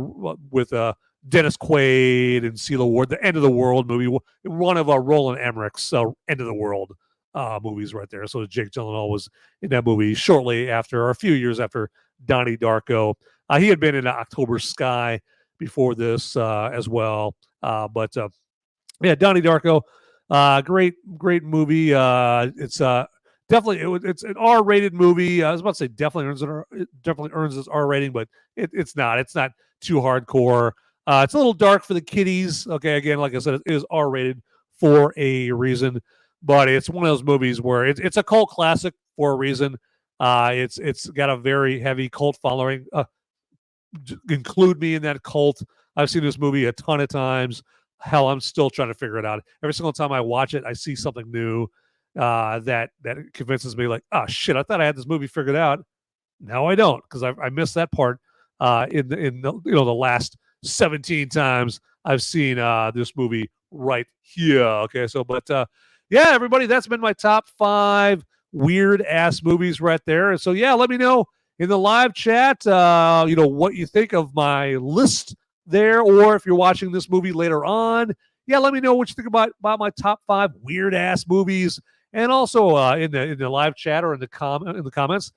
S1: with Dennis Quaid and CeeLo Ward, the End of the World movie, one of Roland Emmerich's End of the World movies right there. So Jake Gyllenhaal was in that movie shortly after, or a few years after Donnie Darko. He had been in October Sky before this as well. But Donnie Darko, great movie. It's definitely it's an R-rated movie. I was about to say definitely earns its R rating, but it's not too hardcore. It's a little dark for the kiddies. Okay, again, like I said, it is R-rated for a reason. But it's one of those movies where it's a cult classic for a reason. It's got a very heavy cult following. Include me in that cult. I've seen this movie a ton of times. Hell, I'm still trying to figure it out. Every single time I watch it, I see something new that convinces me, like, oh shit, I thought I had this movie figured out. Now I don't, because I missed that part in the the last 17 times I've seen this movie right here. Okay, so everybody, that's been my top 5 weird ass movies right there. And so let me know in the live chat what you think of my list there, or if you're watching this movie later on, let me know what you think about my top 5 weird ass movies. And also in the live chat or in the comments,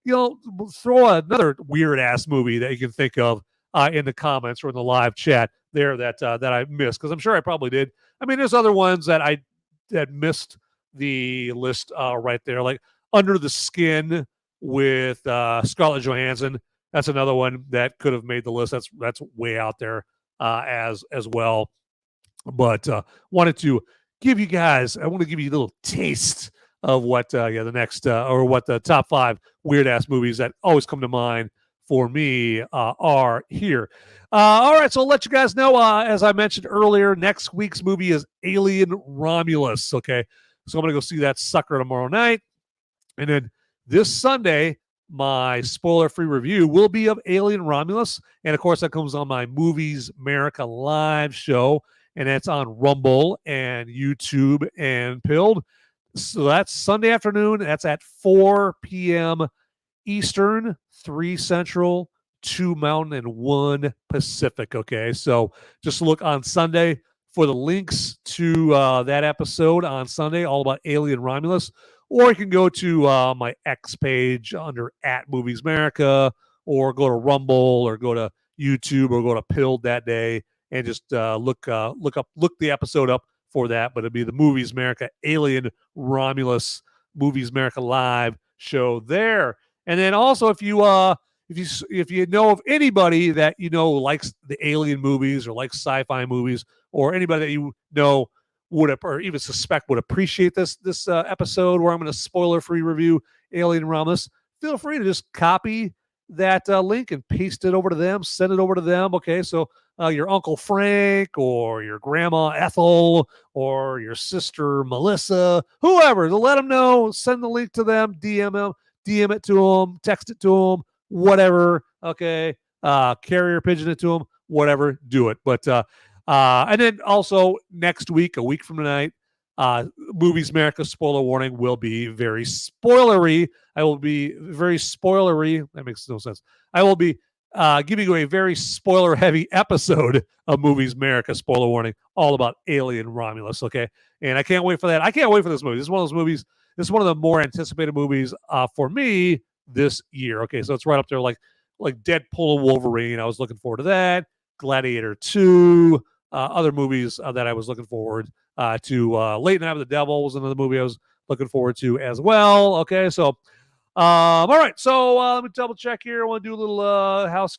S1: throw another weird ass movie that you can think of in the comments or in the live chat there that I missed, because I'm sure I probably did. I mean, there's other ones that missed the list right there, like Under the Skin with Scarlett Johansson. That's another one that could have made the list. That's way out there as well. But wanted to give you guys, I want to give you a little taste of what the next or what the top 5 weird ass movies that always come to mind for me are here. All right, so I'll let you guys know, as I mentioned earlier, next week's movie is Alien Romulus. Okay, so I'm gonna go see that sucker tomorrow night, and then this Sunday my spoiler-free review will be of Alien Romulus, and of course that comes on my Movies Merica live show, and that's on Rumble and YouTube and Pilled. So that's Sunday afternoon. That's at 4 p.m. Eastern, 3 Central, 2 Mountain, and 1 Pacific. Okay, so just look on Sunday for the links to that episode on Sunday, all about Alien Romulus. Or you can go to my X page under @MoviesMerica, or go to Rumble, or go to YouTube, or go to Pilled that day and just look the episode up for that. But it'll be the Movies America Alien Romulus Movies America Live show there. And then also, if you know of anybody that likes the alien movies or likes sci-fi movies, or anybody that you know would or even suspect would appreciate this episode where I'm going to spoiler-free review Alien Romulus, feel free to just copy that link and paste it over to them, send it over to them. Okay, so your Uncle Frank or your Grandma Ethel or your sister Melissa, whoever, to let them know, send the link to them, DM it to them, text it to them, whatever. Okay, carrier pigeon it to them, whatever, do it. But and then also next week, a week from tonight, Movies America spoiler warning will be very spoilery. I will be very spoilery. That makes no sense. I will be giving you a very spoiler-heavy episode of Movies America spoiler warning, all about Alien Romulus. Okay, and I can't wait for that. I can't wait for this movie. This is one of those movies. This is one of the more anticipated movies for me this year. Okay, so it's right up there, like Deadpool and Wolverine. I was looking forward to that. Gladiator 2. Other movies that I was looking forward to. Late Night with the Devil was another movie I was looking forward to as well. Okay, so all right, so let me double check here. I want to do a little house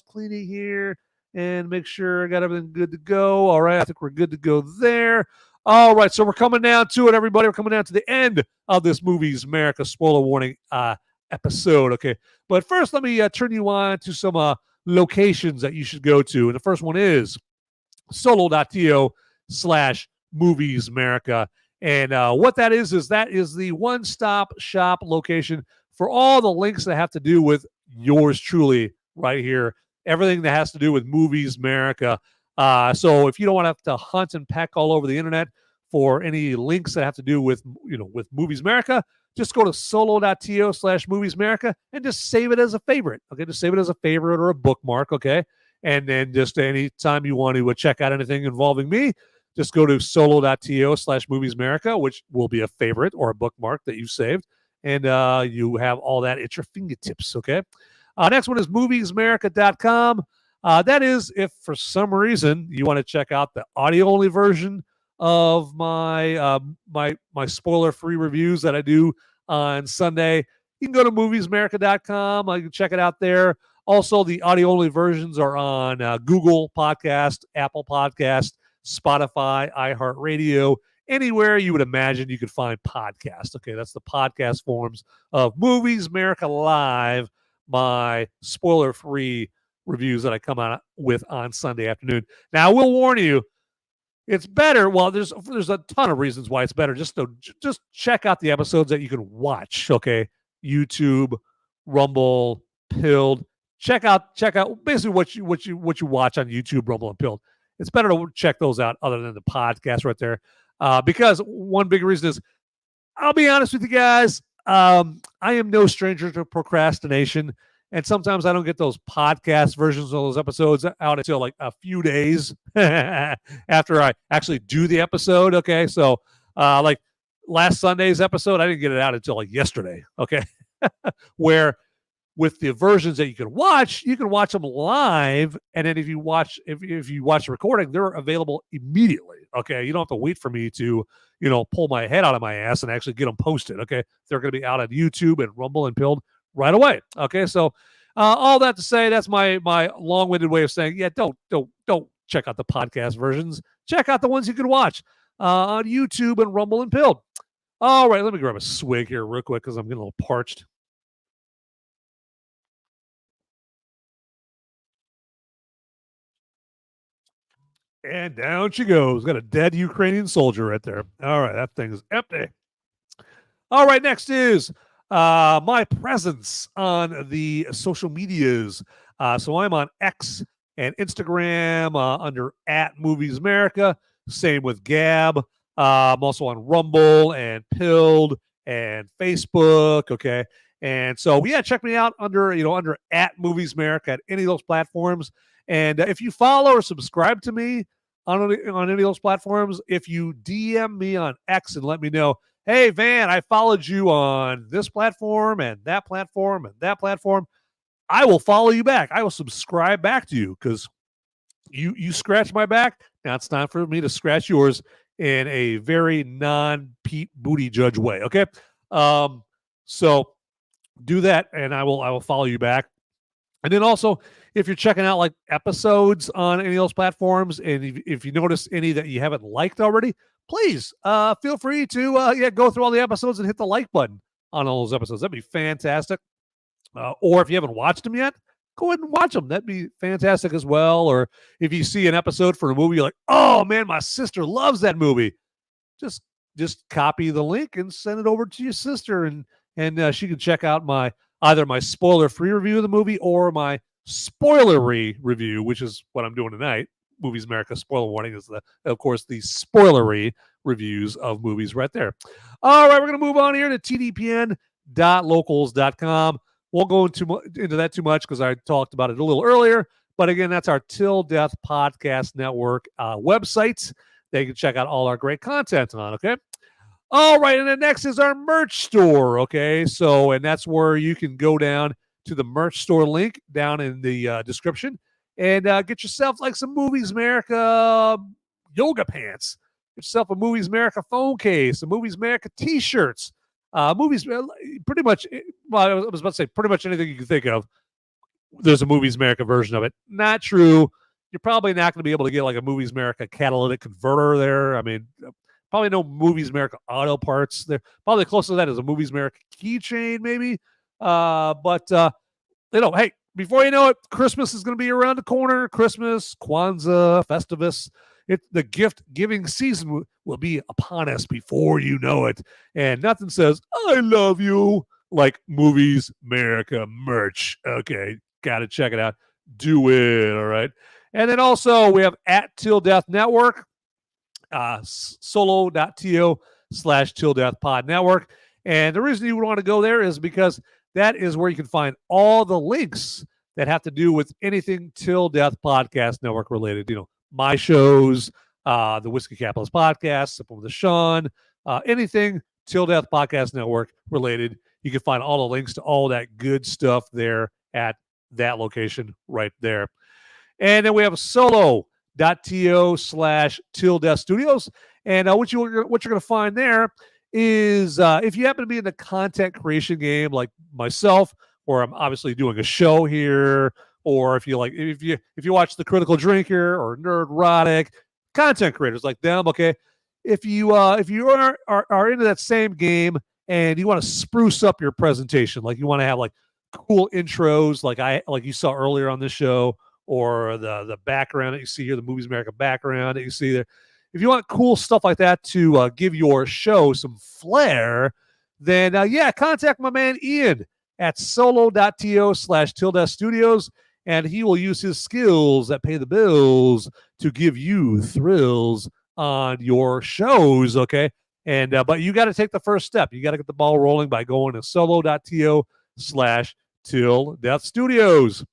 S1: cleaning here and make sure I got everything good to go. All right, I think we're good to go there. All right, so we're coming down to it, everybody. We're coming down to the end of this Movies America spoiler warning episode. Okay, but first, let me turn you on to some locations that you should go to, and the first one is solo.to/Movies America. And what that is the one-stop shop location for all the links that have to do with yours truly right here. Everything that has to do with Movies America. So if you don't want to have to hunt and peck all over the internet for any links that have to do with Movies America, just go to solo.to/Movies America and just save it as a favorite. Okay, just save it as a favorite or a bookmark. Okay. And then just anytime you want to check out anything involving me, just go to solo.to/Movies America, which will be a favorite or a bookmark that you've saved. And you have all that at your fingertips, okay? Next one is moviesamerica.com. That is if for some reason you want to check out the audio-only version of my my spoiler-free reviews that I do on Sunday. You can go to moviesamerica.com. You can check it out there. Also, the audio-only versions are on Google Podcast, Apple Podcast, Spotify, iHeartRadio, anywhere you would imagine you could find podcasts. Okay, that's the podcast forms of Movies America Live, my spoiler-free reviews that I come out with on Sunday afternoon. Now, I will warn you, it's better. Well, there's a ton of reasons why it's better. Just check out the episodes that you can watch. Okay, YouTube, Rumble, Pilled. Check out basically what you watch on YouTube, Rumble, and Pilled. It's better to check those out other than the podcast right there. Because one big reason is, I'll be honest with you guys, I am no stranger to procrastination. And sometimes I don't get those podcast versions of those episodes out until like a few days after I actually do the episode. Okay. So like last Sunday's episode, I didn't get it out until like yesterday. Okay. Where with the versions that you can watch them live, and then if you watch the recording, they're available immediately. Okay, you don't have to wait for me to pull my head out of my ass and actually get them posted. Okay, they're going to be out on YouTube and Rumble and Pilled right away. Okay, so all that to say, that's my long-winded way of saying, yeah, don't check out the podcast versions. Check out the ones you can watch on YouTube and Rumble and Pilled. All right, let me grab a swig here real quick because I'm getting a little parched. And down she goes. Got a dead Ukrainian soldier right there. All right, that thing is empty. All right, next is my presence on the social medias. So I'm on X and Instagram under @MoviesAmerica. Same with Gab. I'm also on Rumble and Pilled and Facebook. Okay, and so yeah, check me out under @MoviesAmerica at any of those platforms. And if you follow or subscribe to me on any of those platforms, if you DM me on X and let me know, hey, Van, I followed you on this platform and that platform and that platform, I will follow you back. I will subscribe back to you because you scratch my back. Now it's time for me to scratch yours in a very non-Pete Buttigieg way. Okay. So do that, and I will follow you back. And then also, if you're checking out like episodes on any of those platforms, and if you notice any that you haven't liked already, please feel free to go through all the episodes and hit the like button on all those episodes. That'd be fantastic. Or if you haven't watched them yet, go ahead and watch them. That'd be fantastic as well. Or if you see an episode for a movie, you're like, oh man, my sister loves that movie. Just copy the link and send it over to your sister, and she can check out either my spoiler-free review of the movie or my spoilery review, which is what I'm doing tonight. Movies America spoiler warning is of course the spoilery reviews of movies right there. All right, we're going to move on here to tdpn.locals.com. Won't go into that too much because I talked about it a little earlier. But again, that's our Till Death Podcast Network website that you can check out all our great content on, okay? All right, and then next is our merch store, okay? So, and that's where you can go down to the merch store link down in the description and get yourself like some Movies America yoga pants. Get yourself a Movies America phone case, a Movies America t-shirts, movies, pretty much, well, I was about to say pretty much anything you can think of. There's a Movies America version of it. Not true. You're probably not going to be able to get like a Movies America catalytic converter there. I mean, probably no Movies America auto parts there. Probably close to that is a Movies America keychain, maybe. But hey, before you know it, Christmas is going to be around the corner. Christmas, Kwanzaa, Festivus. The gift-giving season will be upon us before you know it. And nothing says, I love you, like Movies America merch. Okay, got to check it out. Do it, all right? And then also we have at Till Death Network, solo.to/Till Death Pod Network. And the reason you would want to go there is because that is where you can find all the links that have to do with anything Till Death Podcast Network related. My shows, the Whiskey Capitalist Podcast, Simple with Sean, anything Till Death Podcast Network related. You can find all the links to all that good stuff there at that location right there. And then we have solo.to/Till Death Studios. And what you're going to find there is if you happen to be in the content creation game like myself, or I'm obviously doing a show here, or if you watch The Critical Drinker or Nerdrotic, content creators like them, okay. If you are into that same game and you want to spruce up your presentation, like you want to have like cool intros, like you saw earlier on this show, or the background that you see here, the Movies America background that you see there. If you want cool stuff like that to give your show some flair, then contact my man Ian at solo.to/Till Death Studios, and he will use his skills that pay the bills to give you thrills on your shows, okay? And but you got to take the first step. You got to get the ball rolling by going to solo.to/Till Death Studios.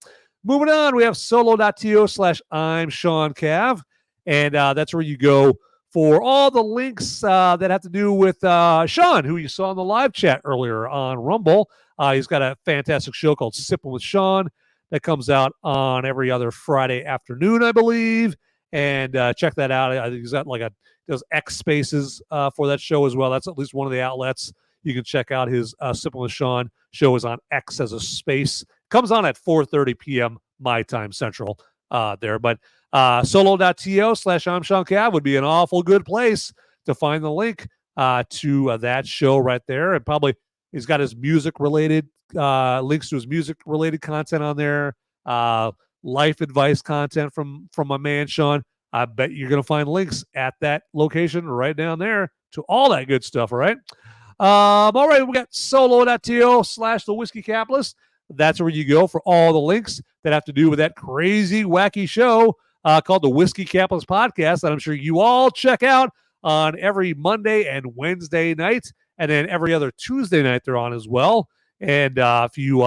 S1: Moving on, we have solo.to/I'm Sean Cav, and that's where you go for all the links that have to do with Sean, who you saw in the live chat earlier on Rumble. He's got a fantastic show called Sipping with Sean that comes out on every other Friday afternoon, I believe. And check that out. I think he's got does X Spaces for that show as well. That's at least one of the outlets. You can check out his Sipping with Sean show is on X as a space. Comes on at 4:30 p.m. my time central there. But solo.to/I'm Sean Cav would be an awful good place to find the link to that show right there. And probably he's got his music-related links to his music-related content on there. Life advice content from my man Sean. I bet you're going to find links at that location right down there to all that good stuff, all right? All right, we got solo.to/The Whiskey Capitalist. That's where you go for all the links that have to do with that crazy, wacky show called the Whiskey Capitalist Podcast that I'm sure you all check out on every Monday and Wednesday night, and then every other Tuesday night they're on as well. And if you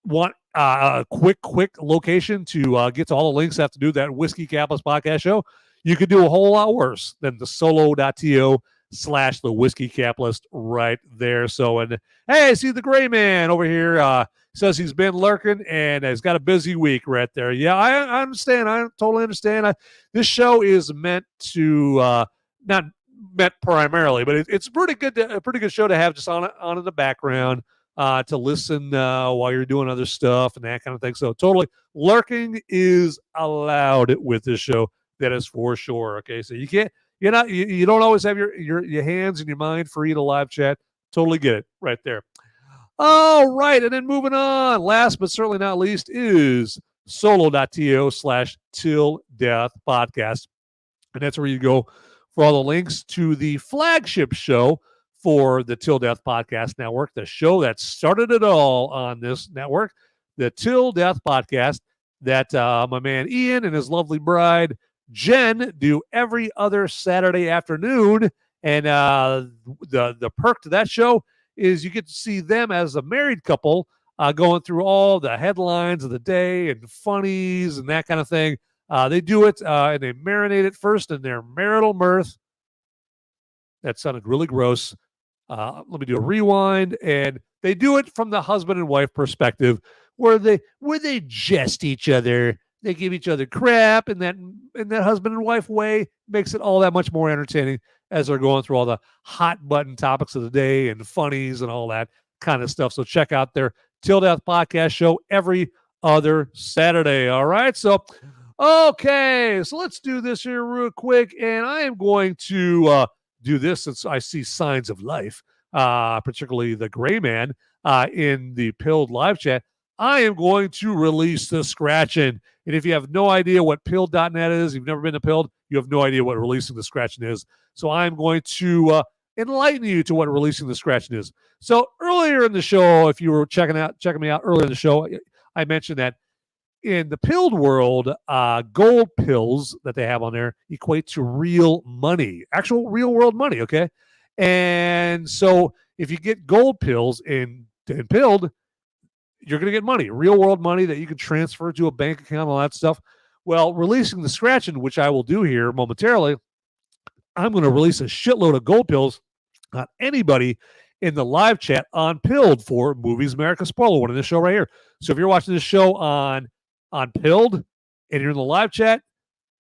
S1: want a quick location to get to all the links that have to do with that Whiskey Capitalist Podcast show, you could do a whole lot worse than the solo.to /the whiskey capitalist right there. So, and hey, I see the gray man over here. Says he's been lurking and has got a busy week right there. Yeah, I understand. I totally understand. This show is meant to not meant primarily, but it's pretty good. A pretty good show to have just on in the background to listen while you're doing other stuff and that kind of thing. So totally, lurking is allowed with this show. That is for sure. Okay, so you can't. You don't always have your hands and your mind free to live chat. Totally get it right there. All right, and then moving on, last but certainly not least is solo.to/till death podcast. And that's where you go for all the links to the flagship show for the Till Death Podcast Network, the show that started it all on this network, the Till Death Podcast that my man Ian and his lovely bride Jen do every other Saturday afternoon. And the perk to that show is you get to see them as a married couple going through all the headlines of the day and funnies and that kind of thing. They do it and they marinate it first in their marital mirth. That sounded really gross. Let me do a rewind. And they do it from the husband and wife perspective where they jest each other. They give each other crap in that husband and wife way. Makes it all that much more entertaining as they're going through all the hot button topics of the day and funnies and all that kind of stuff. So check out their Till Death podcast show every other Saturday. All right. So, okay. So let's do this here real quick. And I am going to do this since I see signs of life, particularly the gray man in the Pilled live chat. I am going to release the scratching. And if you have no idea what pilled.net is, you've never been to Pilled, you have no idea what releasing the scratching is. So I'm going to enlighten you to what releasing the scratching is. So earlier in the show, if you were checking me out earlier in the show, I mentioned that in the Pilled world, gold pills that they have on there equate to real money, actual real world money, okay? And so if you get gold pills in Pilled, you're going to get money, real world money that you can transfer to a bank account, all that stuff. Well, releasing the scratching, which I will do here momentarily, I'm going to release a shitload of gold pills on anybody in the live chat on Pilled for Movies America Spoiler One in this show right here. So if you're watching this show on Pilled and you're in the live chat,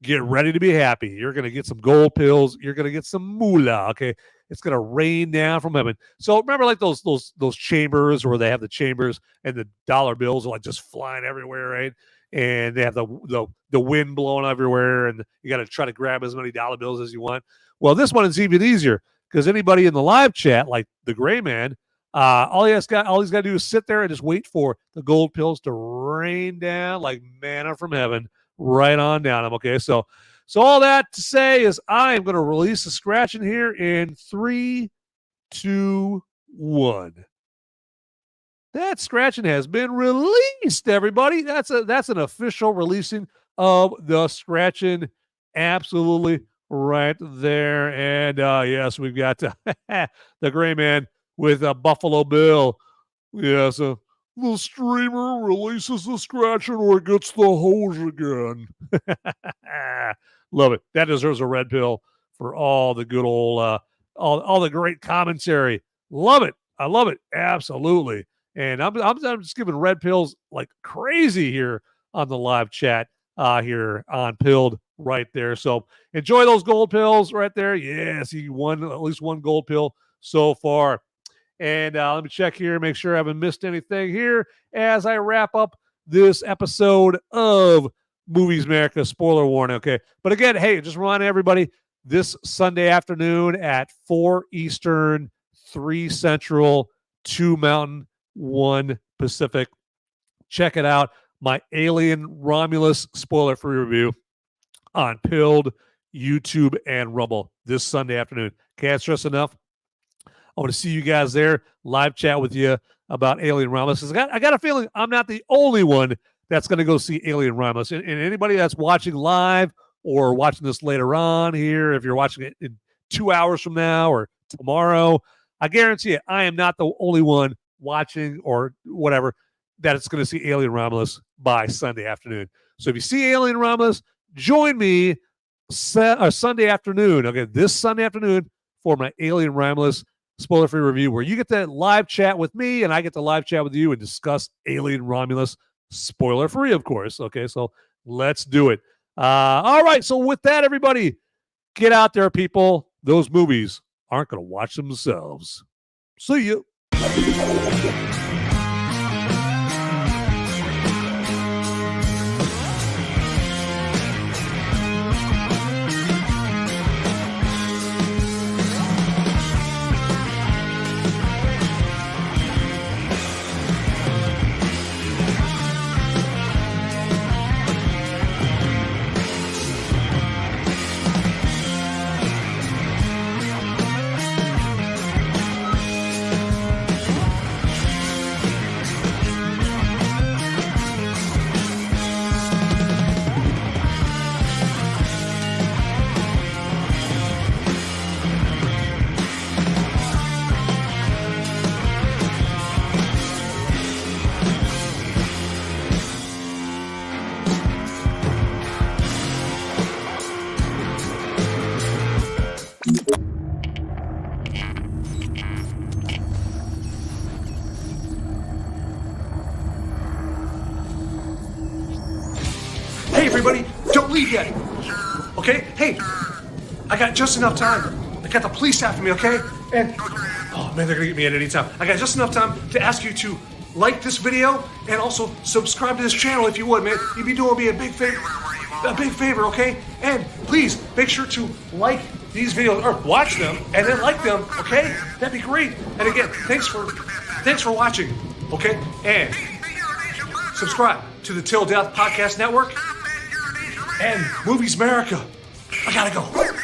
S1: get ready to be happy. You're going to get some gold pills. You're going to get some moolah, okay? It's going to rain down from heaven. So remember like those chambers where they have the chambers and the dollar bills are like just flying everywhere, right? And they have the wind blowing everywhere and you got to try to grab as many dollar bills as you want. Well, this one is even easier because anybody in the live chat, like the gray man, all he's got to do is sit there and just wait for the gold pills to rain down like manna from heaven right on down him, okay? So all that to say is I am going to release a scratching here in 3, 2, 1. That scratching has been released, everybody. That's an official releasing of the scratching. Absolutely right there. And yes, we've got the gray man with a Buffalo Bill. Yes, the streamer releases the scratching or gets the hose again. Love it. That deserves a red pill for all the good old, all the great commentary. Love it. I love it. Absolutely. And I'm just giving red pills like crazy here on the live chat here on Pilled right there. So enjoy those gold pills right there. Yes, you won at least one gold pill so far. And let me check here, make sure I haven't missed anything here as I wrap up this episode of Movies America Spoiler Warning. Okay. But again, hey, just reminding everybody this Sunday afternoon at 4 Eastern, 3 Central, 2 Mountain, 1 Pacific. Check it out. My Alien Romulus spoiler-free review on Pilled, YouTube, and Rumble this Sunday afternoon. Can't stress enough. I want to see you guys there, live chat with you about Alien Romulus. I got a feeling I'm not the only one that's going to go see Alien Romulus. And anybody that's watching live or watching this later on here, if you're watching it in 2 hours from now or tomorrow, I guarantee you, I am not the only one watching or whatever that it's going to see Alien Romulus by Sunday afternoon. So if you see Alien Romulus, join me Sunday afternoon. Okay, this Sunday afternoon for my Alien Romulus spoiler-free review, where you get to live chat with me and I get to live chat with you and discuss Alien Romulus spoiler-free, of course. Okay, so let's do it. All right, so with that, everybody, get out there, people. Those movies aren't going to watch themselves. See you.
S7: Hey, everybody, don't leave yet. Okay? Hey, I got just enough time. I got the police after me, okay? And, oh man, they're gonna get me at any time. I got just enough time to ask you to like this video and also subscribe to this channel if you would, man. You'd be doing me a big favor, okay? And please make sure to like these videos or watch them and then like them, okay? That'd be great. And again, thanks for watching, okay? And subscribe to the Till Death Podcast Network and Movies Merica. I gotta go.